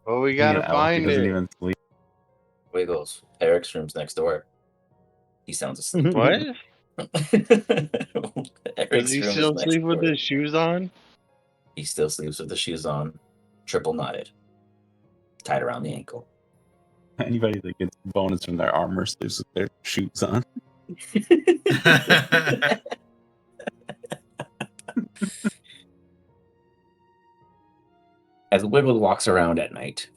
[SPEAKER 6] Well, we
[SPEAKER 5] Being an
[SPEAKER 6] gotta
[SPEAKER 5] elf, he
[SPEAKER 6] find
[SPEAKER 5] doesn't
[SPEAKER 6] it.
[SPEAKER 5] even sleep.
[SPEAKER 2] Wiggles. Eric's room's next door. He sounds asleep.
[SPEAKER 6] What? Does
[SPEAKER 2] Eric's
[SPEAKER 6] he
[SPEAKER 2] room is
[SPEAKER 6] still
[SPEAKER 2] next
[SPEAKER 6] sleep with
[SPEAKER 2] door.
[SPEAKER 6] his shoes on?
[SPEAKER 2] He still sleeps with the shoes on, triple knotted, tied around the ankle.
[SPEAKER 5] Anybody that gets bonus from their armor sleeps with their shoes on.
[SPEAKER 2] As Wiggles walks around at night,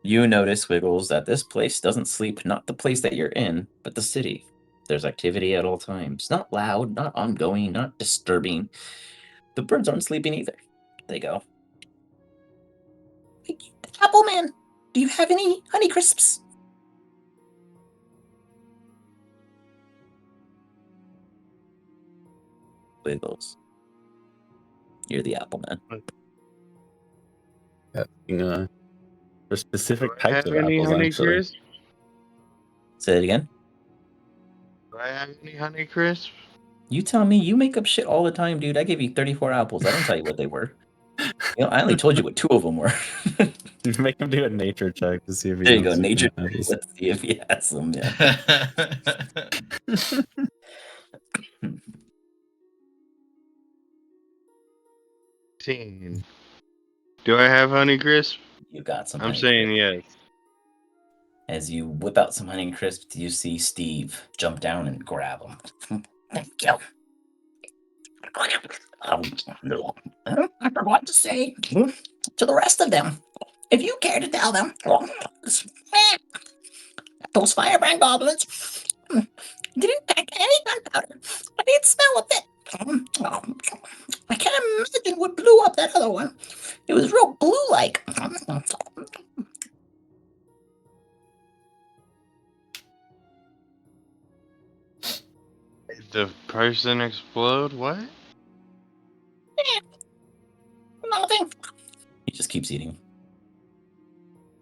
[SPEAKER 2] you notice, Wiggles, that this place doesn't sleep, not the place that you're in, but the city. There's activity at all times. Not loud, not ongoing, not disturbing. The birds aren't sleeping either. They go, "Hey, Appleman, do you have any Honey Crisps?" Wiggles. You're the Appleman.
[SPEAKER 5] There's specific
[SPEAKER 6] Do I
[SPEAKER 5] types
[SPEAKER 6] have
[SPEAKER 5] of
[SPEAKER 6] any
[SPEAKER 5] apples,
[SPEAKER 6] Honey
[SPEAKER 5] actually.
[SPEAKER 6] Crisp?
[SPEAKER 2] Say it again.
[SPEAKER 6] Do I have any Honey Crisp?
[SPEAKER 2] You tell me. You make up shit all the time, dude. I gave you 34 apples. I didn't tell you what they were. You know, I only told you what 2 of them were.
[SPEAKER 5] Make him do a nature check to see if he
[SPEAKER 2] There you
[SPEAKER 5] knows
[SPEAKER 2] go.
[SPEAKER 5] what
[SPEAKER 2] Nature.
[SPEAKER 5] kind of apples.
[SPEAKER 2] Let's see if he has them. Yeah.
[SPEAKER 6] 18. Do I have Honey Crisp?
[SPEAKER 2] You got some.
[SPEAKER 6] I'm
[SPEAKER 2] Honey
[SPEAKER 6] saying
[SPEAKER 2] Crisp.
[SPEAKER 6] yes.
[SPEAKER 2] As you whip out some Honey Crisp, you see Steve jump down and grab them. Thank you. I forgot to say to the rest of them, if you care to tell them, those firebrand goblins didn't pack any gunpowder. I didn't smell a bit. I can't imagine what blew up that other one. It was real blue-like.
[SPEAKER 6] The person explode? What?
[SPEAKER 2] Nothing. He just keeps eating.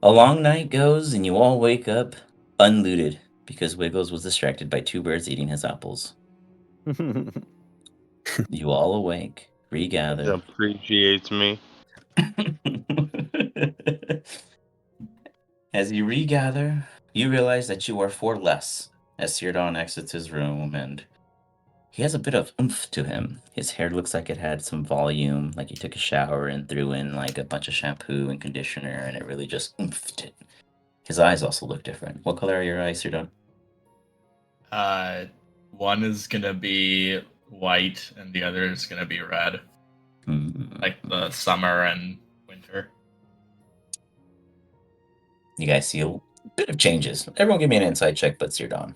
[SPEAKER 2] A long night goes, and you all wake up unlooted because Wiggles was distracted by two birds eating his apples. You all awake,
[SPEAKER 6] He
[SPEAKER 2] regather.
[SPEAKER 6] appreciates me.
[SPEAKER 2] As you regather, you realize that you are four less as Sirdon exits his room, and he has a bit of oomph to him. His hair looks like it had some volume, like he took a shower and threw in like a bunch of shampoo and conditioner, and it really just oomphed it. His eyes also look different. What color are your eyes, Sirdon?
[SPEAKER 3] One is gonna be white and the other is gonna be red, like the summer and winter.
[SPEAKER 2] You guys see a bit of changes. Everyone give me an insight check, but Sirdon.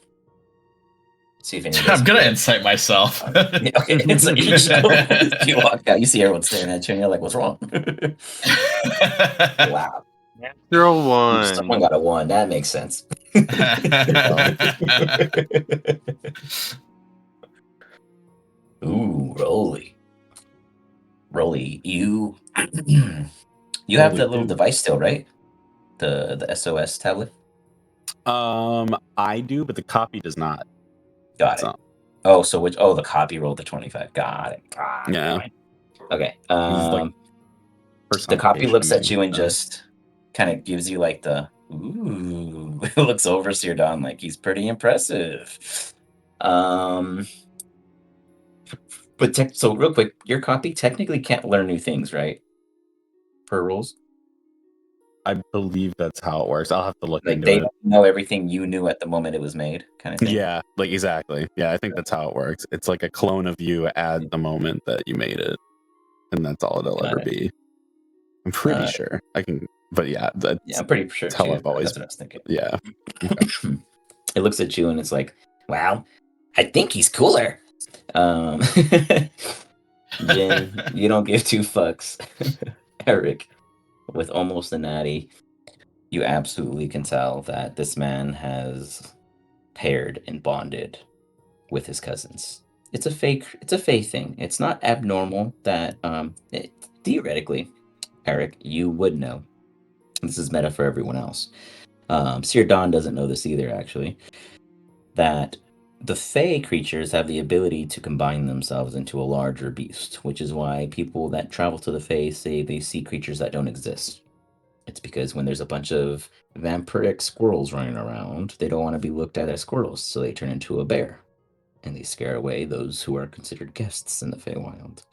[SPEAKER 2] See if any of you guys
[SPEAKER 3] I'm gonna
[SPEAKER 2] can-
[SPEAKER 3] incite myself.
[SPEAKER 2] Yeah, okay, insight. You just go. You walk out. You see everyone staring at you, and you're like, "What's wrong?" Wow.
[SPEAKER 6] Natural one.
[SPEAKER 2] Someone got a 1. That makes sense. Ooh, Rolly. Rolly, you you have the little
[SPEAKER 5] Rolly.
[SPEAKER 2] device still, right? The SOS tablet?
[SPEAKER 5] I do, but the copy does not.
[SPEAKER 2] Got it.
[SPEAKER 5] So,
[SPEAKER 2] Oh, so which the copy rolled the 25. Got it.
[SPEAKER 5] yeah.
[SPEAKER 2] Okay.
[SPEAKER 5] He's like
[SPEAKER 2] The copy looks at you and
[SPEAKER 5] personification,
[SPEAKER 2] just kind of gives you like the ooh. Looks over Sirdon like he's pretty impressive. But so real quick, your copy technically can't learn new things, right? Per rules.
[SPEAKER 5] I believe that's how it works. I'll have to look
[SPEAKER 2] Like
[SPEAKER 5] into
[SPEAKER 2] they
[SPEAKER 5] it.
[SPEAKER 2] don't know everything you knew at the moment it was made, kind of thing.
[SPEAKER 5] Yeah, like exactly. Yeah, I think that's how it works. It's like a clone of you at the moment that you made it, and that's all it'll
[SPEAKER 2] Got
[SPEAKER 5] ever
[SPEAKER 2] it.
[SPEAKER 5] be. I'm pretty sure I can, but yeah,
[SPEAKER 2] Yeah, I'm pretty sure
[SPEAKER 5] that's how
[SPEAKER 2] too.
[SPEAKER 5] I've always.
[SPEAKER 2] That's what I was thinking.
[SPEAKER 5] Yeah.
[SPEAKER 2] It looks at you and it's like, wow, I think he's cooler. Jin, you don't give two fucks. Eric, with almost a natty, you absolutely can tell that this man has paired and bonded with his cousins. It's a fake thing. It's not abnormal that theoretically, Eric, you would know. This is meta for everyone else. Seer Dawn doesn't know this either, actually. That the Fey creatures have the ability to combine themselves into a larger beast, which is why people that travel to the Fey say they see creatures that don't exist. It's because when there's a bunch of vampiric squirrels running around, they don't want to be looked at as squirrels, so they turn into a bear. And they scare away those who are considered guests in the Feywild.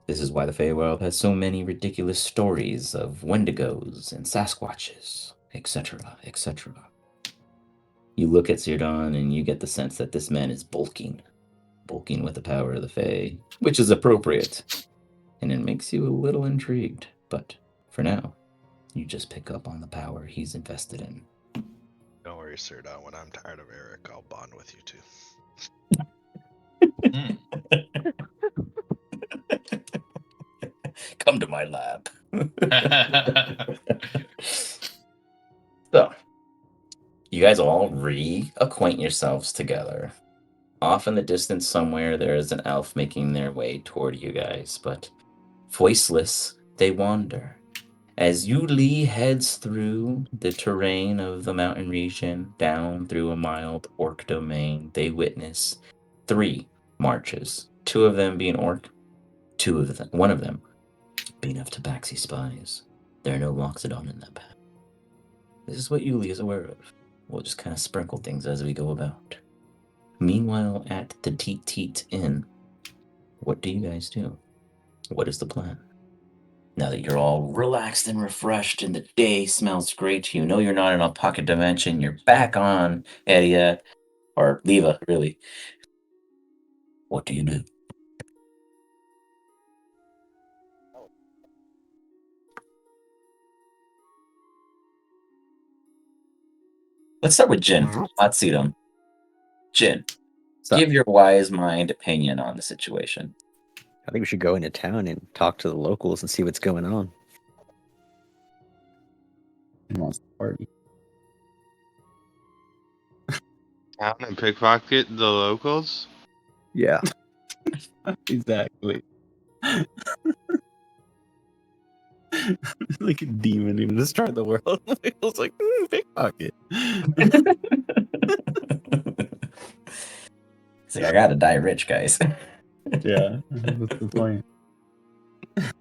[SPEAKER 2] This is why the Feywild has so many ridiculous stories of Wendigos and Sasquatches, etc., etc. You look at Sirdon and you get the sense that this man is bulking with the power of the Fey, which is appropriate. And it makes you a little intrigued, but for now, you just pick up on the power he's invested in.
[SPEAKER 1] Don't worry, Sirdon. When I'm tired of Eric, I'll bond with you too.
[SPEAKER 2] Come to my lab. So, you guys all reacquaint yourselves together. Off in the distance somewhere, there is an elf making their way toward you guys, but voiceless, they wander. As Yuli heads through the terrain of the mountain region, down through a mild orc domain, they witness 3 marches. 2 of them being orc, 1 of them being of Tabaxi spies. There are no Loxodon in that path. This is what Yuli is aware of. We'll just kind of sprinkle things as we go about. Meanwhile, at the Teat Teat Inn, what do you guys do? What is the plan? Now that you're all relaxed and refreshed and the day smells great, you know you're not in a pocket dimension, you're back on Edia, or Leva, really. What do you do? Let's start with Jin. Hot seat him. Jin,
[SPEAKER 4] So
[SPEAKER 2] give your wise mind opinion on the situation.
[SPEAKER 4] I think we should go into town and talk to the locals and see what's going on.
[SPEAKER 5] He wants to party.
[SPEAKER 6] Town and pickpocket the locals?
[SPEAKER 4] Yeah.
[SPEAKER 5] Exactly. Like a demon even destroy the world. Wiggles like pickpocket.
[SPEAKER 2] It's like I gotta die rich, guys.
[SPEAKER 5] Yeah, that's the point. I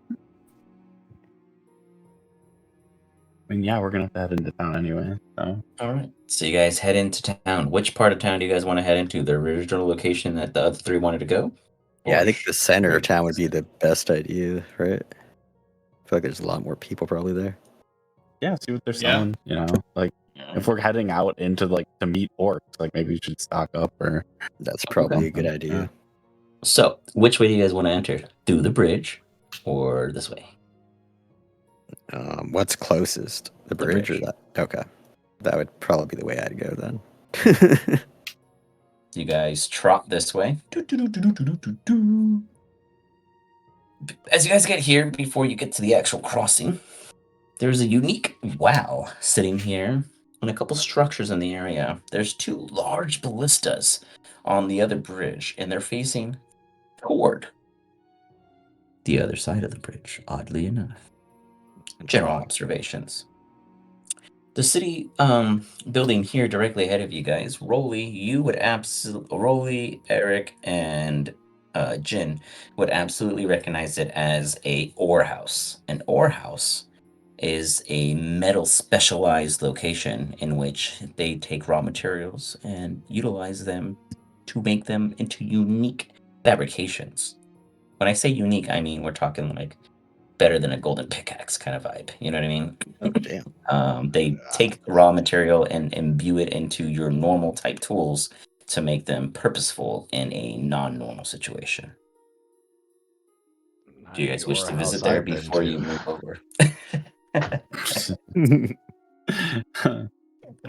[SPEAKER 5] mean, yeah, we're gonna have to head into town anyway. So
[SPEAKER 2] All right. So you guys head into town. Which part of town do you guys want to head into? The original location that the other three wanted to go?
[SPEAKER 4] Yeah, I
[SPEAKER 2] Or
[SPEAKER 4] think the center of
[SPEAKER 2] straight
[SPEAKER 4] town would be the best idea, right? I feel like there's a lot more people probably there.
[SPEAKER 5] yeah, see what they're
[SPEAKER 3] Yeah.
[SPEAKER 5] selling. You know, like if we're heading out into like to meet orcs, like maybe we should stock up or
[SPEAKER 4] That's probably a good
[SPEAKER 5] something.
[SPEAKER 4] idea.
[SPEAKER 2] So, which way do you guys want to enter? Through the bridge or this way?
[SPEAKER 4] What's closest? The bridge or
[SPEAKER 2] bridge.
[SPEAKER 4] that? Okay. That would probably be the way I'd go then.
[SPEAKER 2] You guys trot this way. As you guys get here, before you get to the actual crossing, there's a unique well sitting here and a couple structures in the area. There's two large ballistas on the other bridge, and they're facing toward the other side of the bridge, oddly enough. General observations. The city building here directly ahead of you guys, Rolly, Eric, and Jin would absolutely recognize it as a ore house. An ore house is a metal specialized location in which they take raw materials and utilize them to make them into unique fabrications. When I say unique, I mean we're talking like better than a golden pickaxe kind of vibe. You know what I mean?
[SPEAKER 4] Oh, damn.
[SPEAKER 2] They take raw material and imbue it into your normal type tools to make them purposeful in a non-normal situation. Do you guys wish to visit there before you move over? It's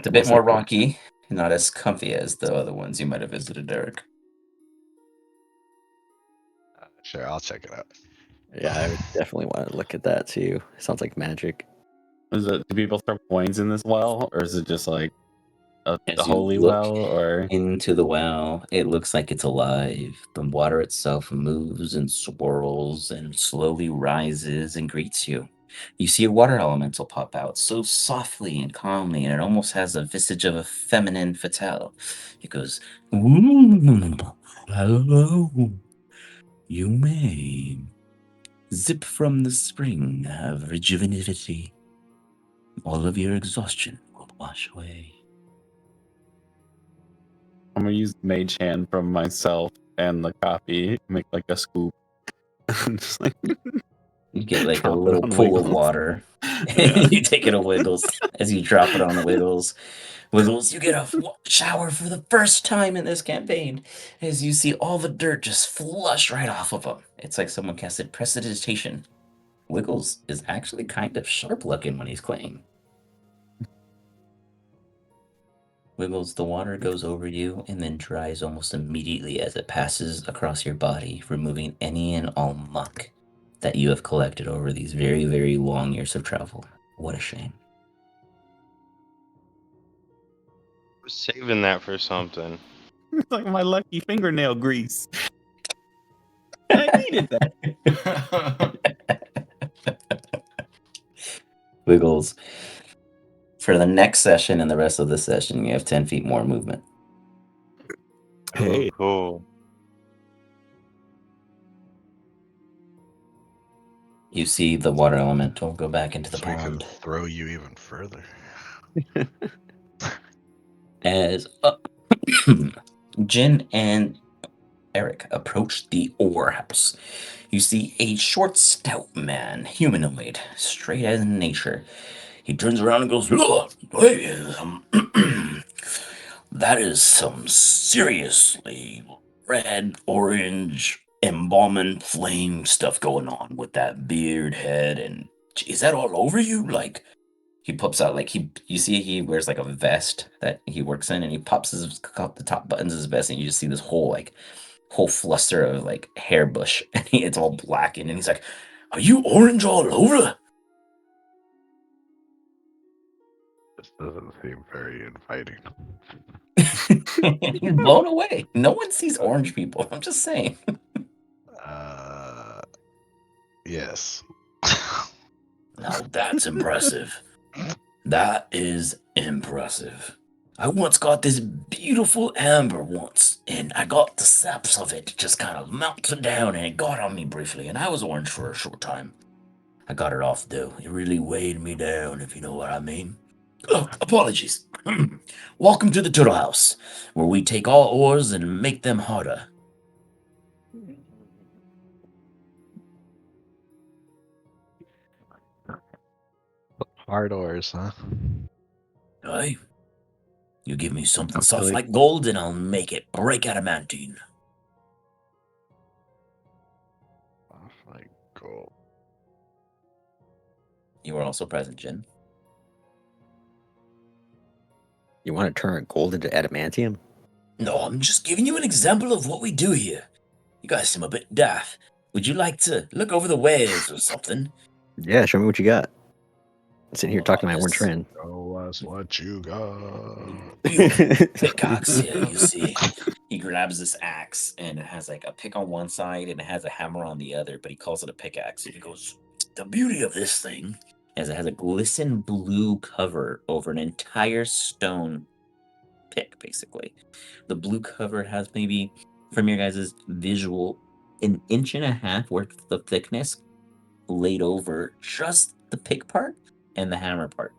[SPEAKER 2] a bit more rocky, not as comfy as the other ones you might have visited, Derek.
[SPEAKER 1] Sure, I'll check it out.
[SPEAKER 4] Yeah, I would definitely want to look at that too. Sounds like magic.
[SPEAKER 5] Is it? Do people throw coins in this well, or is it just like a
[SPEAKER 2] As you
[SPEAKER 5] holy
[SPEAKER 2] look
[SPEAKER 5] well? Or
[SPEAKER 2] into the well, it looks like it's alive. The water itself moves and swirls and slowly rises and greets you. You see a water elemental pop out so softly and calmly, and it almost has a visage of a feminine fatale. It goes, "Ooh, hello. You may zip from the spring, have rejuvenativity. All of your exhaustion will wash away."
[SPEAKER 5] I'm gonna use mage hand from myself and the coffee, make like a scoop. Just like
[SPEAKER 2] You get like a
[SPEAKER 5] drop it
[SPEAKER 2] little
[SPEAKER 5] on
[SPEAKER 2] pool of
[SPEAKER 5] Wiggles.
[SPEAKER 2] water.
[SPEAKER 5] Yeah.
[SPEAKER 2] You take it to Wiggles as you drop it on the Wiggles. Wiggles, you get a shower for the first time in this campaign as you see all the dirt just flush right off of him. It's like someone casted prestidigitation. Wiggles is actually kind of sharp looking when he's clean. Wiggles, the water goes over you and then dries almost immediately as it passes across your body, removing any and all muck that you have collected over these very, very long years of travel. What a shame.
[SPEAKER 6] Saving that for something.
[SPEAKER 5] It's like my lucky fingernail grease. I needed that.
[SPEAKER 2] Wiggles. For the next session and the rest of the session, you have 10 feet more movement.
[SPEAKER 5] Hey.
[SPEAKER 6] Cool.
[SPEAKER 2] You see the water elemental go back into the
[SPEAKER 1] So we can
[SPEAKER 2] pond.
[SPEAKER 1] throw you even further.
[SPEAKER 2] As Jin and Eric approach the ore house, you see a short, stout man, humanoid, straight as in nature. He turns around and goes, "Look, hey, that is some seriously red, orange, embalming flame stuff going on with that beard head. And is that all over you? Like, he pops out, like, you see he wears like a vest that he works in, and he pops the top buttons of his vest, and you just see this whole fluster of like hair bush, and it's all blackened, and he's like, "Are you orange all over?"
[SPEAKER 1] This doesn't seem very inviting.
[SPEAKER 2] He's blown away. No one sees orange people. I'm just saying.
[SPEAKER 1] this.
[SPEAKER 2] Now that's impressive. That is impressive. I once got this beautiful amber once, and I got the saps of it just kind of melted down, and it got on me briefly, and I was orange for a short time. I got it off though. It really weighed me down, if you know what I mean. Oh, apologies. Welcome to the Turtle House, where we take all ores and make them harder.
[SPEAKER 1] Hard ores, huh?
[SPEAKER 2] Aye. You give me something
[SPEAKER 5] I
[SPEAKER 2] soft
[SPEAKER 5] feel
[SPEAKER 2] like gold, and I'll make it break adamantine.
[SPEAKER 1] Off like gold.
[SPEAKER 2] You are also present, Jin.
[SPEAKER 4] You want to turn gold into adamantium?
[SPEAKER 2] No, I'm just giving you an example of what we do here. You guys seem a bit daft. Would you like to look over the wares or something?
[SPEAKER 4] Yeah, show me what you got. I'm sitting here talking to my orange
[SPEAKER 2] This
[SPEAKER 4] friend.
[SPEAKER 1] Show us what you got.
[SPEAKER 2] beautiful pickaxe here, you see. He grabs this axe, and it has like a pick on one side and it has a hammer on the other, but he calls it a pickaxe. And he goes, the beauty of this thing is it has a glisten blue cover over an entire stone pick, basically. The blue cover has maybe, from your guys' visual, 1.5 inches worth of thickness laid over just the pick part and the hammer part.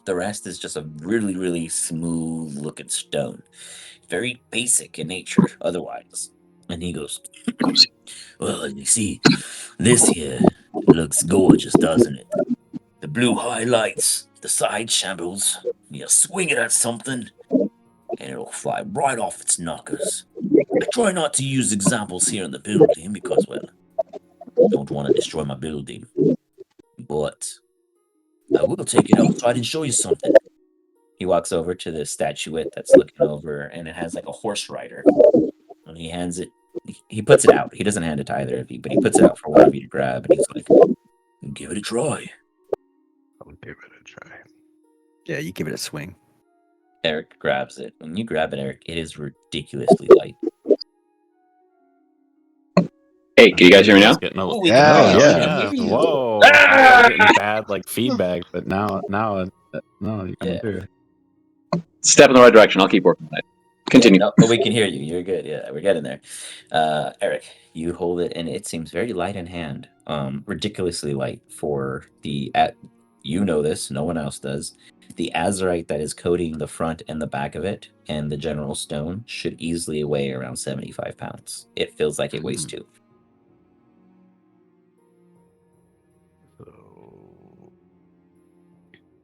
[SPEAKER 2] The rest is just a really, really smooth looking stone. Very basic in nature, otherwise. And he goes, well, you see, this here looks gorgeous, doesn't it? The blue highlights, the side shambles. You swing it at something, and it'll fly right off its knockers. I try not to use examples here in the building because, well, don't want to destroy my building. But I will take it outside and show you something. He walks over to the statuette that's looking over, and it has like a horse rider. And he hands it. He puts it out. He doesn't hand it to either of you, but he puts it out for one of you to grab, and he's like, "Give it a try."
[SPEAKER 1] I'll give it a try.
[SPEAKER 4] Yeah, you give it a swing.
[SPEAKER 2] Eric grabs it. When you grab it, Eric, it is ridiculously light.
[SPEAKER 8] Hey, can you guys hear me now?
[SPEAKER 5] It's getting a-
[SPEAKER 2] Oh, we
[SPEAKER 1] Yeah,
[SPEAKER 2] can
[SPEAKER 1] yeah.
[SPEAKER 2] actually hear you.
[SPEAKER 5] Whoa! I was getting bad like feedback, but now, no, you're coming
[SPEAKER 2] Yeah.
[SPEAKER 5] through.
[SPEAKER 8] Step in the right direction. I'll keep working on it. Continue.
[SPEAKER 2] No, but we can hear you. You're good. Yeah, we're getting there. Eric, you hold it, and it seems very light in hand. Ridiculously light for the. You know this. No one else does. The azurite that is coating the front and the back of it, and the general stone should easily weigh around 75 pounds. It feels like it weighs 2.
[SPEAKER 1] So,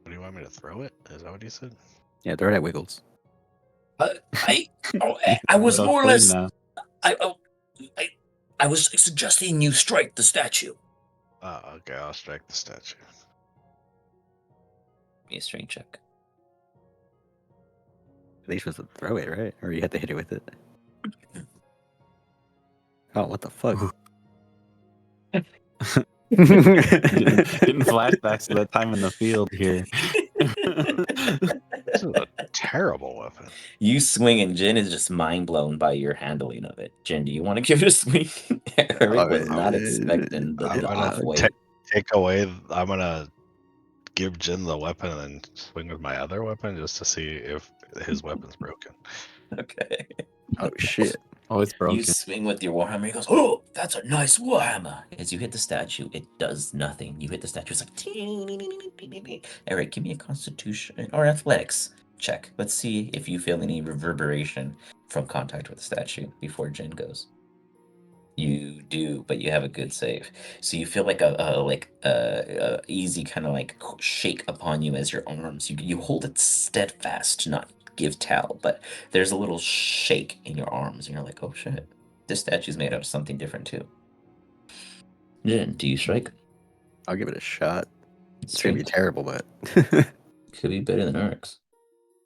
[SPEAKER 1] what do you want me to throw it? Is that what you said?
[SPEAKER 4] Yeah, throw it at Wiggles.
[SPEAKER 2] I was
[SPEAKER 5] Little
[SPEAKER 2] more or
[SPEAKER 5] clean
[SPEAKER 2] less.
[SPEAKER 5] now.
[SPEAKER 2] I was suggesting you strike the statue.
[SPEAKER 1] Okay, I'll strike the statue.
[SPEAKER 2] Give me a strength check.
[SPEAKER 4] At least supposed to throw it, right? Or you have to hit it with it. Oh, what the fuck?
[SPEAKER 5] Getting flashbacks to that time in the field here.
[SPEAKER 1] This is a terrible weapon.
[SPEAKER 2] You swing, and Jin is just mind blown by your handling of it. Jin, do you want to give it a swing? Eric was not expecting the
[SPEAKER 1] I'm gonna
[SPEAKER 2] off-weight.
[SPEAKER 1] take away. I'm gonna give Jin the weapon and then swing with my other weapon just to see if his weapon's broken.
[SPEAKER 2] Okay.
[SPEAKER 4] Oh shit.
[SPEAKER 5] Oh, it's
[SPEAKER 2] You
[SPEAKER 5] broken.
[SPEAKER 2] swing with your warhammer. He goes, "Oh, that's a nice warhammer." As you hit the statue, it does nothing. You hit the statue, it's like. Ting. Eric, give me a Constitution or Athletics check. Let's see if you feel any reverberation from contact with the statue before Jin goes. You do, but you have a good save. So you feel like a easy kind of like shake upon you as your arms. You hold it steadfast to not give tell, but there's a little shake in your arms, and you're like, oh shit, this statue's made out of something different too. Jin, do you strike?
[SPEAKER 4] I'll give it a shot. It's gonna be
[SPEAKER 2] Strength
[SPEAKER 4] terrible, but
[SPEAKER 2] could be better than Eric's.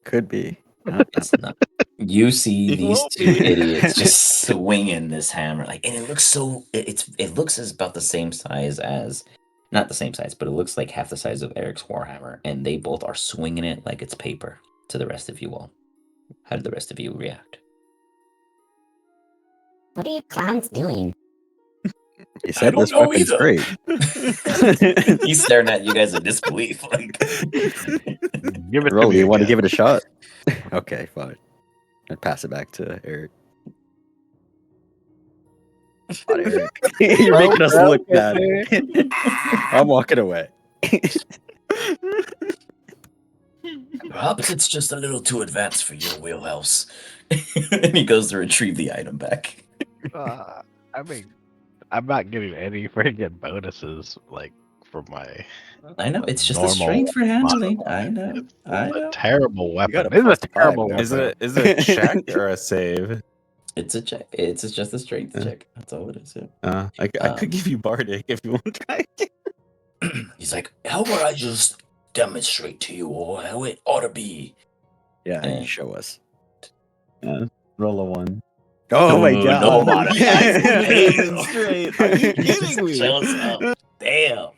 [SPEAKER 4] could be.
[SPEAKER 2] It's not. You see
[SPEAKER 5] It
[SPEAKER 2] these
[SPEAKER 5] won't
[SPEAKER 2] two
[SPEAKER 5] be.
[SPEAKER 2] idiots just swinging this hammer, like, and it looks so. It looks as about the same size as, not the same size, but it looks like half the size of Eric's warhammer, and they both are swinging it like it's paper to the rest of you all. How did the rest of you react?
[SPEAKER 7] What are you clowns doing?
[SPEAKER 4] You said
[SPEAKER 2] don't
[SPEAKER 4] this
[SPEAKER 2] know
[SPEAKER 4] weapon's
[SPEAKER 2] either.
[SPEAKER 4] great.
[SPEAKER 2] He's staring at you guys in disbelief. Like,
[SPEAKER 1] Give it to
[SPEAKER 4] Roll,
[SPEAKER 1] me
[SPEAKER 4] you want to
[SPEAKER 1] again.
[SPEAKER 4] give it a shot? Okay, fine. I'd pass it back to Eric. Come on, Eric. You're making us look bad. I'm walking away.
[SPEAKER 2] perhaps it's just a little too advanced for your wheelhouse. And he goes to retrieve the item back.
[SPEAKER 1] I mean, I'm not getting any freaking bonuses like for my
[SPEAKER 2] I know it's just a
[SPEAKER 1] normal
[SPEAKER 2] strength for handling.
[SPEAKER 1] modifier.
[SPEAKER 2] I know.
[SPEAKER 1] It's
[SPEAKER 2] I
[SPEAKER 1] a
[SPEAKER 2] know.
[SPEAKER 1] terrible
[SPEAKER 4] got
[SPEAKER 1] weapon.
[SPEAKER 4] a
[SPEAKER 1] It's a
[SPEAKER 4] +5
[SPEAKER 1] terrible
[SPEAKER 4] now.
[SPEAKER 1] weapon.
[SPEAKER 5] Is it a check or a save?
[SPEAKER 2] It's a check. It's just a strength check. That's all it is. Yeah.
[SPEAKER 5] I could give you Bardic if you want to try again.
[SPEAKER 2] He's like, how about I just demonstrate to you all how it ought to be?
[SPEAKER 4] Yeah,
[SPEAKER 2] Yeah.
[SPEAKER 4] you show us.
[SPEAKER 5] Roll a 1.
[SPEAKER 4] Oh my
[SPEAKER 2] Ooh,
[SPEAKER 4] god.
[SPEAKER 2] no modifiers.
[SPEAKER 5] Demonstrate. Are you
[SPEAKER 2] He just
[SPEAKER 5] kidding me?
[SPEAKER 2] shows up. Damn.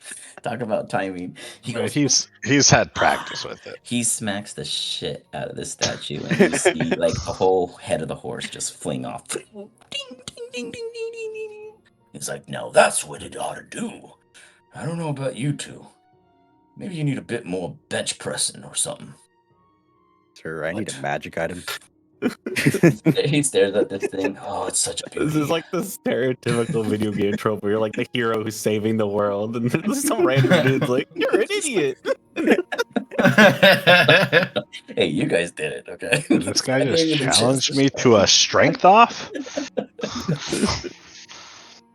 [SPEAKER 2] Talk about timing. He goes,
[SPEAKER 1] He's had practice with it.
[SPEAKER 2] he smacks the shit out of this statue, and you see like the whole head of the horse just fling off. Ding, ding, ding, ding, ding, ding, ding. He's like, no, that's what it ought to do. I don't know about you two. Maybe you need a bit more bench pressing or something.
[SPEAKER 4] Sir, I need a
[SPEAKER 2] What?
[SPEAKER 4] magic item.
[SPEAKER 2] He stares at this thing. Oh, it's such a beauty.
[SPEAKER 5] This is like the stereotypical video game trope where you're like the hero who's saving the world, and there's some random dude's like, "You're an idiot."
[SPEAKER 2] Hey, you guys did it, okay?
[SPEAKER 1] This guy
[SPEAKER 2] I
[SPEAKER 1] just
[SPEAKER 2] gave you the chance
[SPEAKER 1] challenged
[SPEAKER 2] to
[SPEAKER 1] me
[SPEAKER 2] show.
[SPEAKER 1] to a strength off.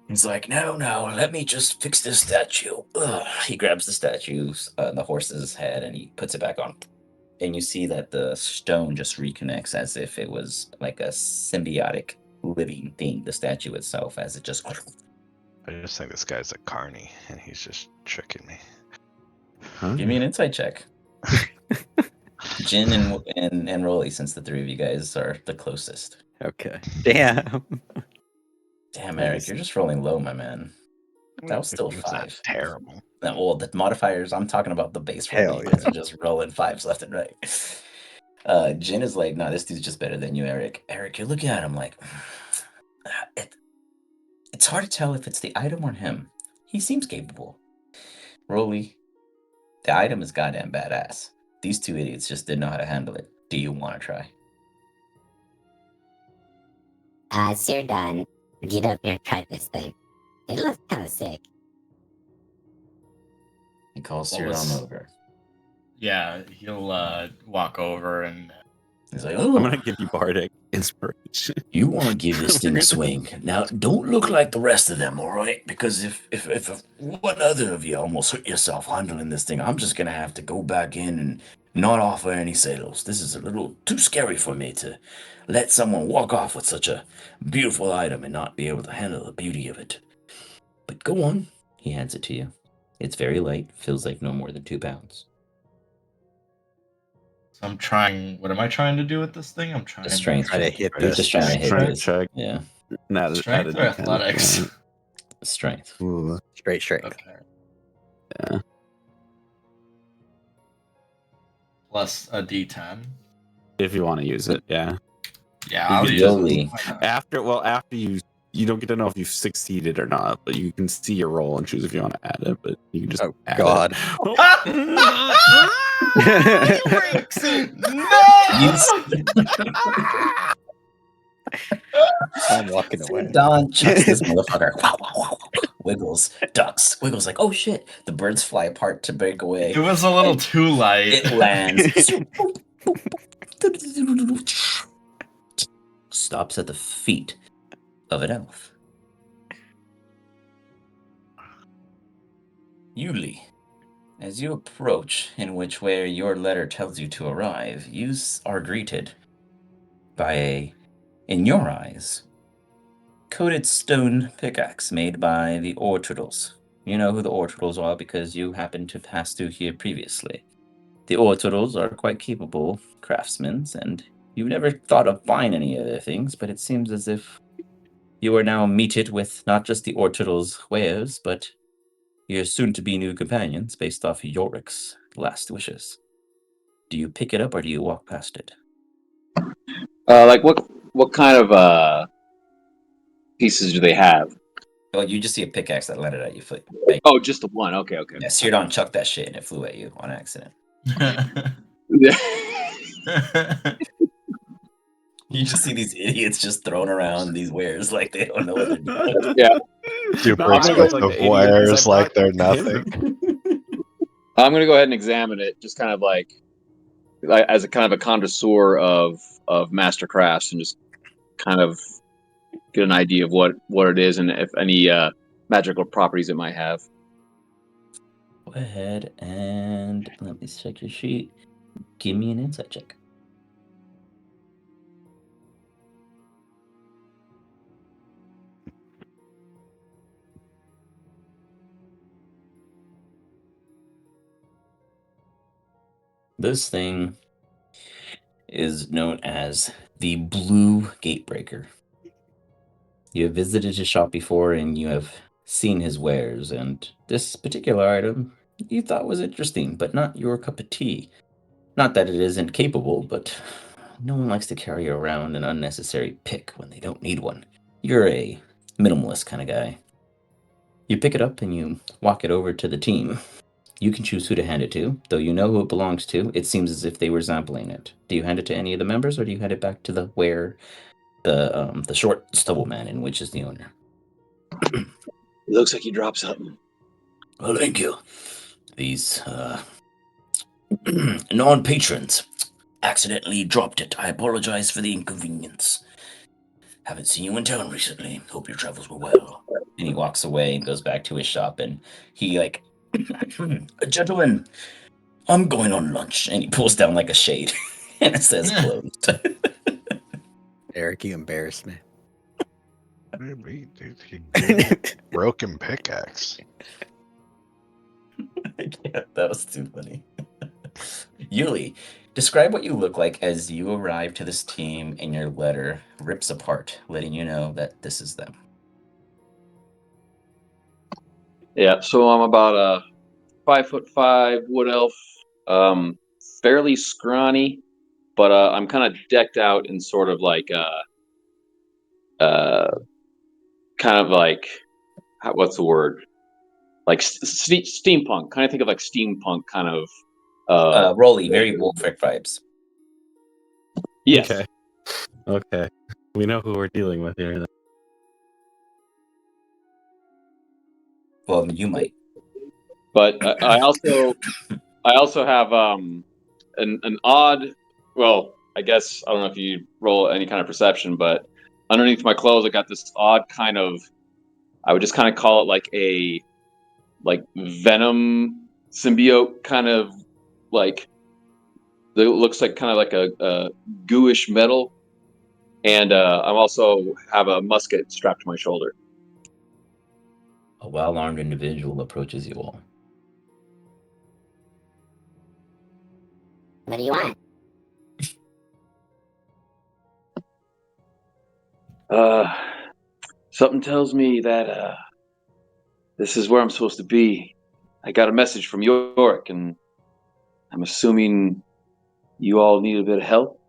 [SPEAKER 2] He's like, no, let me just fix this statue. Ugh. He grabs the statue's, the horse's head, and he puts it back on. And you see that the stone just reconnects as if it was like a symbiotic living thing, the statue itself, as it just.
[SPEAKER 1] I just think this guy's a carny, and he's just tricking me.
[SPEAKER 2] Give me an insight check. Jin and Rolly, since the three of you guys are the closest.
[SPEAKER 4] Okay. Damn.
[SPEAKER 2] Damn, Eric, you're just rolling low, my man. That was still a
[SPEAKER 1] It's not
[SPEAKER 2] 5.
[SPEAKER 1] terrible.
[SPEAKER 2] Well, the modifiers, I'm talking about the base roll.
[SPEAKER 4] Hell
[SPEAKER 2] You guys are just rolling 5s left and right. Jin is like, nah, this dude's just better than you, Eric. Eric, you're looking at him like, it's hard to tell if it's the item or him. He seems capable. Rolly, the item is goddamn badass. These two idiots just didn't know how to handle it. Do you want to try?
[SPEAKER 7] As you're done, get up here and try this thing. It looks kind of sick.
[SPEAKER 2] He calls
[SPEAKER 3] What
[SPEAKER 2] Sirdon
[SPEAKER 3] was-
[SPEAKER 2] over.
[SPEAKER 3] Yeah, he'll walk over and
[SPEAKER 2] He's like,
[SPEAKER 5] I'm
[SPEAKER 2] oh,
[SPEAKER 5] gonna give you Bardic inspiration.
[SPEAKER 2] you want to give this thing a swing. Now, don't look like the rest of them, all right? Because if one other of you almost hurt yourself handling this thing, I'm just going to have to go back in and not offer any sales. This is a little too scary for me to let someone walk off with such a beautiful item and not be able to handle the beauty of it. But go on. He hands it to you. It's very light, feels like no more than 2 pounds.
[SPEAKER 3] I'm trying. What am I trying to do with this thing? I'm trying
[SPEAKER 2] The strength
[SPEAKER 4] Try to
[SPEAKER 2] check.
[SPEAKER 4] hit
[SPEAKER 2] You're
[SPEAKER 4] this.
[SPEAKER 2] just trying to hit
[SPEAKER 5] Strength
[SPEAKER 2] this.
[SPEAKER 5] check.
[SPEAKER 2] Yeah,
[SPEAKER 5] Not
[SPEAKER 3] strength or athletics.
[SPEAKER 2] strength.
[SPEAKER 5] Ooh,
[SPEAKER 4] Straight.
[SPEAKER 3] Okay.
[SPEAKER 5] yeah.
[SPEAKER 3] Plus a D10.
[SPEAKER 5] If you want to use it, yeah.
[SPEAKER 3] Yeah,
[SPEAKER 5] You
[SPEAKER 3] I'll
[SPEAKER 5] get
[SPEAKER 3] use
[SPEAKER 2] Yoli.
[SPEAKER 3] it. Why not?
[SPEAKER 5] After you don't get to know if you've succeeded or not, but you can see your roll and choose if you want to add it. But you can just
[SPEAKER 4] Oh
[SPEAKER 5] add
[SPEAKER 4] god. I'm walking away.
[SPEAKER 2] Don chucks this motherfucker. Wiggles, ducks. Wiggles like, oh shit. The birds fly apart to break away.
[SPEAKER 3] It was a little too light.
[SPEAKER 2] It lands. Stops at the feet of an elf. Yuli, as you approach in which way your letter tells you to arrive, you are greeted by a, in your eyes, coated stone pickaxe made by the Orturtles. You know who the Orturtles are because you happened to pass through here previously. The Orturtles are quite capable craftsmen, and you've never thought of buying any of their things, but it seems as if you are now meted with not just the Orturtles' wares, but your soon-to-be new companions based off Yorick's last wishes. Do you pick it up or do you walk past it?
[SPEAKER 8] Like what kind of pieces do they have?
[SPEAKER 2] Oh, you just see a pickaxe that landed at your foot.
[SPEAKER 8] Oh, just the one. Okay.
[SPEAKER 2] Yeah, Sirdon chucked that shit and it flew at you on accident.
[SPEAKER 8] Yeah.
[SPEAKER 2] You just see these idiots just throwing around these wares like they don't know what they're doing.
[SPEAKER 8] Yeah.
[SPEAKER 1] Super
[SPEAKER 5] No, I'm gonna go with,
[SPEAKER 1] expensive
[SPEAKER 5] the idiot 'cause
[SPEAKER 1] wares
[SPEAKER 5] I
[SPEAKER 1] like
[SPEAKER 5] brought
[SPEAKER 1] they're
[SPEAKER 5] him.
[SPEAKER 1] nothing.
[SPEAKER 8] I'm gonna go ahead and examine it, just kind of like as a kind of a connoisseur of master crafts, and just kind of get an idea of what it is and if any magical properties it might have.
[SPEAKER 2] Go ahead and let me check your sheet. Give me an insight check. This thing is known as the Blue Gatebreaker. You have visited his shop before and you have seen his wares, and this particular item you thought was interesting, but not your cup of tea. Not that it isn't capable, but no one likes to carry around an unnecessary pick when they don't need one. You're a minimalist kind of guy. You pick it up and you walk it over to the team. You can choose who to hand it to, though you know who it belongs to. It seems as if they were sampling it. Do you hand it to any of the members, or do you hand it back to the short stubble man, in which is the owner?
[SPEAKER 8] It looks like you dropped something.
[SPEAKER 2] Well, thank you. These non-patrons accidentally dropped it. I apologize for the inconvenience. Haven't seen you in town recently. Hope your travels were well. And he walks away and goes back to his shop, and he like, gentlemen, I'm going on lunch. And he pulls down like a shade, and it says closed.
[SPEAKER 4] Eric, you embarrassed me.
[SPEAKER 1] Broken pickaxe.
[SPEAKER 2] Yeah, that was too funny. Yuli, describe what you look like as you arrive to this team and your letter rips apart, letting you know that this is them.
[SPEAKER 8] Yeah, so I'm about a 5'5" wood elf, fairly scrawny, but I'm kind of decked out in sort of like kind of like what's the word? Like steampunk. Kind of think of like steampunk kind of.
[SPEAKER 2] Rolly, very Wolfric vibes.
[SPEAKER 8] Yes.
[SPEAKER 5] Okay. We know who we're dealing with here. Then.
[SPEAKER 2] Well, you might.
[SPEAKER 8] But I also have an odd. Well, I guess I don't know if you roll any kind of perception, but underneath my clothes, I got this odd kind of. I would just kind of call it like a venom symbiote kind of like. It looks like kind of like a gooish metal, and I also have a musket strapped to my shoulder.
[SPEAKER 2] A well-armed individual approaches you all.
[SPEAKER 7] What do you want?
[SPEAKER 8] Something tells me that this is where I'm supposed to be. I got a message from York, and I'm assuming you all need a bit of help.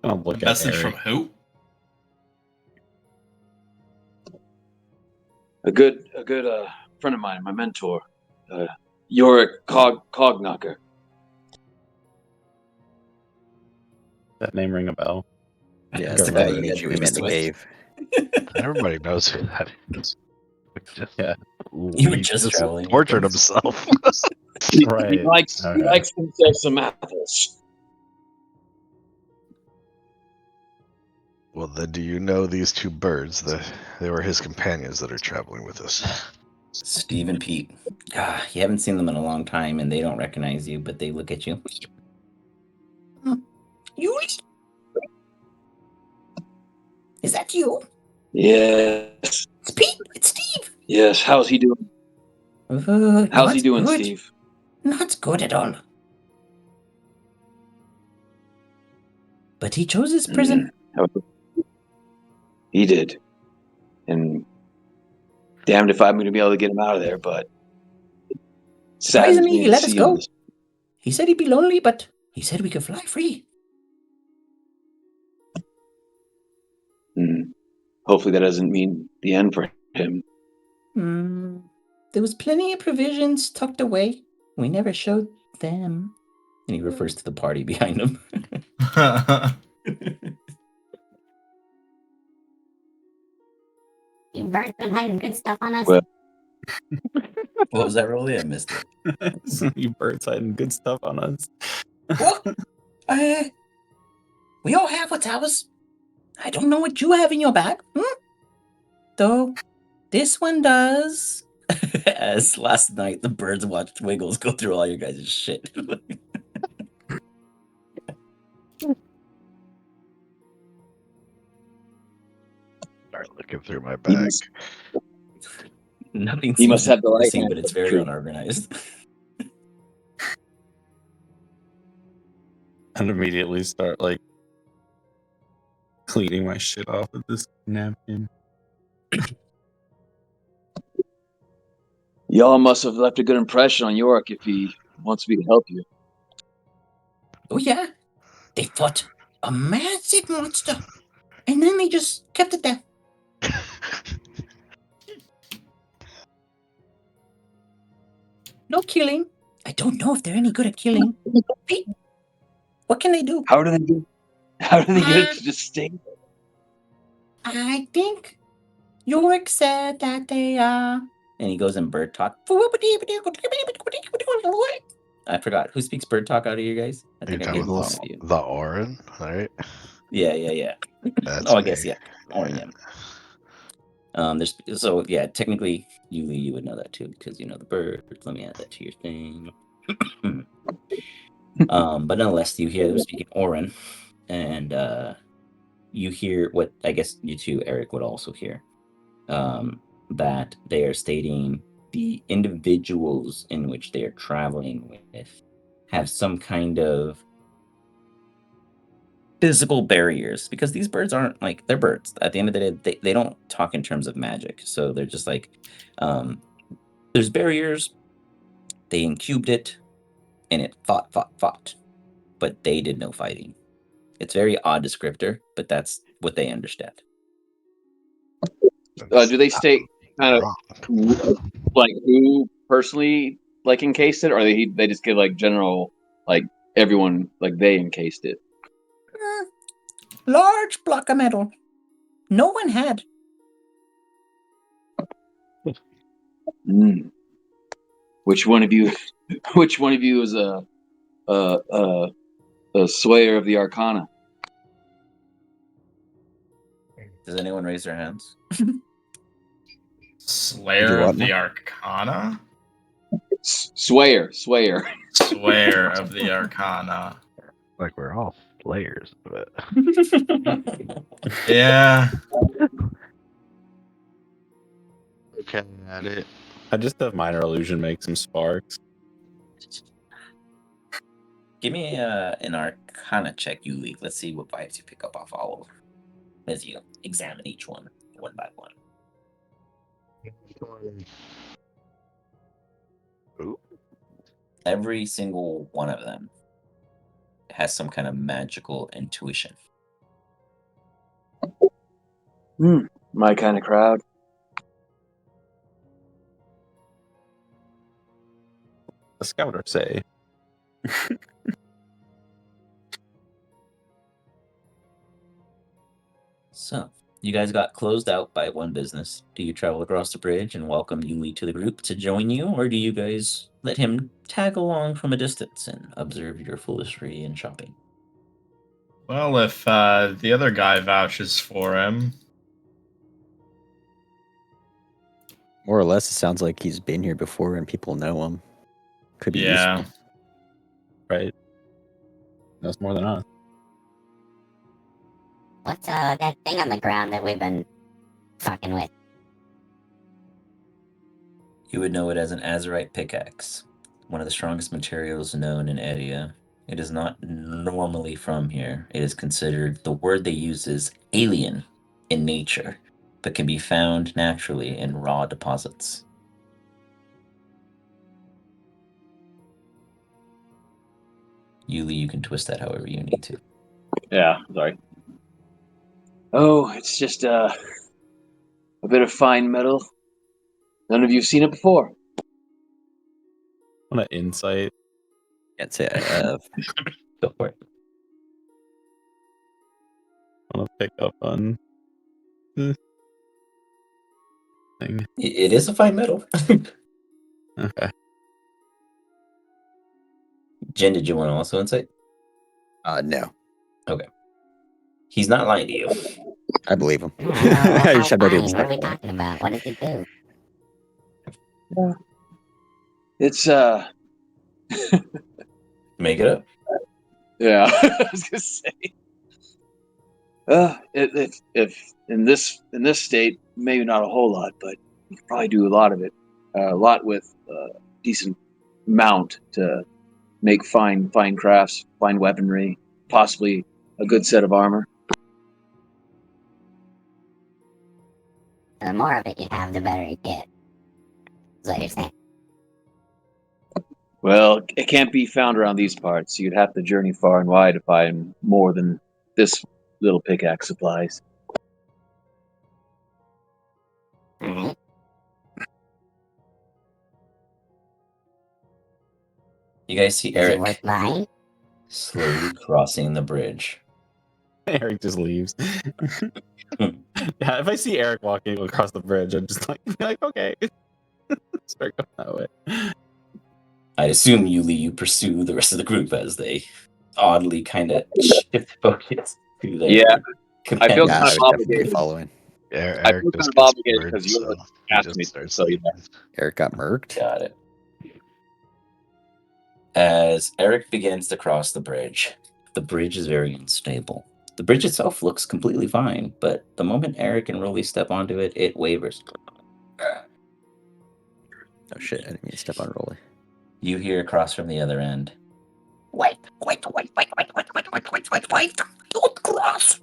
[SPEAKER 5] I'll look at
[SPEAKER 3] Message
[SPEAKER 5] Eric.
[SPEAKER 3] from who?
[SPEAKER 8] A good friend of mine, my mentor, Yorick Cogknocker.
[SPEAKER 5] That name ring a bell?
[SPEAKER 4] Yeah,
[SPEAKER 2] That's
[SPEAKER 4] it's
[SPEAKER 2] the
[SPEAKER 4] the
[SPEAKER 2] guy
[SPEAKER 4] guy
[SPEAKER 2] you
[SPEAKER 4] we
[SPEAKER 2] get
[SPEAKER 4] met in the
[SPEAKER 2] with.
[SPEAKER 4] cave.
[SPEAKER 1] Everybody knows who that is.
[SPEAKER 5] Yeah.
[SPEAKER 2] You were
[SPEAKER 1] He
[SPEAKER 2] just traveling with
[SPEAKER 1] tortured
[SPEAKER 2] him.
[SPEAKER 1] himself.
[SPEAKER 8] He
[SPEAKER 5] Right.
[SPEAKER 8] likes himself some apples.
[SPEAKER 1] Well, then, do you know these two birds? They were his companions that are traveling with us.
[SPEAKER 2] Steve and Pete. You haven't seen them in a long time, and they don't recognize you, but they look at you. Yuli? Is that you?
[SPEAKER 8] Yes.
[SPEAKER 2] It's Pete. It's Steve.
[SPEAKER 8] Yes. How's he doing? How's he doing,
[SPEAKER 2] good.
[SPEAKER 8] Steve?
[SPEAKER 2] Not good at all. But he chose his prison.
[SPEAKER 8] He did. And damned if I'm going to be able to get him out of there, but
[SPEAKER 2] Surprisingly, he let us go.
[SPEAKER 8] this.
[SPEAKER 2] He said he'd be lonely, but he said we could fly free.
[SPEAKER 8] hopefully that doesn't mean the end for him.
[SPEAKER 2] There was plenty of provisions tucked away. We never showed them. And he refers to the party behind him.
[SPEAKER 7] You birds been hiding good stuff on us.
[SPEAKER 8] Well-
[SPEAKER 2] What was that, Rolly? I missed it.
[SPEAKER 5] You birds hiding good stuff on us.
[SPEAKER 2] What? We all have what's ours. I don't know what you have in your bag. Though, this one does. As last night, the birds watched Wiggles go through all your guys' shit.
[SPEAKER 1] Start looking through my
[SPEAKER 8] He
[SPEAKER 1] bag.
[SPEAKER 8] must-
[SPEAKER 2] Nothing
[SPEAKER 8] He must
[SPEAKER 2] seems
[SPEAKER 8] have the right
[SPEAKER 2] missing,
[SPEAKER 8] hand
[SPEAKER 2] but it's
[SPEAKER 8] of
[SPEAKER 2] very
[SPEAKER 8] truth.
[SPEAKER 2] unorganized.
[SPEAKER 5] And immediately start like cleaning my shit off with this napkin.
[SPEAKER 8] Y'all must have left a good impression on York if he wants me to help you.
[SPEAKER 2] Oh yeah, they fought a massive monster, and then they just kept it there. No killing. I don't know if they're any good at killing. Pete, what can they do?
[SPEAKER 8] How do they get it to just stay?
[SPEAKER 2] I think Yorick said that they and he goes in bird talk. I forgot. Who speaks bird talk out of you guys? I think I gave
[SPEAKER 1] You're
[SPEAKER 2] one
[SPEAKER 1] talking
[SPEAKER 2] of you.
[SPEAKER 1] the Orin, right?
[SPEAKER 2] Yeah.
[SPEAKER 1] That's
[SPEAKER 2] I
[SPEAKER 1] me.
[SPEAKER 2] guess, yeah. Orin, yeah. Technically, you would know that too, because you know the bird. Let me add that to your thing. But nonetheless, you hear them speaking Orin, and you hear what I guess you too, Eric, would also hear. That they are stating the individuals in which they are traveling with have some kind of physical barriers, because these birds aren't like, they're birds. At the end of the day, they don't talk in terms of magic. So they're just like, there's barriers. They incubed it and it fought. But they did no fighting. It's very odd descriptor, but that's what they understand.
[SPEAKER 8] Do they state kind of
[SPEAKER 1] Wrong.
[SPEAKER 8] like who personally like encased it, or they just give like general like everyone like they encased it?
[SPEAKER 2] Large block of metal. No one had.
[SPEAKER 8] Which one of you? Which one of you is a swayer of the Arcana?
[SPEAKER 2] Does anyone raise their hands?
[SPEAKER 3] Slayer
[SPEAKER 4] what
[SPEAKER 3] of the
[SPEAKER 4] now?
[SPEAKER 3] Arcana?
[SPEAKER 8] Swayer.
[SPEAKER 3] Swear of the Arcana.
[SPEAKER 1] Like we're all slayers, but
[SPEAKER 3] Yeah.
[SPEAKER 6] Okay, at it.
[SPEAKER 5] I just have minor illusion make some sparks.
[SPEAKER 2] Give me an Arcana check, Yuli. Let's see what vibes you pick up off all of them as you examine each one by one.
[SPEAKER 1] Ooh.
[SPEAKER 2] Every single one of them has some kind of magical intuition.
[SPEAKER 8] My kind of crowd.
[SPEAKER 5] The scouter say.
[SPEAKER 2] So, you guys got closed out by one business. Do you travel across the bridge and welcome Yuli to the group to join you, or do you guys let him tag along from a distance and observe your foolishry and shopping?
[SPEAKER 3] Well, if the other guy vouches for him,
[SPEAKER 4] More or less, it sounds like he's been here before and people know him. Could be
[SPEAKER 3] yeah.
[SPEAKER 4] useful.
[SPEAKER 5] Right? That's more than us.
[SPEAKER 7] What's that thing on the ground that we've been fucking with?
[SPEAKER 2] You would know it as an Azerite pickaxe, one of the strongest materials known in area. It is not normally from here. It is considered, the word they use is alien in nature, but can be found naturally in raw deposits. Yuli, you can twist that however you need to.
[SPEAKER 8] Yeah, sorry. Oh, it's just A bit of fine metal. None of you have seen it before.
[SPEAKER 5] Want to insight?
[SPEAKER 4] Can't say I have.
[SPEAKER 2] Go for it.
[SPEAKER 5] Want to pick up on this thing?
[SPEAKER 2] It is a fine metal.
[SPEAKER 5] Okay.
[SPEAKER 2] Jen, did you want to also insight?
[SPEAKER 4] No.
[SPEAKER 2] He's not lying to you.
[SPEAKER 4] I believe him.
[SPEAKER 7] No,
[SPEAKER 4] I
[SPEAKER 7] that's
[SPEAKER 4] just have no idea
[SPEAKER 7] fine.
[SPEAKER 4] what
[SPEAKER 7] What are we
[SPEAKER 4] stuff.
[SPEAKER 7] talking about? What does it do?
[SPEAKER 8] It's
[SPEAKER 2] Make it up.
[SPEAKER 8] yeah. I was gonna say. If in this state, maybe not a whole lot, but you could probably do a lot of it. A lot with decent mount to make fine crafts, fine weaponry, possibly a good set of armor.
[SPEAKER 7] The more of it you have, the better it gets. Is what you're saying.
[SPEAKER 8] Well, it can't be found around these parts. You'd have to journey far and wide to find more than this little pickaxe supplies.
[SPEAKER 7] Alright.
[SPEAKER 2] You guys see
[SPEAKER 7] Is it
[SPEAKER 2] Eric
[SPEAKER 7] worth buying?
[SPEAKER 2] slowly crossing the bridge.
[SPEAKER 5] Eric just leaves. Yeah, if I see Eric walking across the bridge, I'm just like okay. Start going that way.
[SPEAKER 2] I assume you pursue the rest of the group as they oddly kind of shift focus to their
[SPEAKER 8] Yeah, I feel
[SPEAKER 2] companions.
[SPEAKER 4] Yeah,
[SPEAKER 8] kind
[SPEAKER 4] I
[SPEAKER 8] of
[SPEAKER 4] was definitely
[SPEAKER 8] obligated.
[SPEAKER 4] following.
[SPEAKER 8] I
[SPEAKER 1] Eric
[SPEAKER 8] feel
[SPEAKER 1] just
[SPEAKER 8] kind of
[SPEAKER 1] gets
[SPEAKER 8] obligated
[SPEAKER 1] bored,
[SPEAKER 8] because you're
[SPEAKER 1] so he
[SPEAKER 8] asked
[SPEAKER 1] just
[SPEAKER 8] me.
[SPEAKER 1] starts
[SPEAKER 8] So yeah.
[SPEAKER 1] leaving.
[SPEAKER 4] Eric got murked.
[SPEAKER 2] Got it. As Eric begins to cross the bridge is very unstable. The bridge itself looks completely fine, but the moment Eric and Rolly step onto it, it wavers.
[SPEAKER 4] Oh shit! I didn't mean to step on Rolly.
[SPEAKER 2] You hear across from the other end. Wait. Don't cross.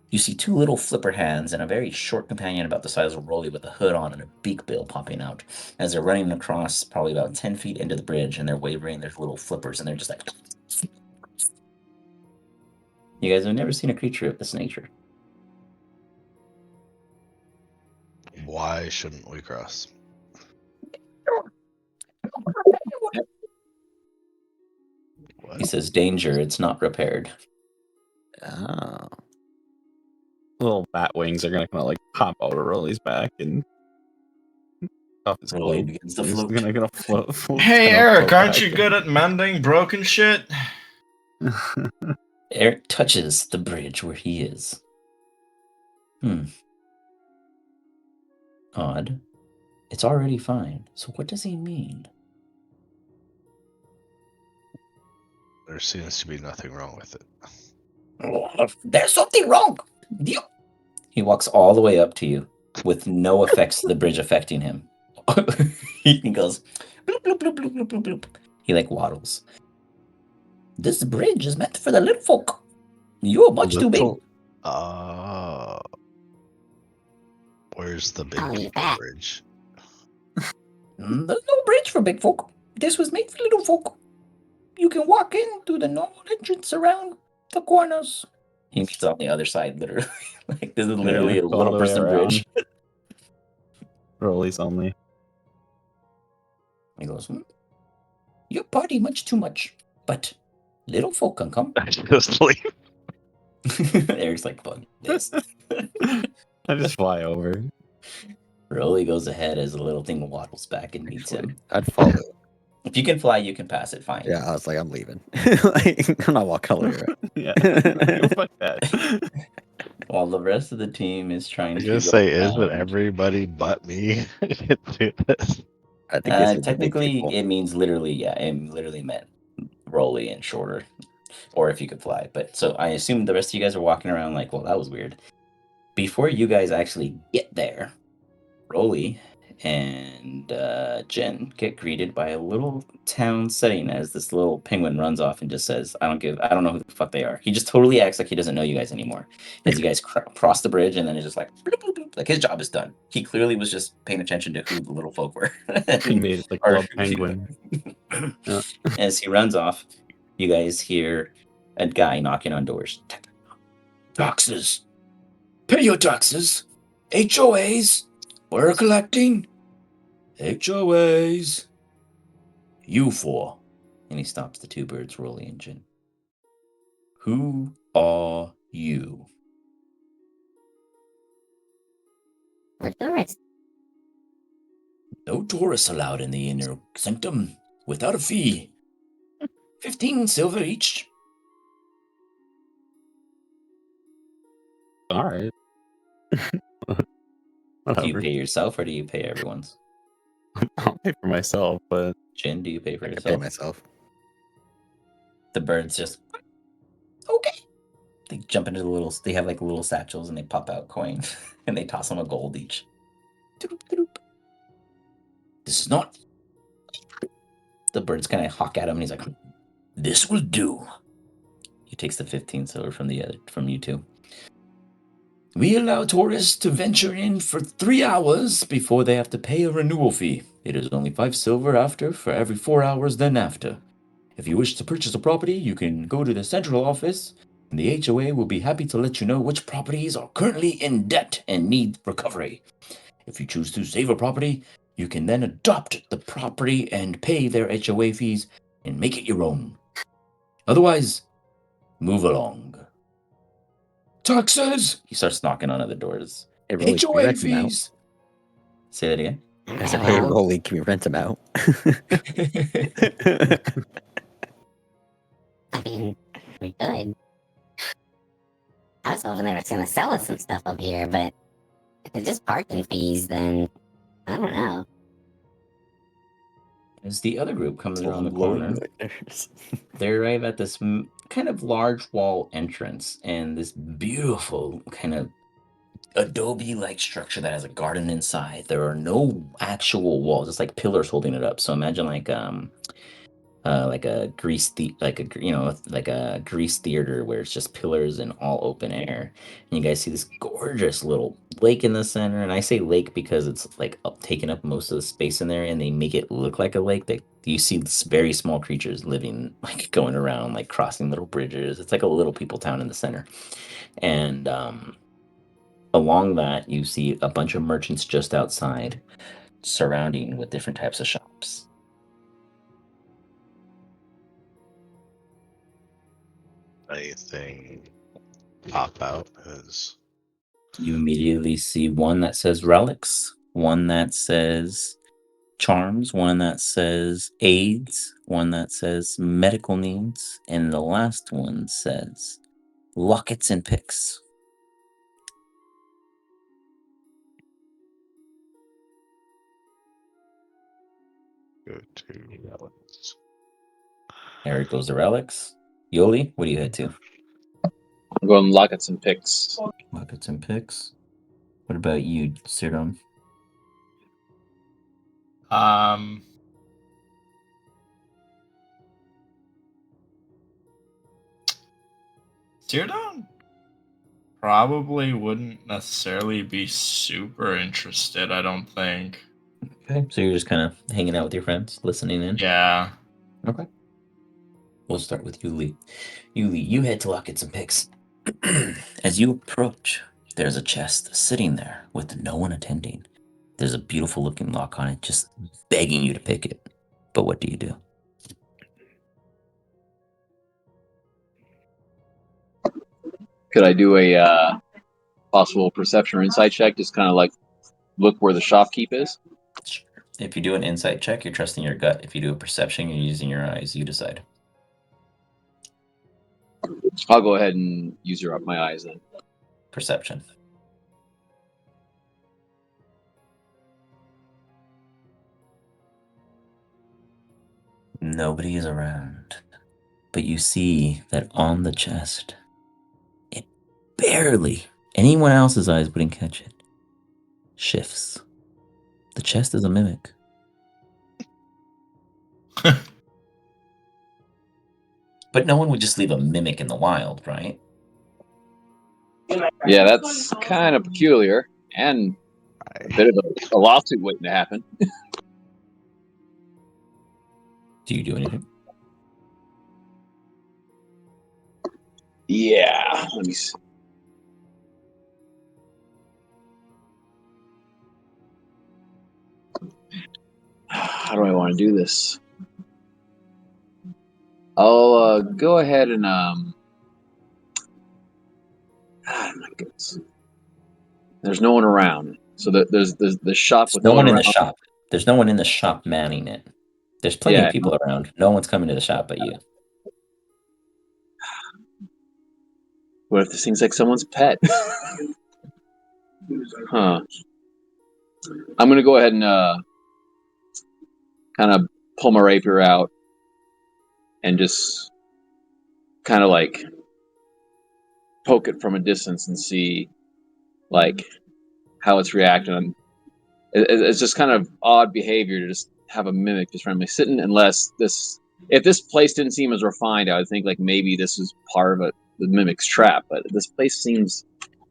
[SPEAKER 2] You see two little flipper hands and a very short companion about the size of Rolly with a hood on and a beak bill popping out. As they're running across probably about 10 feet into the bridge and they're wavering their little flippers and they're just like... You guys have never seen a creature of this nature.
[SPEAKER 1] Why shouldn't we cross?
[SPEAKER 2] He says, danger, it's not repaired.
[SPEAKER 4] Oh.
[SPEAKER 5] Little bat wings are gonna kind of like pop over Rolly's back and off his
[SPEAKER 2] Rolly
[SPEAKER 5] cloak.
[SPEAKER 2] begins to
[SPEAKER 5] He's
[SPEAKER 2] float.
[SPEAKER 5] gonna float.
[SPEAKER 3] Hey,
[SPEAKER 5] gonna
[SPEAKER 3] Eric,
[SPEAKER 5] float
[SPEAKER 3] aren't
[SPEAKER 5] back
[SPEAKER 3] you good at mending broken shit?
[SPEAKER 2] Eric touches the bridge where he is. Odd. It's already fine. So what does he mean?
[SPEAKER 1] There seems to be nothing wrong with it.
[SPEAKER 2] There's something wrong. He walks all the way up to you with no effects to the bridge affecting him. He goes, bloop, bloop, bloop, bloop, bloop, bloop, bloop. He like waddles. This bridge is meant for the little folk. You're much too big.
[SPEAKER 1] Where's the big
[SPEAKER 7] Oh, you
[SPEAKER 1] people
[SPEAKER 7] bet.
[SPEAKER 1] bridge?
[SPEAKER 2] There's no bridge for big folk. This was made for little folk. You can walk in through the normal entrance around the corners. He meets on the other side, literally. Like this is literally a
[SPEAKER 5] all
[SPEAKER 2] little
[SPEAKER 5] the way
[SPEAKER 2] person
[SPEAKER 5] around.
[SPEAKER 2] bridge.
[SPEAKER 5] Rolly's only.
[SPEAKER 2] He goes, you party much too much, but little folk can come.
[SPEAKER 1] I just leave.
[SPEAKER 2] Eric's like, fuck this.
[SPEAKER 5] I just fly over.
[SPEAKER 2] Rolly goes ahead as the little thing waddles back and meets him.
[SPEAKER 4] I'd follow.
[SPEAKER 2] If you can fly, you can pass it, fine.
[SPEAKER 4] Yeah, I was like, I'm leaving. Like, I'm not walking all the way around.
[SPEAKER 5] Yeah, fuck that.
[SPEAKER 2] While the rest of the team is
[SPEAKER 1] I
[SPEAKER 2] trying
[SPEAKER 1] was
[SPEAKER 2] to
[SPEAKER 1] gonna
[SPEAKER 2] go
[SPEAKER 1] say, isn't
[SPEAKER 2] around.
[SPEAKER 1] everybody but me do this?
[SPEAKER 4] I think this is the big
[SPEAKER 2] Technically,
[SPEAKER 4] people.
[SPEAKER 2] it means literally, yeah, it literally meant Rolly and shorter, or if you could fly. But so I assume the rest of you guys are walking around like, well, that was weird. Before you guys actually get there, Rolly and Jen get greeted by a little town setting as this little penguin runs off and just says, I don't know who the fuck they are. He just totally acts like he doesn't know you guys anymore. As you guys cross the bridge and then it's just like, bloop, bloop, bloop, like his job is done. He clearly was just paying attention to who the little folk were.
[SPEAKER 5] He made it the
[SPEAKER 2] Or
[SPEAKER 5] club
[SPEAKER 2] who-
[SPEAKER 5] penguin. Yeah.
[SPEAKER 2] As he runs off, you guys hear a guy knocking on doors. Taxes. Pay your taxes. HOAs. We're collecting. HOAs. You four. And he stops the two birds roll the engine. Who are you?
[SPEAKER 7] We're tourists.
[SPEAKER 2] No tourists allowed in the inner sanctum without a fee. 15 silver each.
[SPEAKER 5] All right.
[SPEAKER 2] Do you
[SPEAKER 5] Whatever.
[SPEAKER 2] pay yourself or do you pay everyone's?
[SPEAKER 5] I'll pay for myself, but
[SPEAKER 2] Jin, do you pay for
[SPEAKER 4] I can pay
[SPEAKER 2] yourself?
[SPEAKER 4] myself.
[SPEAKER 2] The birds just okay. They jump into the little. They have like little satchels and they pop out coins and they toss them a gold each. Doop, doop. This is not. The birds kind of hawk at him and he's like, "This will do." He takes the 15 silver from you two. We allow tourists to venture in for 3 hours before they have to pay a renewal fee. It is only 5 silver after for every 4 hours then after. If you wish to purchase a property, you can go to the central office, and the HOA will be happy to let you know which properties are currently in debt and need recovery. If you choose to save a property, you can then adopt the property and pay their HOA fees and make it your own. Otherwise, move along. Taxes! He starts knocking on other doors.
[SPEAKER 4] Hey, Rolly, can we
[SPEAKER 2] HOA
[SPEAKER 4] rent them out?
[SPEAKER 2] fees! Say that again.
[SPEAKER 4] I said, hey, Rolly, can we rent them out?
[SPEAKER 7] I mean, we could. I was hoping they were gonna sell us some stuff up here, but if it's just parking fees, then I don't know.
[SPEAKER 2] As the other group comes around the
[SPEAKER 4] Loading
[SPEAKER 2] corner,
[SPEAKER 4] nightmares.
[SPEAKER 2] they arrive at this kind of large wall entrance and this beautiful kind of adobe-like structure that has a garden inside. There are no actual walls; it's like pillars holding it up. So imagine like a like a Greece theater where it's just pillars and all open air. And you guys see this gorgeous little lake in the center. And I say lake because it's like taking up most of the space in there, and they make it look like a lake. That you see very small creatures living, like going around, like crossing little bridges. It's like a little people town in the center. And along that, you see a bunch of merchants just outside, surrounding with different types of shops.
[SPEAKER 1] Anything pop out as
[SPEAKER 2] You immediately see one that says relics, one that says charms, one that says aids, one that says medical needs, and the last one says lockets and picks.
[SPEAKER 1] go to relics.
[SPEAKER 2] Eric goes to relics. Yoli, what do you head to?
[SPEAKER 8] I'm going lockets and picks.
[SPEAKER 2] Lockets and picks. What about you, Sirdom?
[SPEAKER 3] Teardown probably wouldn't necessarily be super interested, I don't think.
[SPEAKER 2] Okay, so you're just kind of hanging out with your friends, listening in?
[SPEAKER 3] Yeah.
[SPEAKER 2] Okay. We'll start with Yuli. Yuli, you head to Lockets and Picks. As you approach, there's a chest sitting there with no one attending. There's a beautiful looking lock on it, just begging you to pick it. But what do you do?
[SPEAKER 8] Could I do a possible perception or insight check? Just kind of like look where the shopkeep is.
[SPEAKER 2] Sure. If you do an insight check, you're trusting your gut. If you do a perception, you're using your eyes. You decide.
[SPEAKER 8] I'll go ahead and use my eyes then.
[SPEAKER 2] Perception. Nobody is around, but you see that on the chest, it barely, anyone else's eyes wouldn't catch it, shifts. The chest is a mimic. But no one would just leave a mimic in the wild, right?
[SPEAKER 8] Yeah, that's kind of peculiar and a bit of a lawsuit waiting to happen.
[SPEAKER 2] Do you do anything?
[SPEAKER 8] Yeah, let me see. want to do this. I'll go ahead and my goodness. There's no one around, so there's the shop with
[SPEAKER 2] no one in
[SPEAKER 8] around.
[SPEAKER 2] the shop. There's no one in the shop manning it. There's plenty of people around. No one's coming to the shop but you.
[SPEAKER 8] What if this seems like someone's pet? Huh. I'm gonna go ahead and kind of pull my rapier out and just kind of like poke it from a distance and see like how it's reacting. It's just kind of odd behavior to just have a mimic just randomly sitting, unless if this place didn't seem as refined, I would think like maybe this is part of the mimic's trap. But this place seems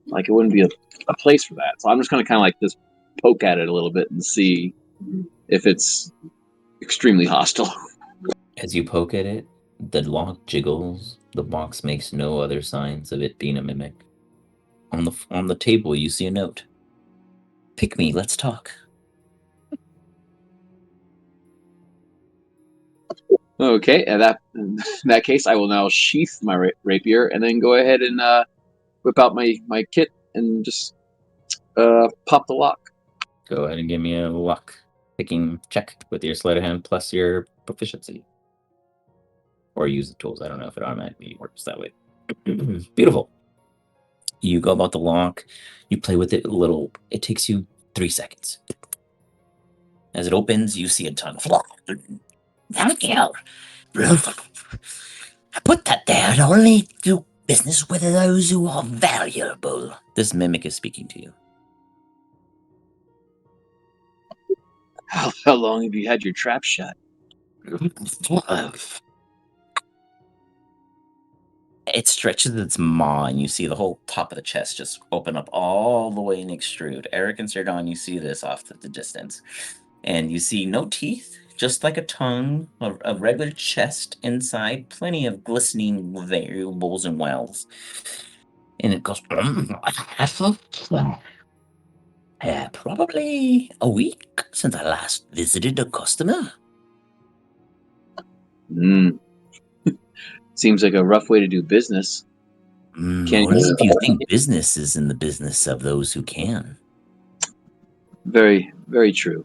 [SPEAKER 8] like it wouldn't be a place for that. So I'm just gonna kind of like just poke at it a little bit and see if it's extremely hostile.
[SPEAKER 2] As you poke at it, the lock jiggles. The box makes no other signs of it being a mimic. On the table, you see a note. Pick me, let's talk.
[SPEAKER 8] Okay, in that case, I will now sheath my rapier and then go ahead and whip out my kit and just pop the lock.
[SPEAKER 2] Go ahead and give me a luck picking check with your sleight of hand plus your proficiency. Or use the tools. I don't know if it automatically works that way. Beautiful. You go about the lock. You play with it a little. It takes you 3 seconds. As it opens, you see a tongue.
[SPEAKER 7] Thank you. I put that there to only do business with those who are valuable.
[SPEAKER 2] This mimic is speaking to you.
[SPEAKER 8] How long have you had your trap shut?
[SPEAKER 2] It stretches its maw, and you see the whole top of the chest just open up all the way and extrude. Eric and Sirgon, you see this off to the distance. And you see no teeth, just like a tongue, a regular chest inside, plenty of glistening variables and wells. And it goes, probably a week since I last visited a customer.
[SPEAKER 8] Seems like a rough way to do business.
[SPEAKER 2] Only if you think business is in the business of those who can.
[SPEAKER 8] Very, very true.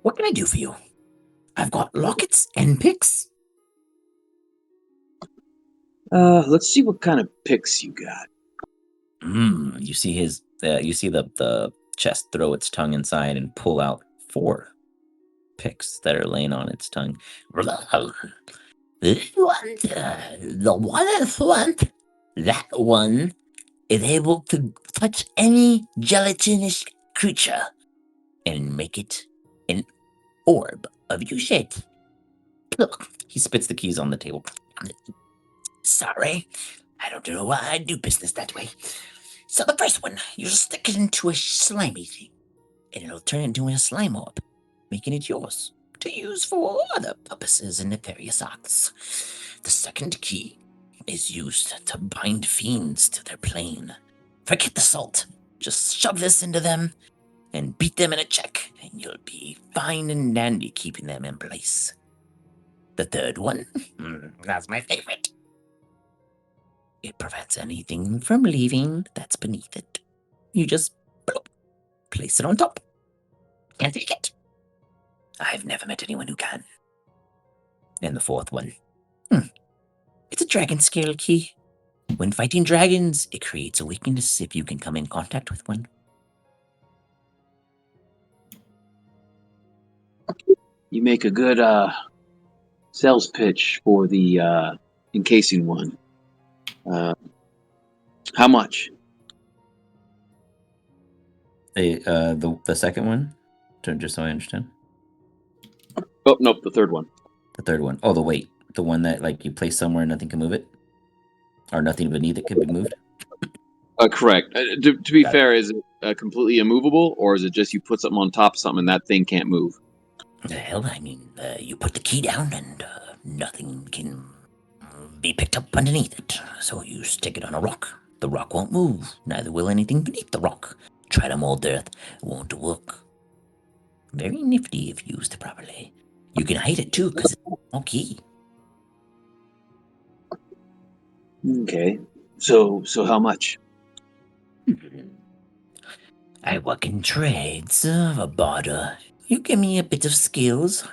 [SPEAKER 7] What can I do for you? I've got lockets and picks.
[SPEAKER 8] Let's see what kind of picks you got.
[SPEAKER 2] You see you see the chest throw its tongue inside and pull out 4 picks that are laying on its tongue.
[SPEAKER 7] This one, the one in front, that one is able to touch any gelatinous creature and make it an orb of you shit.
[SPEAKER 2] Look, he spits the keys on the table.
[SPEAKER 7] Sorry, I don't know why I do business that way. So the first one, you stick it into a slimy thing, and it'll turn into a slime orb, making it yours to use for other purposes and nefarious arts. The second key is used to bind fiends to their plane. Forget the salt. Just shove this into them and beat them in a check, and you'll be fine and dandy keeping them in place. The third one, that's my favorite. It prevents anything from leaving that's beneath it. You just place it on top. Can't take it. I've never met anyone who can. And the fourth one. It's a dragon scale key. When fighting dragons, it creates a weakness if you can come in contact with one.
[SPEAKER 8] You make a good sales pitch for the encasing one. How much?
[SPEAKER 2] The second one? Just so I understand.
[SPEAKER 8] Oh, nope, the third one.
[SPEAKER 2] The third one. Oh, the weight. The one that like you place somewhere and nothing can move it? Or nothing beneath it can be moved?
[SPEAKER 8] Correct. To be fair, is it completely immovable, or is it just you put something on top of something and that thing can't move?
[SPEAKER 7] Hell, I mean, you put the key down and nothing can be picked up underneath it. So you stick it on a rock. The rock won't move. Neither will anything beneath the rock. Try to mold earth. It won't work. Very nifty if used properly. You can hide it too, because it's okay.
[SPEAKER 9] Okay. So how much?
[SPEAKER 7] I work in trades, a barter. You give me a bit of skills,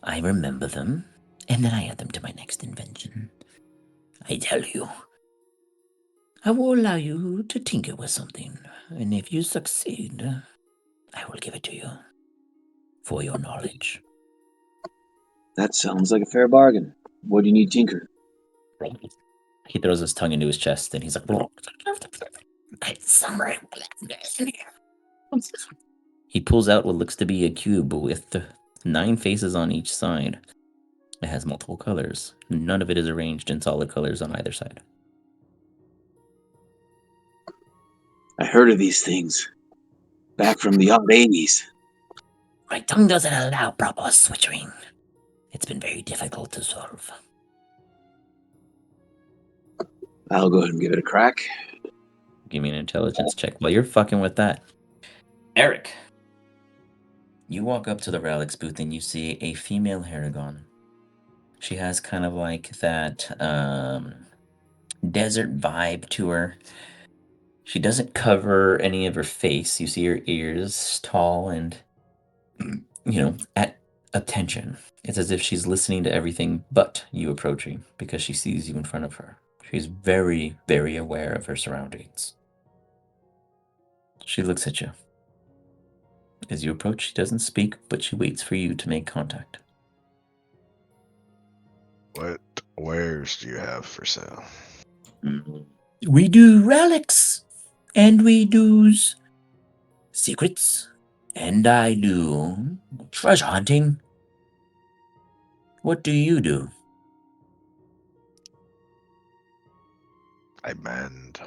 [SPEAKER 7] I remember them, and then I add them to my next invention. I tell you, I will allow you to tinker with something, and if you succeed, I will give it to you for your knowledge.
[SPEAKER 9] That sounds like a fair bargain. What do you need, tinker?
[SPEAKER 7] He throws his tongue into his chest, and he's like, he pulls out what looks to be a cube with 9 faces on each side. It has multiple colors. None of it is arranged in solid colors on either side.
[SPEAKER 9] I heard of these things. Back from the old 80s.
[SPEAKER 7] My tongue doesn't allow proper switching. It's been very difficult to solve.
[SPEAKER 9] I'll go ahead and give it a crack.
[SPEAKER 7] Give me an intelligence check while you're fucking with that. Eric, you walk up to the Relics booth and you see a female Haragon. She has kind of like that desert vibe to her. She doesn't cover any of her face. You see her ears tall and, at attention. It's as if she's listening to everything but you approaching because she sees you in front of her. She's very, very aware of her surroundings. She looks at you. As you approach, she doesn't speak, but she waits for you to make contact.
[SPEAKER 1] What wares do you have for sale?
[SPEAKER 7] We do relics, and we do secrets, and I do treasure hunting. What do you do?
[SPEAKER 1] I mend.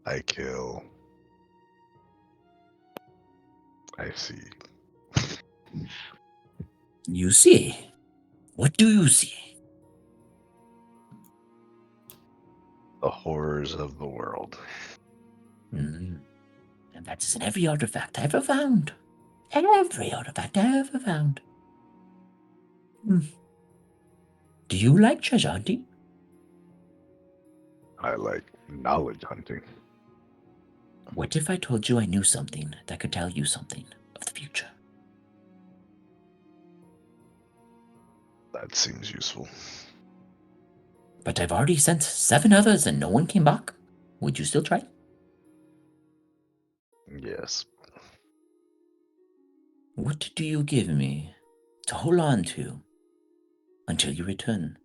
[SPEAKER 1] I kill. I see.
[SPEAKER 7] You see. What do you see?
[SPEAKER 1] The horrors of the world.
[SPEAKER 7] And that is in every artifact I ever found. Every artifact I ever found. Do you like treasure hunting?
[SPEAKER 1] I like knowledge hunting.
[SPEAKER 7] What if I told you I knew something that could tell you something of the future?
[SPEAKER 1] That seems useful.
[SPEAKER 7] But I've already sent 7 others and no one came back. Would you still try?
[SPEAKER 1] Yes.
[SPEAKER 7] What do you give me to hold on to until you return?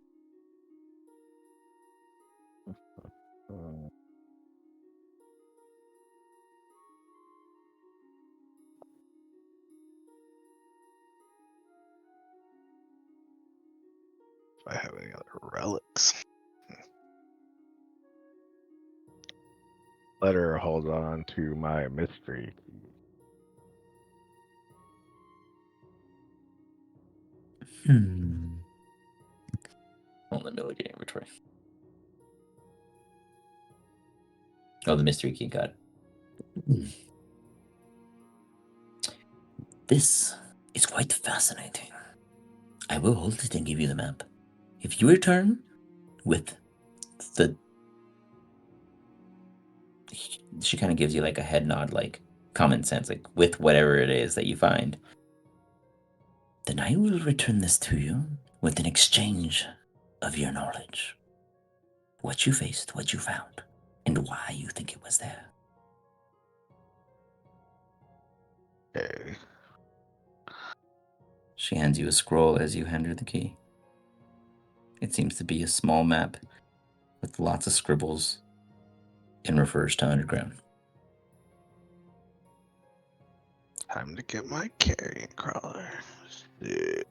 [SPEAKER 1] If I have any other relics. Let her hold on to my mystery.
[SPEAKER 7] Hold on, no game inventory. Oh, the mystery key, got it. This is quite fascinating. I will hold it and give you the map. If you return with the... She kind of gives you like a head nod, like common sense, like with whatever it is that you find. Then I will return this to you with an exchange of your knowledge. What you faced, what you found, and why you think it was there.
[SPEAKER 1] Okay.
[SPEAKER 7] She hands you a scroll as you hand her the key. It seems to be a small map with lots of scribbles and refers to underground.
[SPEAKER 1] Time to get my carrion crawler. Yeah.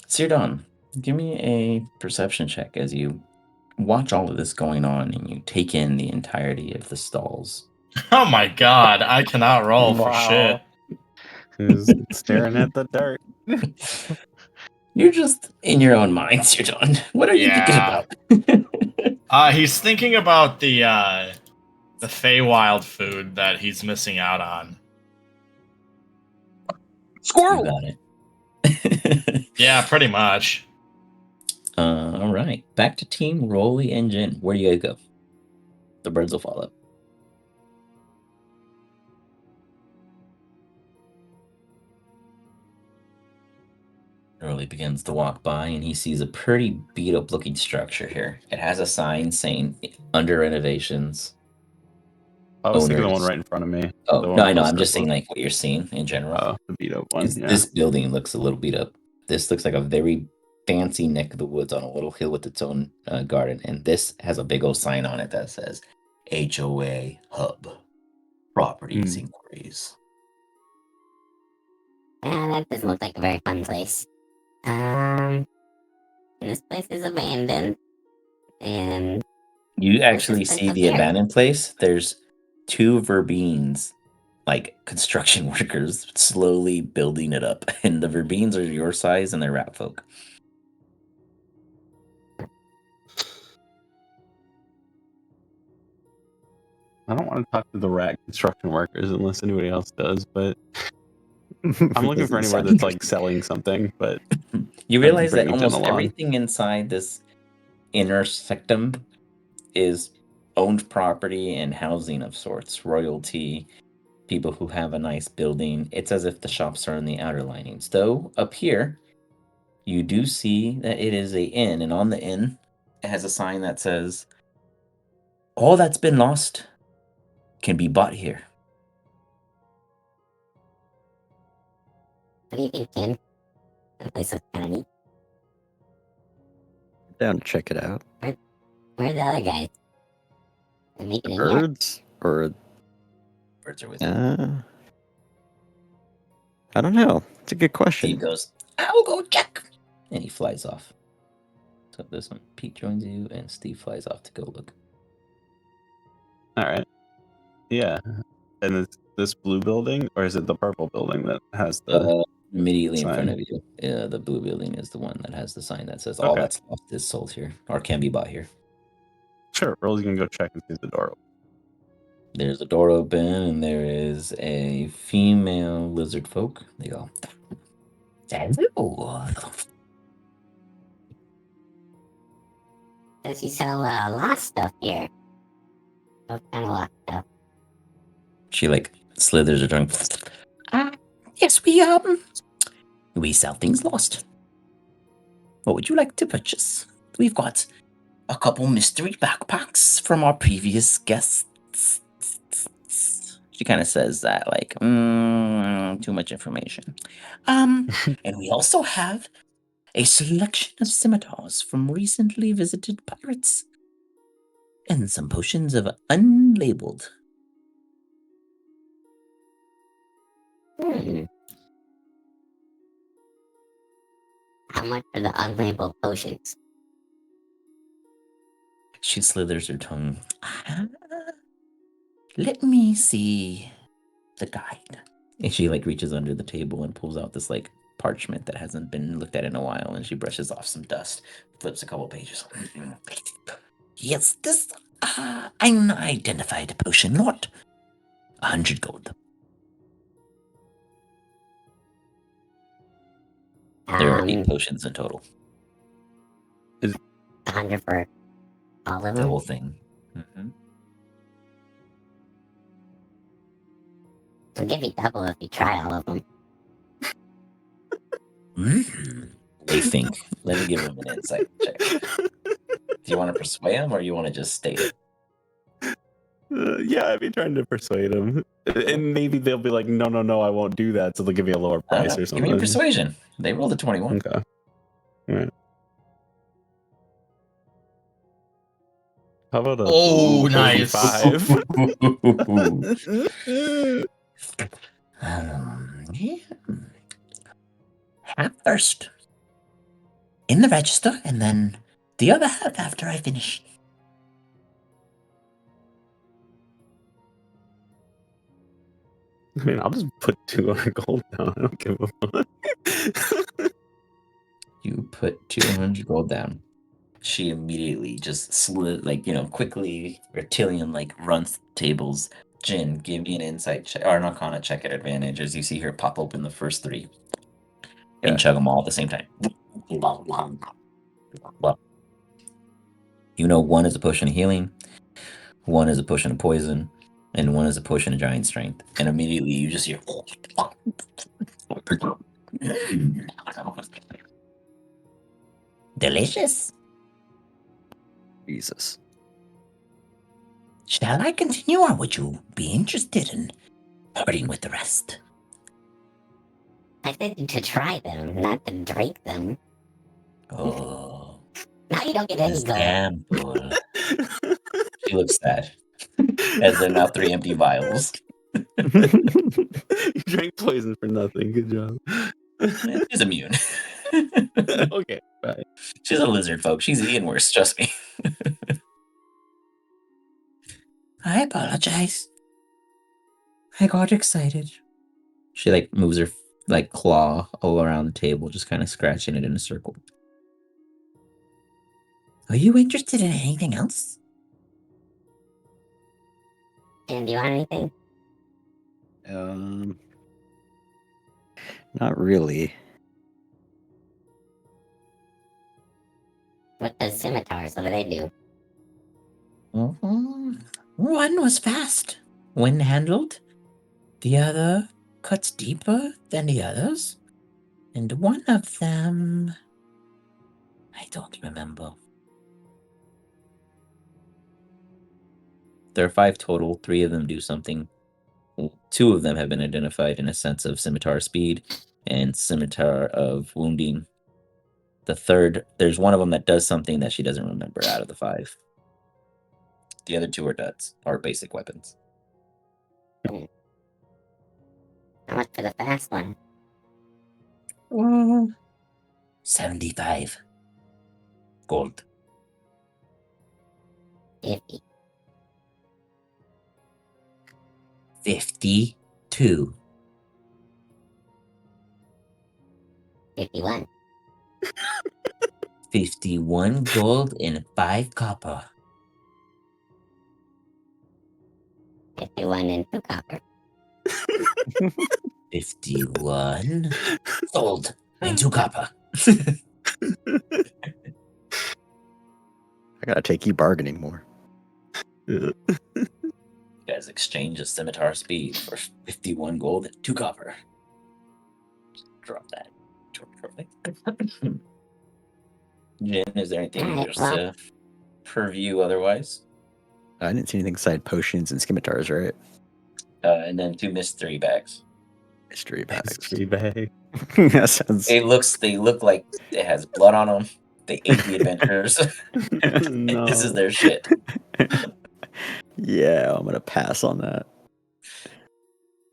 [SPEAKER 7] Sirdon, give me a perception check as you watch all of this going on and you take in the entirety of the stalls.
[SPEAKER 3] Oh my god, I cannot roll for shit.
[SPEAKER 5] Who's staring at the dirt?
[SPEAKER 7] You're just in your own mind, Sirdon. What are you thinking
[SPEAKER 3] Yeah.
[SPEAKER 7] about?
[SPEAKER 3] He's thinking about the Feywild food that he's missing out on.
[SPEAKER 2] You got it.
[SPEAKER 3] Yeah, pretty much.
[SPEAKER 2] All right. Back to Team Rolly and Jin. Where do you guys go? The birds will follow. Rolly begins to walk by and he sees a pretty beat up looking structure here. It has a sign saying under renovations.
[SPEAKER 5] I was thinking the one
[SPEAKER 2] Owners.
[SPEAKER 5] right in front of me.
[SPEAKER 2] Oh,
[SPEAKER 5] The
[SPEAKER 2] no,
[SPEAKER 5] one
[SPEAKER 2] I
[SPEAKER 5] with
[SPEAKER 2] know.
[SPEAKER 5] the
[SPEAKER 2] I'm just saying
[SPEAKER 5] circle.
[SPEAKER 2] like what you're seeing in general.
[SPEAKER 5] Oh, the beat up one. Yeah.
[SPEAKER 2] This building looks a little beat up. This looks like a very fancy neck of the woods on a little hill with its own garden. And this has a big old sign on it that says HOA Hub Properties Inquiries.
[SPEAKER 10] That doesn't look like a very fun place. This place is abandoned. And
[SPEAKER 2] You actually
[SPEAKER 10] this place
[SPEAKER 2] see
[SPEAKER 10] up
[SPEAKER 2] the
[SPEAKER 10] here?
[SPEAKER 2] abandoned place. There's two Verbeens, like construction workers, slowly building it up. And the Verbeens are your size and they're rat folk.
[SPEAKER 5] I don't want to talk to the rat construction workers unless anybody else does, but I'm looking for anywhere that's like selling something. But
[SPEAKER 2] you
[SPEAKER 5] I'd
[SPEAKER 2] realize that
[SPEAKER 5] bring Jen
[SPEAKER 2] almost
[SPEAKER 5] along.
[SPEAKER 2] everything inside this inner sectum is owned property and housing of sorts, royalty, people who have a nice building. It's as if the shops are in the outer linings. Though up here, you do see that it is a inn, and on the inn, it has a sign that says, "All that's been lost can be bought here."
[SPEAKER 10] What do you think, Ken? That place looks kind of neat.
[SPEAKER 4] Down to check it out.
[SPEAKER 10] Where are the other guys? They're making it here.
[SPEAKER 4] Birds or
[SPEAKER 2] Birds are with you.
[SPEAKER 4] I don't know. It's a good
[SPEAKER 2] Steve
[SPEAKER 4] question.
[SPEAKER 2] goes, "I'll go check," and he flies off. So this one, Pete joins you, and Steve flies off to go look.
[SPEAKER 5] All right. Yeah. And it's this blue building, or is it the purple building that has the
[SPEAKER 2] Immediately in front
[SPEAKER 5] sign?
[SPEAKER 2] of you, the blue building is the one that has the sign that says, "All
[SPEAKER 5] Okay.
[SPEAKER 2] that's lost is sold here, or can be bought here."
[SPEAKER 5] Sure. Rolly's gonna go check and see if the door open.
[SPEAKER 2] There's a door open, and there is a female lizard folk. They go, "Hello."
[SPEAKER 10] Does he sell lost stuff here? What kind of lost stuff?
[SPEAKER 2] She like slithers her tongue. Yes, we sell things lost. What would you like to purchase? We've got a couple mystery backpacks from our previous guests. She kind of says that like, too much information. And we also have a selection of scimitars from recently visited pirates, and some potions of unlabeled.
[SPEAKER 10] How much are the unlabeled potions?
[SPEAKER 2] She slithers her tongue. Let me see the guide. And she like reaches under the table and pulls out this like parchment that hasn't been looked at in a while, and she brushes off some dust, flips a couple pages. Yes, this unidentified potion, not 100 gold. There are 8 potions in total.
[SPEAKER 10] 100 for all of
[SPEAKER 2] The
[SPEAKER 10] them?
[SPEAKER 2] whole thing.
[SPEAKER 10] I'll give you double if you try all of them.
[SPEAKER 2] They think. Let me give them an insight check. Do you want to persuade them, or you want to just state it?
[SPEAKER 5] Yeah, I'd be trying to persuade them, and maybe they'll be like, "No, I won't do that." So they'll give me a lower price or
[SPEAKER 2] Give
[SPEAKER 5] something.
[SPEAKER 2] me a persuasion. They rolled a 21.
[SPEAKER 5] Okay. All right. How about a
[SPEAKER 3] nice.
[SPEAKER 5] 35?
[SPEAKER 7] Yeah. Half first in the register, and then the other half after I finish.
[SPEAKER 5] I mean, I'll just put 200 gold down. I don't give a fuck.
[SPEAKER 2] You put 200 gold down. She immediately just quickly, Reptilian, runs the tables, Jin, give me an insight check or an arcana check at advantage as you see her pop open the first 3 and chug them all at the same time. Well, you know, 1 is a potion of healing, 1 is a potion of poison, and 1 is a potion of giant strength. And immediately you just hear.
[SPEAKER 7] Delicious.
[SPEAKER 4] Jesus.
[SPEAKER 7] Shall I continue, or would you be interested in partying with the rest?
[SPEAKER 10] I said to try them, not to drink them.
[SPEAKER 2] Oh,
[SPEAKER 10] Now you don't get any
[SPEAKER 2] this
[SPEAKER 10] gold.
[SPEAKER 2] gamble. She looks sad as they're now 3 empty vials.
[SPEAKER 5] You drank poison for nothing. Good job.
[SPEAKER 2] She's immune.
[SPEAKER 5] Okay, bye.
[SPEAKER 2] She's a lizard, folks. She's eating worse, trust me.
[SPEAKER 7] I apologize. I got excited.
[SPEAKER 2] She like moves her like claw all around the table, just kind of scratching it in a circle.
[SPEAKER 7] Are you interested in anything else?
[SPEAKER 10] And do you want anything?
[SPEAKER 4] Not really.
[SPEAKER 10] What does scimitars? What do they do?
[SPEAKER 7] One was fast when handled. The other cuts deeper than the others. And one of them, I don't remember.
[SPEAKER 2] There are 5 total. 3 of them do something. 2 of them have been identified in a sense of scimitar speed and scimitar of wounding. The third, there's one of them that does something that she doesn't remember out of the 5. The other 2 are duds, or basic weapons.
[SPEAKER 10] How much for the fast one?
[SPEAKER 7] 75 gold.
[SPEAKER 10] 50.
[SPEAKER 7] 52.
[SPEAKER 10] 51.
[SPEAKER 7] 51 gold and 5 copper.
[SPEAKER 10] 51 and 2 copper.
[SPEAKER 7] 51 gold and 2 copper.
[SPEAKER 4] I gotta take you bargaining more.
[SPEAKER 2] You guys exchange a scimitar speed for 51 gold and 2 copper. Just drop that. Jin, is there anything you wish to preview otherwise?
[SPEAKER 4] I didn't see anything beside potions and scimitars, right?
[SPEAKER 2] And then 2 mystery bags.
[SPEAKER 4] Mystery bags.
[SPEAKER 5] Mystery bag.
[SPEAKER 4] That sounds.
[SPEAKER 2] They look like it has blood on them. They ate the adventurers.
[SPEAKER 5] No.
[SPEAKER 2] This is their shit.
[SPEAKER 4] Yeah, I'm gonna pass on that.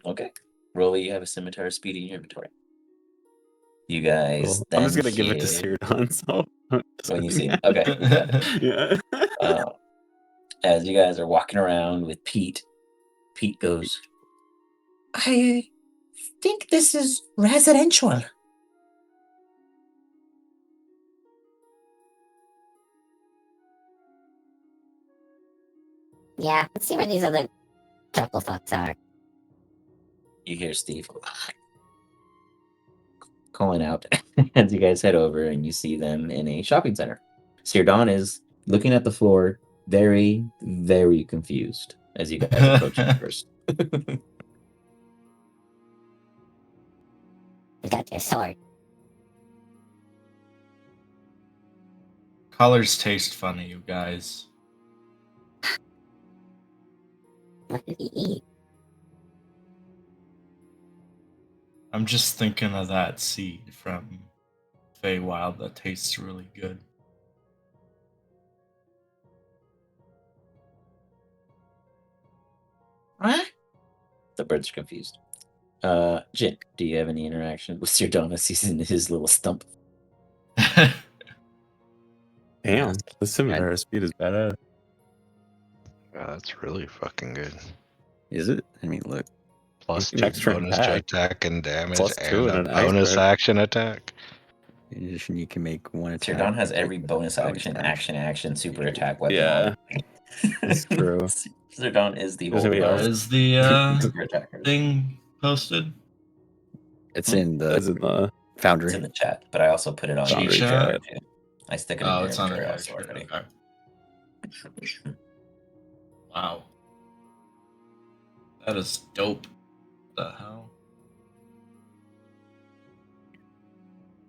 [SPEAKER 2] Okay. Rolly, you have a scimitar speed in your inventory. You guys
[SPEAKER 5] Cool.
[SPEAKER 2] then
[SPEAKER 5] I'm just gonna give it to
[SPEAKER 2] hear-
[SPEAKER 5] Sirdon, so
[SPEAKER 2] when you see him. Okay.
[SPEAKER 5] yeah.
[SPEAKER 2] As you guys are walking around with Pete goes,
[SPEAKER 7] I think this is residential.
[SPEAKER 10] Yeah, let's see where these other truffle fucks are.
[SPEAKER 2] you hear Steve calling out as you guys head over and you see them in a shopping center. Sirdon is looking at the floor, very, very confused as you guys approach him first.
[SPEAKER 10] You got your sword.
[SPEAKER 3] Colors taste funny, you guys.
[SPEAKER 10] What did he eat?
[SPEAKER 3] I'm just thinking of that seed from Feywild that tastes really good.
[SPEAKER 7] Huh?
[SPEAKER 2] The birds are confused. Jin, do you have any interaction with Sirdon as he's in his little stump?
[SPEAKER 5] Damn, the scimitar speed is badass.
[SPEAKER 1] Yeah, that's really fucking good.
[SPEAKER 4] Is it? I mean, look.
[SPEAKER 1] Plus
[SPEAKER 5] You
[SPEAKER 1] 2
[SPEAKER 5] can extra
[SPEAKER 1] bonus
[SPEAKER 5] attack.
[SPEAKER 1] attack and damage,
[SPEAKER 5] Plus 2
[SPEAKER 1] and
[SPEAKER 5] and
[SPEAKER 1] a
[SPEAKER 5] an
[SPEAKER 1] bonus
[SPEAKER 5] expert.
[SPEAKER 1] action attack.
[SPEAKER 4] In addition, you can make one attack.
[SPEAKER 2] Sirdon has
[SPEAKER 4] take
[SPEAKER 2] every bonus action,
[SPEAKER 4] damage.
[SPEAKER 2] action, super attack weapon on
[SPEAKER 5] Yeah.
[SPEAKER 2] it.
[SPEAKER 5] That's true.
[SPEAKER 2] Zerdon is the
[SPEAKER 5] Does anybody
[SPEAKER 2] old
[SPEAKER 5] else-
[SPEAKER 3] Is the
[SPEAKER 2] super attacker.
[SPEAKER 3] thing posted?
[SPEAKER 4] It's in the
[SPEAKER 5] As in the
[SPEAKER 2] It's
[SPEAKER 4] Foundry.
[SPEAKER 2] in the chat, but I also put it on
[SPEAKER 3] Cheat
[SPEAKER 2] the
[SPEAKER 3] sheet?
[SPEAKER 2] trailer too. I stick it in
[SPEAKER 3] Oh,
[SPEAKER 2] there
[SPEAKER 3] it's on the
[SPEAKER 2] after also
[SPEAKER 3] character.
[SPEAKER 2] already.
[SPEAKER 3] Okay. Wow. That is dope. What the hell?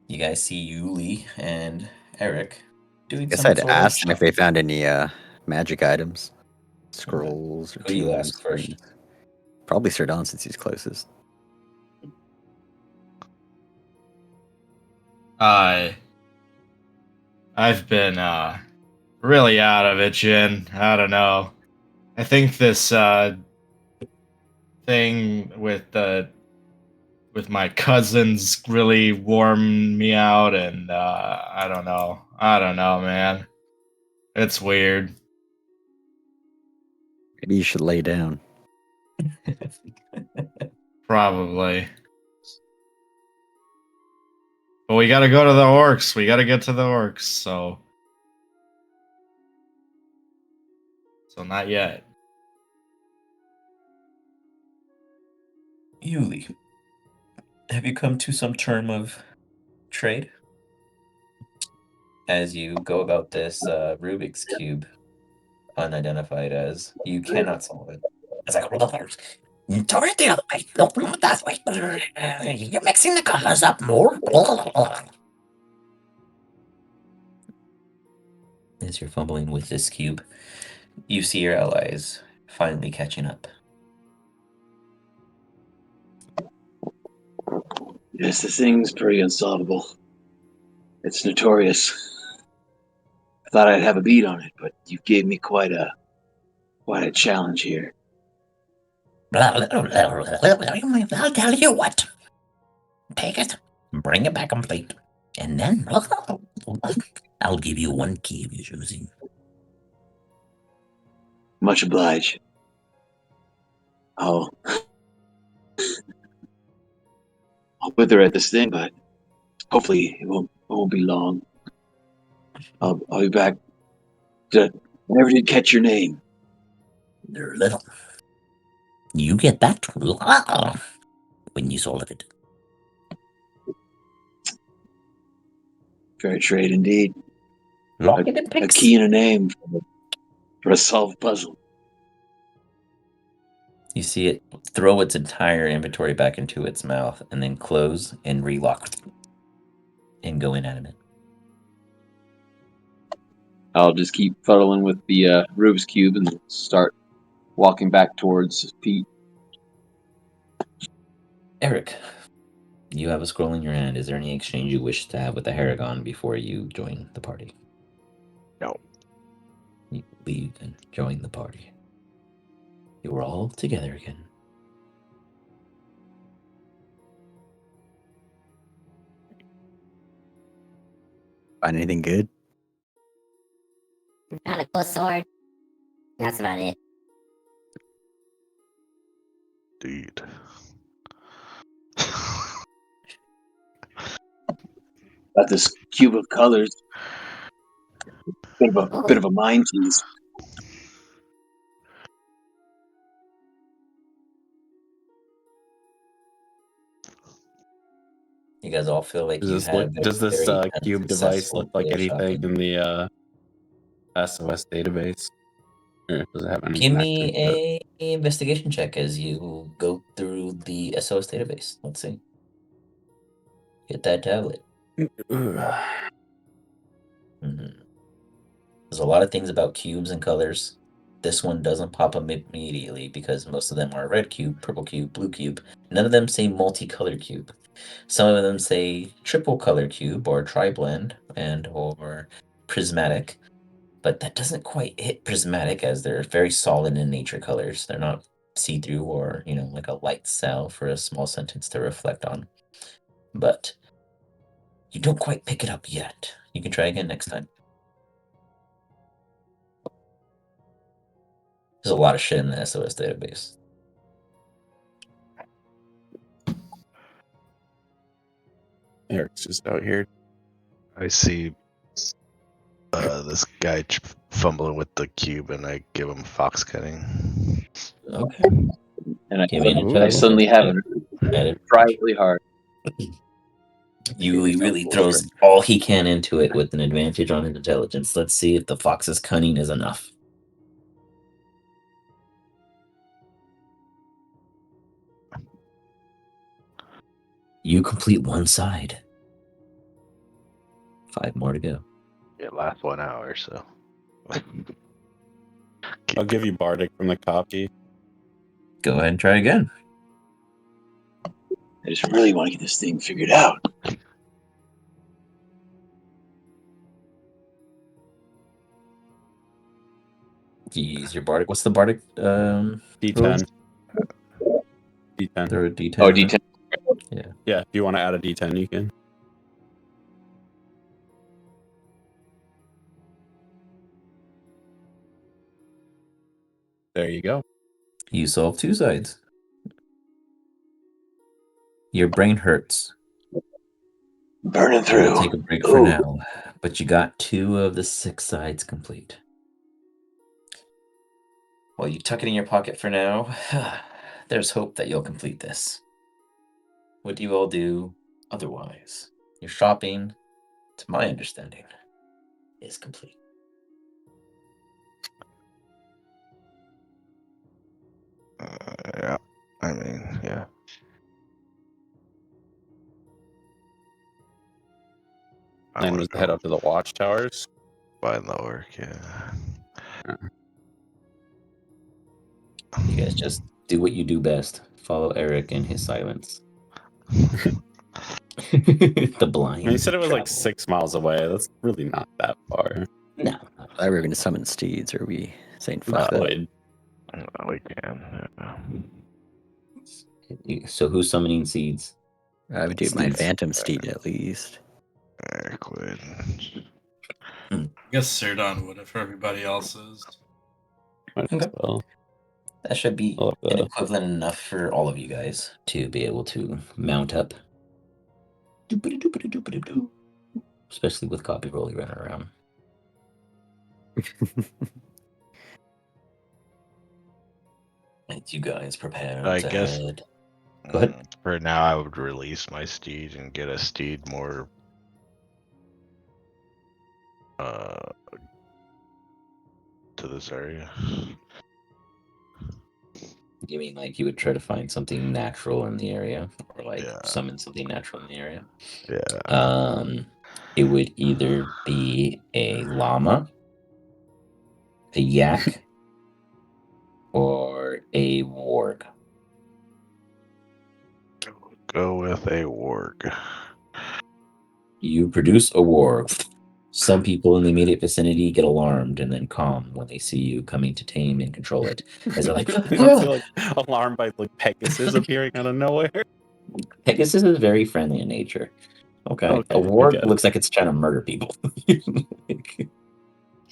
[SPEAKER 2] You guys see Yuli and Eric doing
[SPEAKER 4] Guess
[SPEAKER 2] some
[SPEAKER 4] I'd
[SPEAKER 2] sort of
[SPEAKER 4] ask them if they found any magic items, scrolls, or
[SPEAKER 2] Who do you ask
[SPEAKER 4] tombs,
[SPEAKER 2] first?
[SPEAKER 4] things. Probably Sir Don since he's closest.
[SPEAKER 3] I've been really out of it, Jin. I don't know. I think this thing with my cousins really warmed me out, and I don't know. I don't know, man. It's weird.
[SPEAKER 4] Maybe you should lay down.
[SPEAKER 3] Probably. But we gotta go to the orcs. We gotta get to the orcs, so not yet.
[SPEAKER 2] Yuli, have you come to some term of trade? As you go about this Rubik's Cube, unidentified as, you cannot solve it. It's like,
[SPEAKER 7] Turn it the other way. Don't put it that way. You're mixing the colors up more.
[SPEAKER 2] as you're fumbling with this cube, you see your allies finally catching up.
[SPEAKER 9] Yes, this thing's pretty unsolvable. It's notorious. I thought I'd have a beat on it, but you gave me quite a challenge here.
[SPEAKER 7] I'll tell you what. Take it, bring it back complete, and then I'll give you one key of your choosing.
[SPEAKER 9] Much obliged. I'll wither at this thing, but hopefully it won't be long. I'll be back. I never did catch your name.
[SPEAKER 7] They're little. You get that when you solve it.
[SPEAKER 9] Fair trade indeed.
[SPEAKER 7] Lock it in
[SPEAKER 9] A
[SPEAKER 7] pics.
[SPEAKER 9] key and a name for a solved puzzle.
[SPEAKER 2] You see it throw its entire inventory back into its mouth and then close and relock and go inanimate.
[SPEAKER 8] I'll just keep fuddling with the Rubik's Cube and start walking back towards Pete.
[SPEAKER 2] Eric, you have a scroll in your hand. Is there any exchange you wish to have with the Haragon before you join the party?
[SPEAKER 1] No.
[SPEAKER 2] You leave and join the party. You are all together again.
[SPEAKER 4] Find anything good?
[SPEAKER 10] Found a cool sword. That's about it.
[SPEAKER 1] Dude.
[SPEAKER 9] Got this cube of colors. Bit of a mind tease.
[SPEAKER 2] You guys all feel like you
[SPEAKER 5] Does this look?
[SPEAKER 2] have
[SPEAKER 5] Does this
[SPEAKER 2] very kind of
[SPEAKER 5] cube device
[SPEAKER 2] successful
[SPEAKER 5] look like
[SPEAKER 2] day of
[SPEAKER 5] anything
[SPEAKER 2] shopping.
[SPEAKER 5] in the SOS database? Or does it have any
[SPEAKER 2] Give
[SPEAKER 5] connection to it?
[SPEAKER 2] me a investigation check as you go through the SOS database. Let's see. Get that tablet. There's a lot of things about cubes and colors. This one doesn't pop up immediately because most of them are red cube, purple cube, blue cube. None of them say multicolored cube. Some of them say triple color cube or tri-blend and or prismatic, but that doesn't quite hit prismatic as they're very solid in nature colors. They're not see-through or, like a light cell for a small sentence to reflect on. But you don't quite pick it up yet. You can try again next time. There's a lot of shit in the SOS database.
[SPEAKER 5] Eric's just out here.
[SPEAKER 1] I see this guy fumbling with the cube, and I give him fox cutting.
[SPEAKER 2] Okay.
[SPEAKER 9] And
[SPEAKER 2] Give me an
[SPEAKER 9] I
[SPEAKER 2] intelligence
[SPEAKER 9] suddenly have
[SPEAKER 2] check at it.
[SPEAKER 9] privately hard.
[SPEAKER 2] He really throws all he can into it with an advantage on his intelligence. Let's see if the fox's cunning is enough. You complete one side. 5 more to go.
[SPEAKER 1] It lasts 1 hour, so.
[SPEAKER 5] I'll give you Bardic from the copy.
[SPEAKER 2] Go ahead and try again.
[SPEAKER 9] I just really want to get this thing figured out.
[SPEAKER 2] Use your bardic. What's the bardic?
[SPEAKER 5] D10. D10.
[SPEAKER 2] Throw a D10.
[SPEAKER 9] Oh,
[SPEAKER 2] in
[SPEAKER 9] D10.
[SPEAKER 2] there.
[SPEAKER 5] Yeah, if you want to add a D10, you can. There you go.
[SPEAKER 2] You solve 2 sides. Your brain hurts.
[SPEAKER 9] Burning
[SPEAKER 2] We'll
[SPEAKER 9] through.
[SPEAKER 2] take a break for now, but you got 2 of the 6 sides complete. While you tuck it in your pocket for now, there's hope that you'll complete this. What do you all do otherwise? Your shopping, to my understanding, is complete.
[SPEAKER 1] Yeah, I mean, yeah.
[SPEAKER 5] And was to head up to the watchtowers.
[SPEAKER 1] Find the orc, yeah.
[SPEAKER 2] You guys just do what you do best. Follow Eric in his silence. The blind.
[SPEAKER 5] You said it was like
[SPEAKER 2] travel.
[SPEAKER 5] 6 miles away. That's really not that far.
[SPEAKER 2] No.
[SPEAKER 4] I thought we were going to summon steeds. Or are we saying fuck that?
[SPEAKER 5] Could.
[SPEAKER 1] We can. Yeah.
[SPEAKER 2] So who's summoning seeds?
[SPEAKER 4] I would do my
[SPEAKER 2] Steeds.
[SPEAKER 4] phantom steed at least.
[SPEAKER 1] Eric would.
[SPEAKER 3] I guess Sirdon would if everybody else is.
[SPEAKER 5] Might as
[SPEAKER 2] Okay.
[SPEAKER 5] well.
[SPEAKER 2] That should be
[SPEAKER 5] I'll have
[SPEAKER 2] an
[SPEAKER 5] to-
[SPEAKER 2] equivalent enough for all of you guys to be able to mount up. Doopity-doopity-doopity-doo. Especially with copy rolly running around. And you guys prepare
[SPEAKER 1] I
[SPEAKER 2] to
[SPEAKER 1] guess-
[SPEAKER 2] head. Go ahead.
[SPEAKER 1] For now, I would release my steed and get a steed more. To this area.
[SPEAKER 2] You mean like you would try to find something natural in the area, or like
[SPEAKER 1] Yeah.
[SPEAKER 2] summon something natural in the area?
[SPEAKER 1] Yeah.
[SPEAKER 2] It would either be a llama, a yak, or a warg.
[SPEAKER 1] Go with a warg.
[SPEAKER 2] You produce a warg. Some people in the immediate vicinity get alarmed and then calm when they see you coming to tame and control it. As they're like,
[SPEAKER 5] You don't feel like alarmed by like Pegasus appearing out of nowhere.
[SPEAKER 2] Pegasus is very friendly in nature. Okay.
[SPEAKER 5] Okay,
[SPEAKER 2] A warg
[SPEAKER 5] okay.
[SPEAKER 2] looks like it's trying to murder people.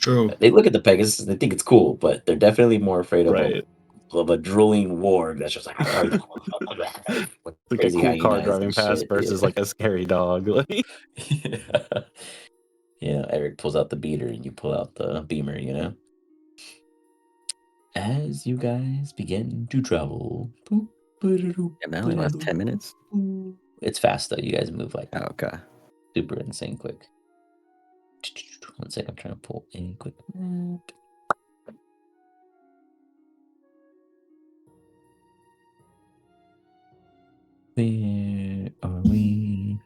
[SPEAKER 3] True.
[SPEAKER 2] They look at the Pegasus and they think it's cool, but they're definitely more afraid of,
[SPEAKER 5] Right.
[SPEAKER 2] of a drooling warg that's just like with
[SPEAKER 5] Like a
[SPEAKER 2] crazy
[SPEAKER 5] cool car
[SPEAKER 2] hyenas
[SPEAKER 5] driving
[SPEAKER 2] and
[SPEAKER 5] past
[SPEAKER 2] shit,
[SPEAKER 5] versus
[SPEAKER 2] yeah.
[SPEAKER 5] like a scary dog. Like,
[SPEAKER 2] Yeah. Yeah, Eric pulls out the beater and you pull out the beamer, you know? As you guys begin to travel.
[SPEAKER 4] It only lasts 10 minutes.
[SPEAKER 2] It's fast though. You guys move like
[SPEAKER 4] Oh, okay.
[SPEAKER 2] super insane quick. 1 second, I'm trying to pull in quick map. Where are we?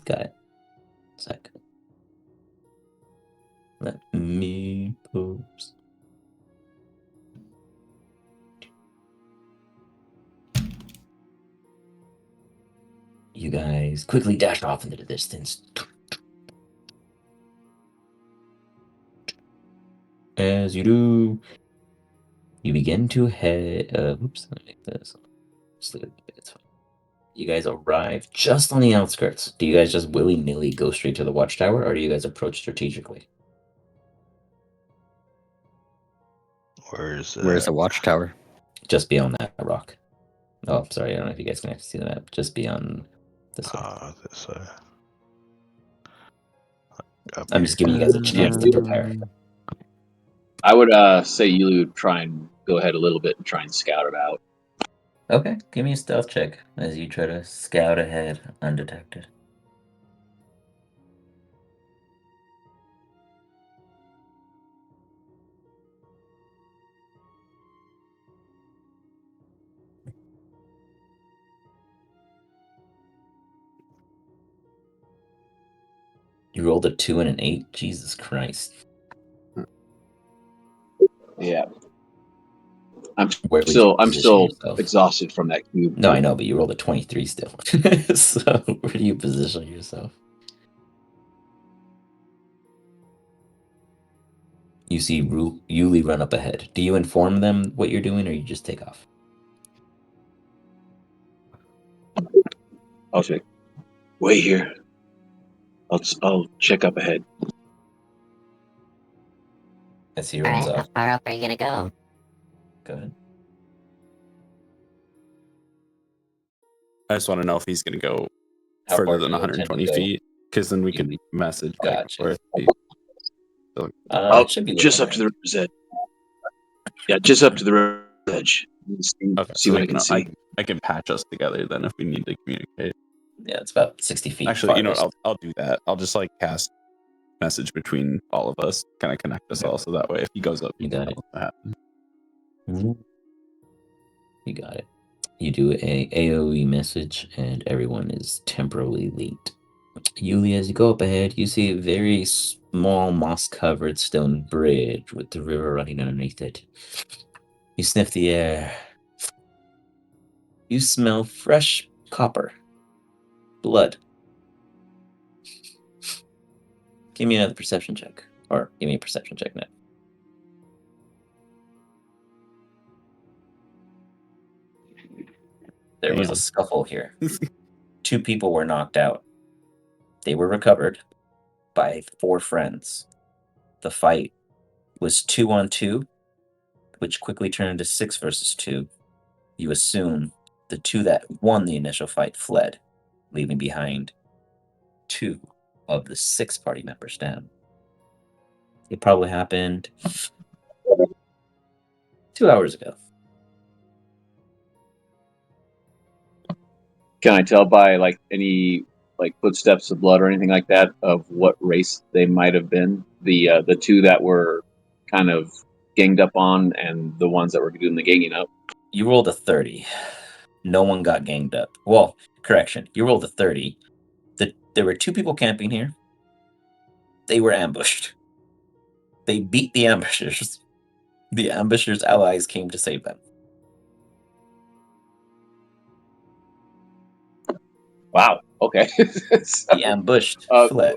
[SPEAKER 2] Got it. Second. Let me post. You guys quickly dash off into the distance. As you do, you begin to head. Oops, let me make this. Just leave it. It's fine. You guys arrive just on the outskirts. Do you guys just willy nilly go straight to the watchtower, or do you guys approach strategically?
[SPEAKER 1] Where's
[SPEAKER 4] the watchtower?
[SPEAKER 2] Just beyond that rock. Oh, sorry. I don't know if you guys can actually see the map. Just beyond this way.
[SPEAKER 1] This way. Up
[SPEAKER 2] I'm
[SPEAKER 1] here.
[SPEAKER 2] just giving you guys a chance to prepare.
[SPEAKER 9] I would say you would try and go ahead a little bit and try and scout it out.
[SPEAKER 2] Okay, give me a stealth check as you try to scout ahead undetected. You rolled a 2 and an 8? Jesus Christ.
[SPEAKER 9] Yeah. I'm
[SPEAKER 2] Where would
[SPEAKER 9] still
[SPEAKER 2] you position yourself?
[SPEAKER 9] exhausted from that cube.
[SPEAKER 2] No, I know, but you rolled a 23 still. So where do you position yourself? You see Yuli run up ahead. Do you inform them what you're doing, or you just take off?
[SPEAKER 9] I'll say, wait here. I'll check up ahead.
[SPEAKER 2] As he
[SPEAKER 10] All
[SPEAKER 2] runs
[SPEAKER 10] right, how
[SPEAKER 2] off.
[SPEAKER 10] far up are you gonna go?
[SPEAKER 2] Go ahead.
[SPEAKER 5] I just want to know if he's going to go
[SPEAKER 2] How far
[SPEAKER 5] further
[SPEAKER 2] do
[SPEAKER 5] than
[SPEAKER 2] you intend to
[SPEAKER 5] 120
[SPEAKER 2] go?
[SPEAKER 5] feet, because then we could
[SPEAKER 2] Yuli?
[SPEAKER 5] message back and
[SPEAKER 2] Gotcha.
[SPEAKER 5] forth.
[SPEAKER 2] It should be
[SPEAKER 9] Just
[SPEAKER 2] within
[SPEAKER 9] up to the river's edge. Yeah, just up to the river's edge.
[SPEAKER 5] Okay,
[SPEAKER 9] See
[SPEAKER 5] so
[SPEAKER 9] what
[SPEAKER 5] we
[SPEAKER 9] I can
[SPEAKER 5] can,
[SPEAKER 9] see.
[SPEAKER 5] I can patch us together then if we need to communicate.
[SPEAKER 2] Yeah, it's about 60 feet.
[SPEAKER 5] Actually, you know
[SPEAKER 2] farthest.
[SPEAKER 5] what? I'll do that. I'll just like cast message between all of us, kind of connect us
[SPEAKER 2] Okay.
[SPEAKER 5] all, so that way if he goes up,
[SPEAKER 2] You got it.
[SPEAKER 5] what happened.
[SPEAKER 2] You got it. You do a AoE message, and everyone is temporarily late. Yuli, as you go up ahead, you see a very small moss-covered stone bridge with the river running underneath it. You sniff the air. You smell fresh copper. Blood. Give me another perception check. Or give me a perception check now. There was a scuffle here. 2 people were knocked out. They were recovered by 4 friends. The fight was 2-on-2, which quickly turned into 6 versus 2. You assume the 2 that won the initial fight fled, leaving behind 2 of the 6 party members down. It probably happened 2 hours ago.
[SPEAKER 9] Can I tell by like any like footsteps of blood or anything like that of what race they might have been? The 2 that were kind of ganged up on and the ones that were doing the ganging up.
[SPEAKER 2] You rolled a 30. No one got ganged up. Well, correction. You rolled a 30. There were 2 people camping here. They were ambushed. They beat the ambushers. The ambushers' allies came to save them.
[SPEAKER 9] Wow. Okay.
[SPEAKER 2] The ambushed fled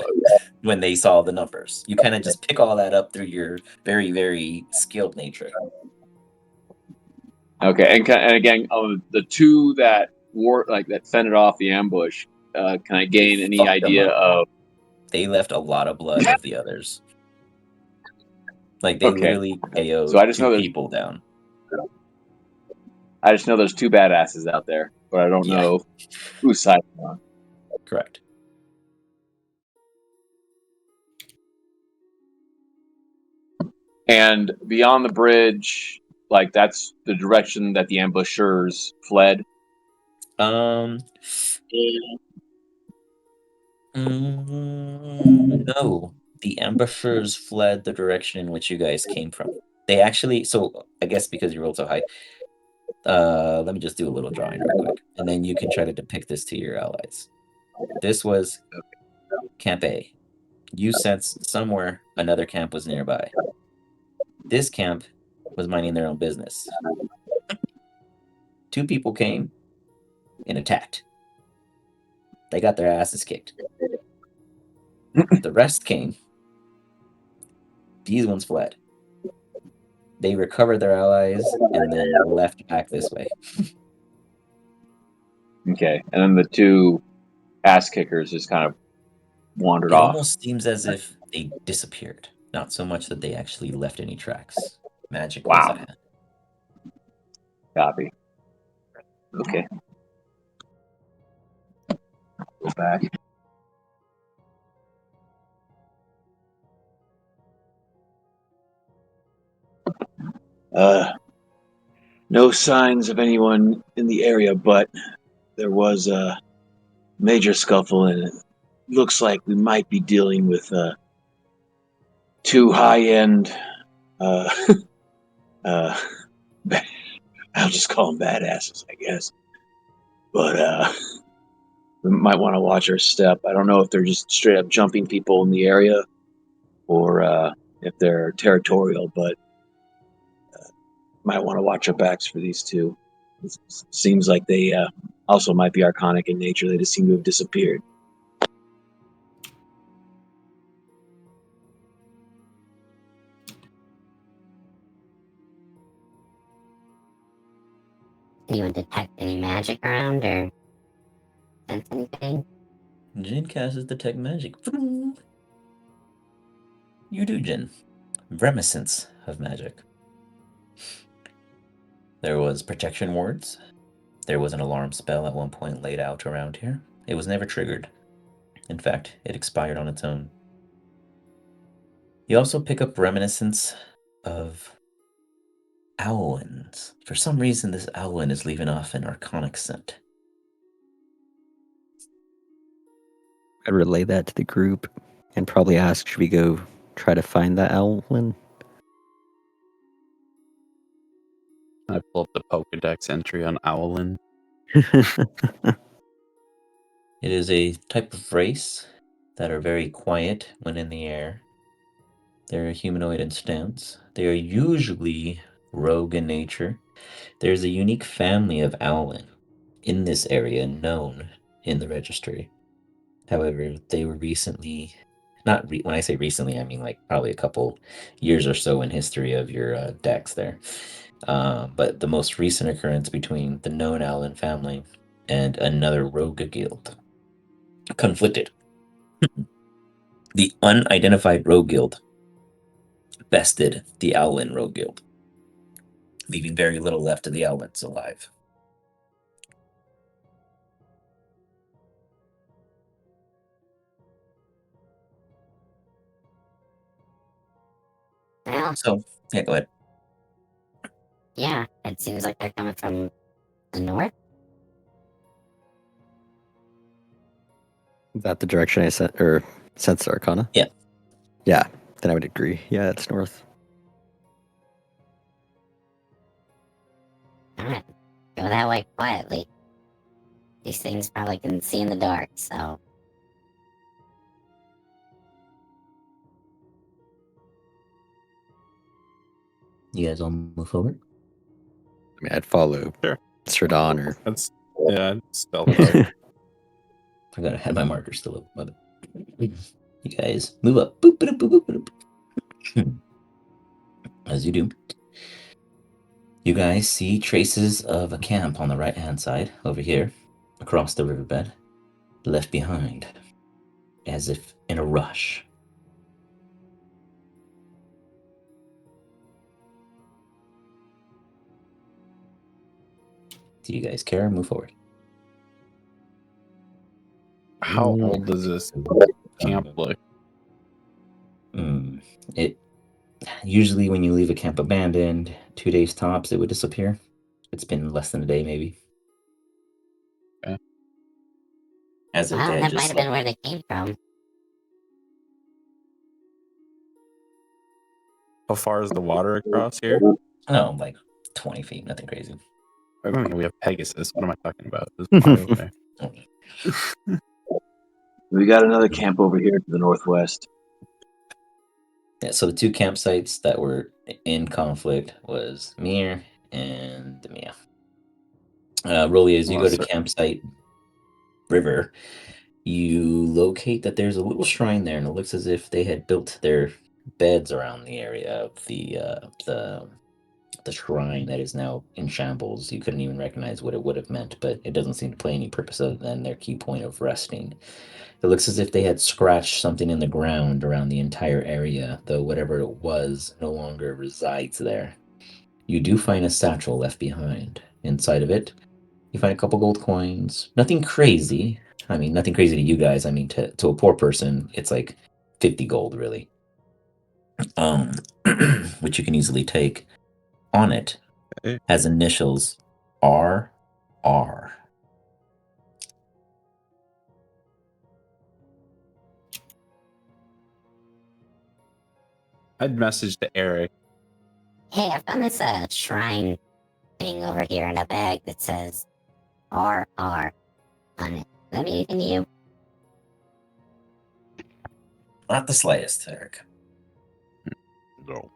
[SPEAKER 2] when they saw the numbers. You kind of just pick all that up through your very, very skilled nature.
[SPEAKER 9] Okay, and again, the 2 that that fended off the ambush, can I gain any
[SPEAKER 2] Fucked them
[SPEAKER 9] idea
[SPEAKER 2] up.
[SPEAKER 9] of?
[SPEAKER 2] They left a lot of blood of the others. Like they
[SPEAKER 9] Okay.
[SPEAKER 2] literally KO'd
[SPEAKER 9] So I just
[SPEAKER 2] 2
[SPEAKER 9] know
[SPEAKER 2] people down.
[SPEAKER 9] I just know there's 2 badasses out there, but I don't
[SPEAKER 2] Yeah.
[SPEAKER 9] know whose side they're on.
[SPEAKER 2] Correct.
[SPEAKER 9] And beyond the bridge, like that's the direction that the ambushers fled.
[SPEAKER 2] No. The ambushers fled the direction in which you guys came from. They actually, so I guess because you rolled so high, let me just do a little drawing real quick, and then you can try to depict this to your allies. This was Camp A. You sensed somewhere another camp was nearby. This camp was minding their own business. 2 people came and attacked. They got their asses kicked. The rest came. These ones fled. They recovered their allies and then left back this way.
[SPEAKER 9] Okay, and then the 2 ass kickers just kind of wandered
[SPEAKER 2] It
[SPEAKER 9] off.
[SPEAKER 2] almost seems as if they disappeared. Not so much that they actually left any tracks. Magic was
[SPEAKER 9] Wow.
[SPEAKER 2] at hand.
[SPEAKER 9] Copy. Okay. Go back. No signs of anyone in the area, but there was a major scuffle, and it looks like we might be dealing with two high-end. Uh, uh, I'll just call them badasses, I guess. But we might want to watch our step. I don't know if they're just straight up jumping people in the area, or if they're territorial, but might want to watch our backs for these two. It seems like they also might be archonic in nature. They just seem to have disappeared.
[SPEAKER 10] Anyone detect any magic around or sense anything?
[SPEAKER 2] Jin casts detect magic. You do, Jin. Reminiscence of magic. There was protection wards. There was an alarm spell at one point laid out around here. It was never triggered. In fact, it expired on its own. You also pick up reminiscence of owlins. For some reason, this owlin is leaving off an arconic scent.
[SPEAKER 4] I'd relay that to the group and probably ask, should we go try to find that Owlin?
[SPEAKER 5] I pull up the Pokedex entry on Owlin.
[SPEAKER 2] It is a type of race that are very quiet when in the air. They're humanoid in stance. They are usually rogue in nature. There's a unique family of owlin in this area known in the registry. However, they were recently, when I say recently, I mean like probably a couple years or so in history of your decks there. But the most recent occurrence between the known owlin family and another rogue guild conflicted. The unidentified rogue guild bested the owlin rogue guild, leaving very little left of the owlins alive.
[SPEAKER 10] Well,
[SPEAKER 2] So, yeah, go ahead.
[SPEAKER 10] yeah, it seems like they're coming from the north.
[SPEAKER 4] Is that the direction I sent, or sense Arcana?
[SPEAKER 2] Yeah.
[SPEAKER 4] Yeah, then I would agree. Yeah, it's north.
[SPEAKER 10] Alright, go that way quietly. These things probably can see in the dark, so.
[SPEAKER 2] You guys all move forward?
[SPEAKER 4] I mean, I'd follow
[SPEAKER 5] Sure.
[SPEAKER 4] Serdon or...
[SPEAKER 5] That's stealth up.
[SPEAKER 2] I gotta have my marker still up. But you guys move up. Boop, boop, boop, boop, boop. As you do. You guys see traces of a camp on the right-hand side, over here, across the riverbed, left behind, as if in a rush. Do you guys care or move forward?
[SPEAKER 5] How old does this camp look?
[SPEAKER 2] It usually when you leave a camp abandoned, 2 days tops, it would disappear. It's been less than a day, maybe.
[SPEAKER 5] Okay.
[SPEAKER 2] As if
[SPEAKER 10] Well,
[SPEAKER 2] they had
[SPEAKER 10] that might
[SPEAKER 2] just
[SPEAKER 10] have been where they came from.
[SPEAKER 5] How far is the water across here?
[SPEAKER 2] Oh, like 20 feet, nothing crazy.
[SPEAKER 5] I mean, we have Pegasus. What am I talking about? This far away.
[SPEAKER 9] We got another camp over here to the northwest.
[SPEAKER 2] Yeah, so the two campsites that were in conflict was Mir and Mia. Rolly, as you
[SPEAKER 5] Well,
[SPEAKER 2] go to campsite river, you locate that there's a little shrine there, and it looks as if they had built their beds around the area of the shrine that is now in shambles. You couldn't even recognize what it would have meant, but it doesn't seem to play any purpose other than their key point of resting. It looks as if they had scratched something in the ground around the entire area, though whatever it was no longer resides there. You do find a satchel left behind. Inside of it, you find a couple gold coins. Nothing crazy. I mean, nothing crazy to you guys. I mean, to a poor person, it's like 50 gold, really. Which you can easily take. On it
[SPEAKER 5] Okay.
[SPEAKER 2] has initials RR.
[SPEAKER 5] I'd message to Eric.
[SPEAKER 10] Hey, I found this shrine thing over here in a bag that says RR on it. Let me anything to you.
[SPEAKER 2] Not the slightest, Eric.
[SPEAKER 1] No.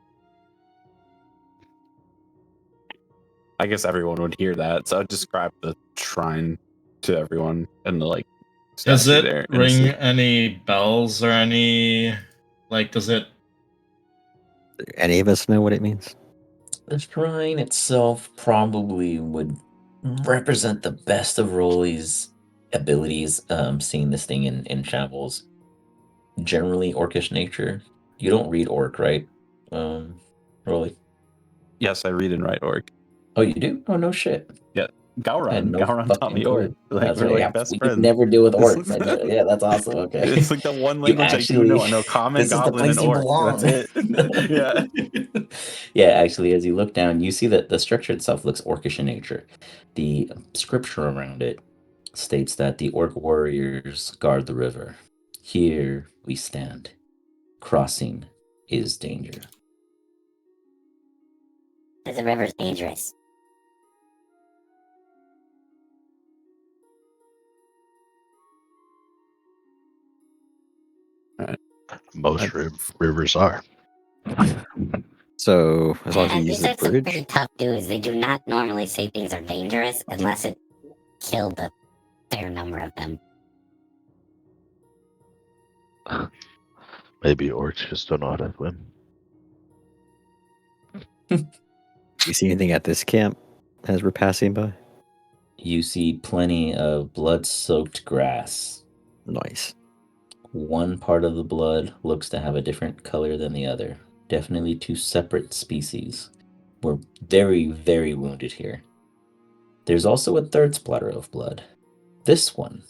[SPEAKER 5] I guess everyone would hear that, so I'd describe the shrine to everyone and the like.
[SPEAKER 3] Does
[SPEAKER 5] statue
[SPEAKER 3] it
[SPEAKER 5] there, and
[SPEAKER 3] ring
[SPEAKER 5] it's-
[SPEAKER 3] any bells or any like? Does it?
[SPEAKER 4] Any of us know what it means?
[SPEAKER 2] The shrine itself probably would represent the best of Rolly's abilities, seeing this thing in shambles. Generally orcish nature. You don't read orc, right? Rolly?
[SPEAKER 5] Yes, I read and write orc.
[SPEAKER 2] Oh, you do? Oh, no shit.
[SPEAKER 5] Yeah,
[SPEAKER 2] I had
[SPEAKER 5] Gowron.
[SPEAKER 2] no
[SPEAKER 5] Gowron taught
[SPEAKER 2] fucking
[SPEAKER 5] me orc.
[SPEAKER 2] clue.
[SPEAKER 5] Like
[SPEAKER 2] That's
[SPEAKER 5] we're
[SPEAKER 2] right.
[SPEAKER 5] like
[SPEAKER 2] Yeah,
[SPEAKER 5] best
[SPEAKER 2] we
[SPEAKER 5] friends.
[SPEAKER 2] could never deal with orcs. Yeah, that's awesome. Okay.
[SPEAKER 5] It's like the one
[SPEAKER 2] You
[SPEAKER 5] language I do
[SPEAKER 2] actually-
[SPEAKER 5] know. I know common,
[SPEAKER 2] this is the
[SPEAKER 5] goblin, and
[SPEAKER 2] place you
[SPEAKER 5] orc.
[SPEAKER 2] belong.
[SPEAKER 5] That's it. Yeah.
[SPEAKER 2] Yeah, actually, as you look down, you see that the structure itself looks orcish in nature. The scripture around it states that the orc warriors guard the river. Here we stand. Crossing is danger.
[SPEAKER 10] The river's dangerous.
[SPEAKER 1] Most rivers are.
[SPEAKER 4] So as long as you use
[SPEAKER 10] These
[SPEAKER 4] the
[SPEAKER 10] are some
[SPEAKER 4] bridge,
[SPEAKER 10] pretty tough dudes. They do not normally say things are dangerous unless it killed a fair number of them.
[SPEAKER 1] Maybe orcs just don't know how to swim.
[SPEAKER 4] you see anything at this camp as we're passing by?
[SPEAKER 2] You see plenty of blood-soaked grass.
[SPEAKER 4] Nice.
[SPEAKER 2] One part of the blood looks to have a different color than the other. Definitely two separate species. We're very, very wounded here. There's also a third splatter of blood. This one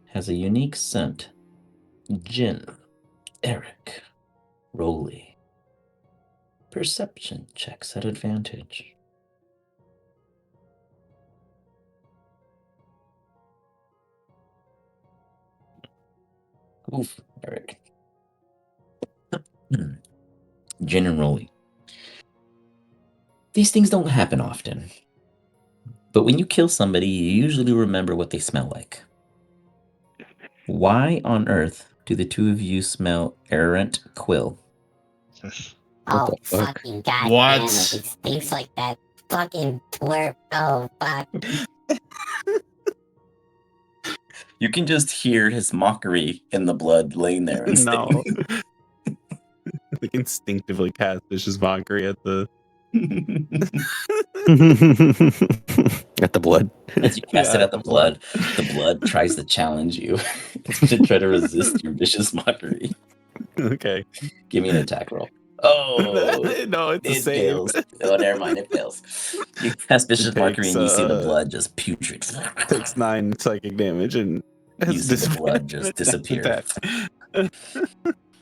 [SPEAKER 2] has a unique scent. Jin, Eric, Rolly. Perception checks at advantage. Oof, Eric. Jin and Rolly. These things don't happen often. But when you kill somebody, you usually remember what they smell like. Why on earth do the two of you smell errant quill?
[SPEAKER 10] Oh,
[SPEAKER 4] the fuck?
[SPEAKER 10] fucking goddamn
[SPEAKER 3] What?
[SPEAKER 10] it. It stinks like that fucking twerp. Oh, fuck.
[SPEAKER 2] You can just hear his mockery in the blood laying there and
[SPEAKER 5] No. Like instinctively cast vicious mockery at the.
[SPEAKER 4] At the blood.
[SPEAKER 2] As you cast it
[SPEAKER 5] Yeah,
[SPEAKER 2] at the blood tries to challenge you to try to resist your vicious mockery.
[SPEAKER 5] Okay.
[SPEAKER 2] Give me an attack roll. Oh,
[SPEAKER 5] No, it's a
[SPEAKER 2] it
[SPEAKER 5] save.
[SPEAKER 2] fails. Oh, never mind, it fails. You cast vicious mockery and you see the blood just putrid.
[SPEAKER 5] Takes 9 psychic damage and
[SPEAKER 2] You see the blood just disappear.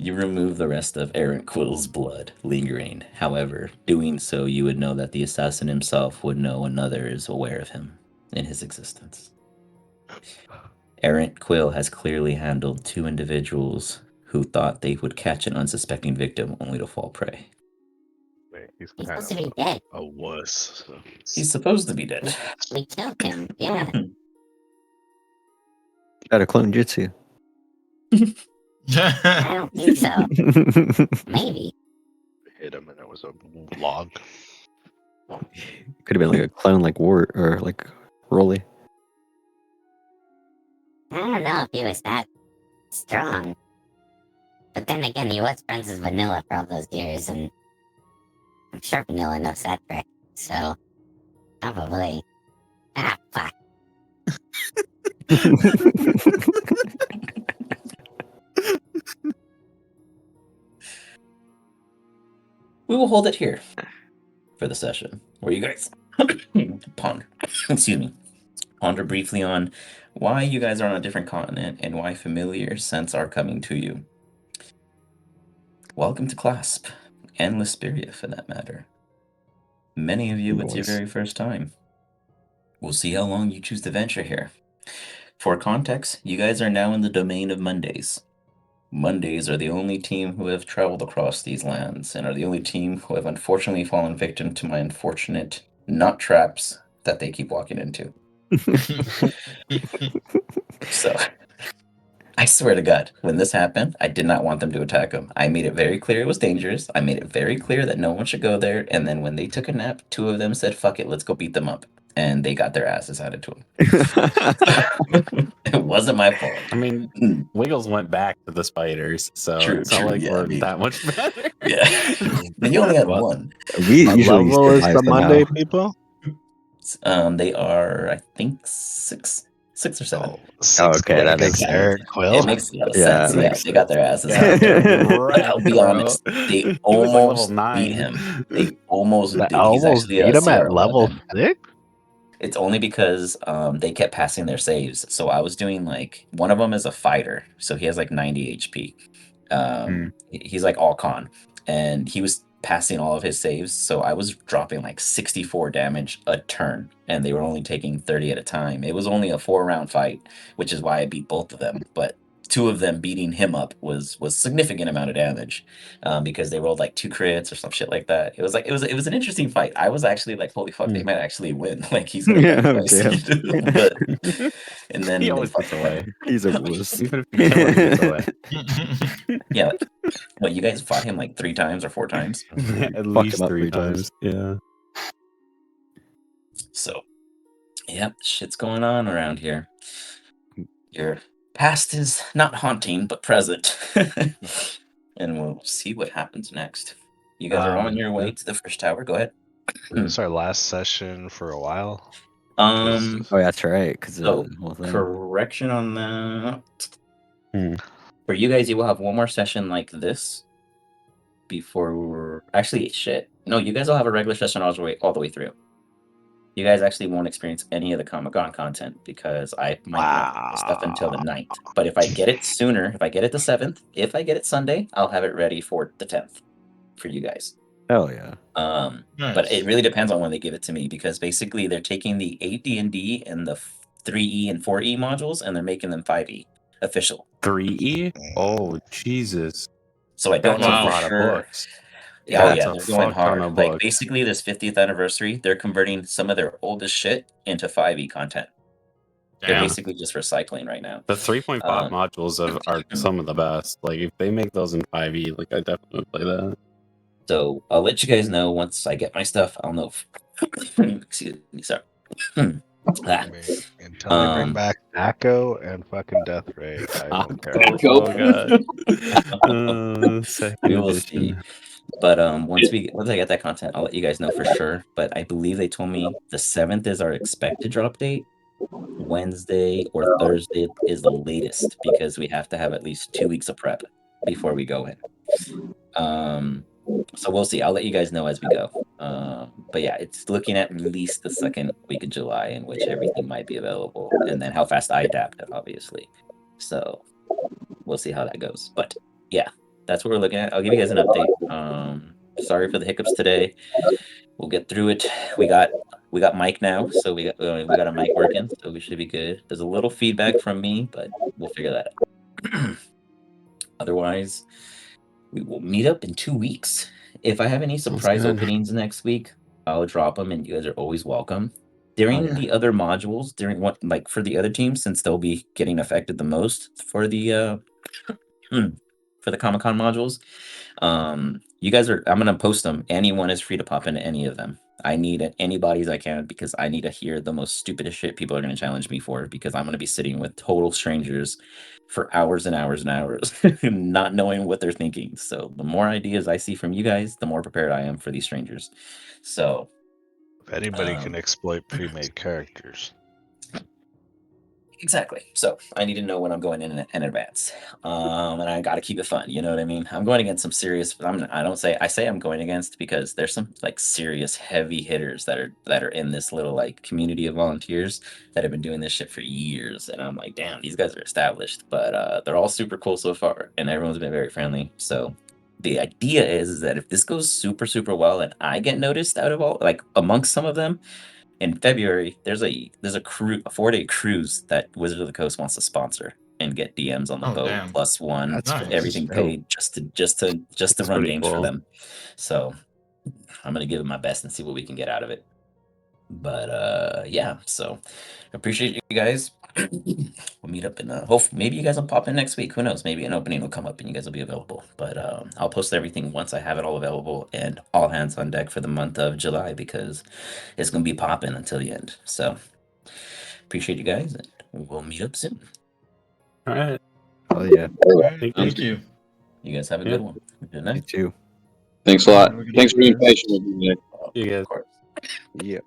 [SPEAKER 2] You remove the rest of Errant Quill's blood lingering. However, doing so, you would know that the assassin himself would know another is aware of him in his existence. Errant Quill has clearly handled two individuals who thought they would catch an unsuspecting victim only to fall prey.
[SPEAKER 1] He's
[SPEAKER 10] He's
[SPEAKER 1] kind
[SPEAKER 10] supposed to
[SPEAKER 1] of
[SPEAKER 10] be dead.
[SPEAKER 1] a wuss. So.
[SPEAKER 2] He's supposed to be dead.
[SPEAKER 10] We killed him. Yeah.
[SPEAKER 4] Got a clone jutsu.
[SPEAKER 10] I don't think so. Maybe.
[SPEAKER 1] Hit him and it was a log.
[SPEAKER 4] Could have been like a clone, like Wart or like Rolly.
[SPEAKER 10] I don't know if he was that strong. But then again, he was friends with Vanilla for all those years, and I'm sure Vanilla knows that trick. So, probably. Ah, fuck.
[SPEAKER 2] We will hold it here for the session where you guys ponder. Excuse me. Ponder briefly on why you guys are on a different continent and why familiar scents are coming to you. Welcome to Clasp, and Lisperia for that matter. Many of you, it's your
[SPEAKER 4] Nice.
[SPEAKER 2] very first time. We'll see how long you choose to venture here. For context, you guys are now in the domain of Mondays. Mondays are the only team who have traveled across these lands and are the only team who have unfortunately fallen victim to my unfortunate not traps that they keep walking into. So, I swear to God, when this happened, I did not want them to attack him. I made it very clear it was dangerous. I made it very clear that no one should go there. And then when they took a nap, two of them said, fuck it, let's go beat them up. And they got their asses handed to them. It wasn't my fault.
[SPEAKER 5] I mean, Wiggles went back to the spiders, so
[SPEAKER 2] True,
[SPEAKER 5] it's not
[SPEAKER 2] true,
[SPEAKER 5] like
[SPEAKER 2] yeah,
[SPEAKER 5] we're
[SPEAKER 2] I mean-
[SPEAKER 5] that much better.
[SPEAKER 2] Yeah. And you only had
[SPEAKER 1] What?
[SPEAKER 2] one.
[SPEAKER 4] We
[SPEAKER 1] What
[SPEAKER 4] usually
[SPEAKER 1] level is
[SPEAKER 4] survive
[SPEAKER 1] the
[SPEAKER 4] somehow.
[SPEAKER 1] Monday people?
[SPEAKER 2] They are, I think, six or seven.
[SPEAKER 1] Oh, six
[SPEAKER 4] okay,
[SPEAKER 1] going
[SPEAKER 4] that
[SPEAKER 1] against
[SPEAKER 4] makes sense.
[SPEAKER 1] Eric Quill.
[SPEAKER 2] It makes a lot of
[SPEAKER 4] Yeah,
[SPEAKER 2] sense.
[SPEAKER 4] it
[SPEAKER 2] Yeah,
[SPEAKER 4] makes
[SPEAKER 2] they got their
[SPEAKER 4] sense.
[SPEAKER 2] asses handed to them.
[SPEAKER 5] Right,
[SPEAKER 2] I'll be
[SPEAKER 5] bro.
[SPEAKER 2] honest, they
[SPEAKER 5] He was like level
[SPEAKER 2] almost
[SPEAKER 5] 9.
[SPEAKER 2] beat him. They almost
[SPEAKER 1] That
[SPEAKER 2] did. He's
[SPEAKER 1] almost
[SPEAKER 2] actually
[SPEAKER 1] beat
[SPEAKER 2] a
[SPEAKER 1] him at
[SPEAKER 2] CR
[SPEAKER 1] level
[SPEAKER 2] 11.
[SPEAKER 1] 6?
[SPEAKER 2] It's only because they kept passing their saves. So I was doing like, one of them is a fighter, so he has like 90 HP. He's like all con, and he was passing all of his saves. So I was dropping like 64 damage a turn, and they were only taking 30 at a time. It was only a 4-round fight, which is why I beat both of them. But two of them beating him up was significant amount of damage, because they rolled like 2 crits or some shit like that. It was an interesting fight. I was actually like, holy fuck, they might actually win. Like he's gonna die
[SPEAKER 4] Oh,
[SPEAKER 2] twice.
[SPEAKER 4] damn.
[SPEAKER 2] But and then
[SPEAKER 5] He
[SPEAKER 2] they
[SPEAKER 5] always gets
[SPEAKER 2] fucked
[SPEAKER 5] away.
[SPEAKER 2] him.
[SPEAKER 4] He's a wuss.
[SPEAKER 5] Even if you kill him, he gets away.
[SPEAKER 2] Yeah, like, what, you guys fought him like 3 times or 4 times?
[SPEAKER 5] At
[SPEAKER 4] Fucked
[SPEAKER 5] least
[SPEAKER 4] him up
[SPEAKER 5] 3
[SPEAKER 4] 3 times.
[SPEAKER 5] times. Yeah.
[SPEAKER 2] So, yep, shit's going on around here. Your past is not haunting, but present. And we'll see what happens next. You guys are on your way to the first tower. Go ahead.
[SPEAKER 1] This is our last session for a while.
[SPEAKER 2] Um,
[SPEAKER 4] Oh, that's right. Because
[SPEAKER 2] so, correction on that. For you guys, you will have one more session like this before. Actually, shit. No, you guys will have a regular session all the way through. You guys actually won't experience any of the Comic-Con content because I might not get this stuff until the 9th. But if I get it sooner, if I get it the 7th, if I get it Sunday, I'll have it ready for the 10th for you guys.
[SPEAKER 4] Hell yeah.
[SPEAKER 2] But it really depends on when they give it to me because basically they're taking the 8D&D and the 3E and 4E modules and they're making them 5E official.
[SPEAKER 5] 3E? Oh, Jesus.
[SPEAKER 2] So I don't
[SPEAKER 5] That's
[SPEAKER 2] know
[SPEAKER 5] a
[SPEAKER 2] for
[SPEAKER 5] lot of
[SPEAKER 2] sure.
[SPEAKER 5] books.
[SPEAKER 2] Yeah,
[SPEAKER 5] That's a
[SPEAKER 2] they're going
[SPEAKER 5] fuck ton
[SPEAKER 2] hard.
[SPEAKER 5] of
[SPEAKER 2] Like
[SPEAKER 5] books.
[SPEAKER 2] basically this 50th anniversary, they're converting some of their oldest shit into 5E content. They're
[SPEAKER 5] Damn.
[SPEAKER 2] basically just recycling right now.
[SPEAKER 5] The 3.5 modules are some of the best. Like if they make those in 5e, like I definitely would play that.
[SPEAKER 2] So I'll let you guys know once I get my stuff. I'll know. Excuse me, sorry.
[SPEAKER 1] Until they bring back Echo and fucking Death Ray, I don't care.
[SPEAKER 5] Oh god. Second
[SPEAKER 2] We will
[SPEAKER 5] edition.
[SPEAKER 2] see. But once I get that content, I'll let you guys know for sure. But I believe they told me the 7th is our expected drop date. Wednesday or Thursday is the latest because we have to have at least 2 weeks of prep before we go in. So we'll see. I'll let you guys know as we go. But yeah, it's looking at least the 2nd week of July in which everything might be available, and then how fast I adapt it, obviously. So we'll see how that goes. But yeah, that's what we're looking at. I'll give you guys an update. Sorry for the hiccups today. We'll get through it. We got Mike now, so we got a mic working, so we should be good. There's a little feedback from me, but we'll figure that out. Otherwise, we will meet up in 2 weeks. If I have any surprise
[SPEAKER 5] good.
[SPEAKER 2] openings next week, I'll drop them, and you guys are always welcome. During the other modules, for the other teams, since they'll be getting affected the most for the Comic-Con modules, you guys I'm gonna post them. Anyone is free to pop into any of them. I need anybody's I can because I need to hear the most stupidest shit people are gonna challenge me for because I'm gonna be sitting with total strangers for hours and hours and hours, not knowing what they're thinking. So the more ideas I see from you guys, the more prepared I am for these strangers. So
[SPEAKER 1] If anybody can exploit pre-made characters.
[SPEAKER 2] Exactly. So I need to know when I'm going in advance, and I got to keep it fun. You know what I mean? I'm going against some serious. I say I'm going against because there's some like serious heavy hitters that are in this little like community of volunteers that have been doing this shit for years, and I'm like, damn, these guys are established, but they're all super cool so far, and everyone's been very friendly. So the idea is that if this goes super well and I get noticed out of all like amongst some of them in February, there's a 4-day cruise that Wizard of the Coast wants to sponsor and get DMs on the
[SPEAKER 3] Oh,
[SPEAKER 2] boat
[SPEAKER 3] damn.
[SPEAKER 2] plus one,
[SPEAKER 3] That's nice.
[SPEAKER 2] everything paid just to
[SPEAKER 5] That's
[SPEAKER 2] run
[SPEAKER 5] pretty
[SPEAKER 2] games for
[SPEAKER 5] cool.
[SPEAKER 2] them. So I'm gonna give it my best and see what we can get out of it. But yeah, so appreciate you guys. We'll meet up in hope maybe you guys will pop in next week. Who knows? Maybe an opening will come up and you guys will be available. But I'll post everything once I have it all available and all hands on deck for the month of July because it's gonna be popping until the end. So appreciate you guys and we'll meet up soon.
[SPEAKER 5] All right.
[SPEAKER 4] Oh yeah.
[SPEAKER 3] All right,
[SPEAKER 5] Thank
[SPEAKER 3] thank you.
[SPEAKER 2] You guys have a
[SPEAKER 5] Yeah.
[SPEAKER 2] good one. Good
[SPEAKER 4] You
[SPEAKER 2] night.
[SPEAKER 4] too.
[SPEAKER 9] Thanks a lot.
[SPEAKER 3] Have a good
[SPEAKER 9] Thanks for being
[SPEAKER 3] night, guys.
[SPEAKER 9] patient with me, Nick.
[SPEAKER 2] Oh,
[SPEAKER 5] See you guys.
[SPEAKER 2] of course.
[SPEAKER 4] Yeah.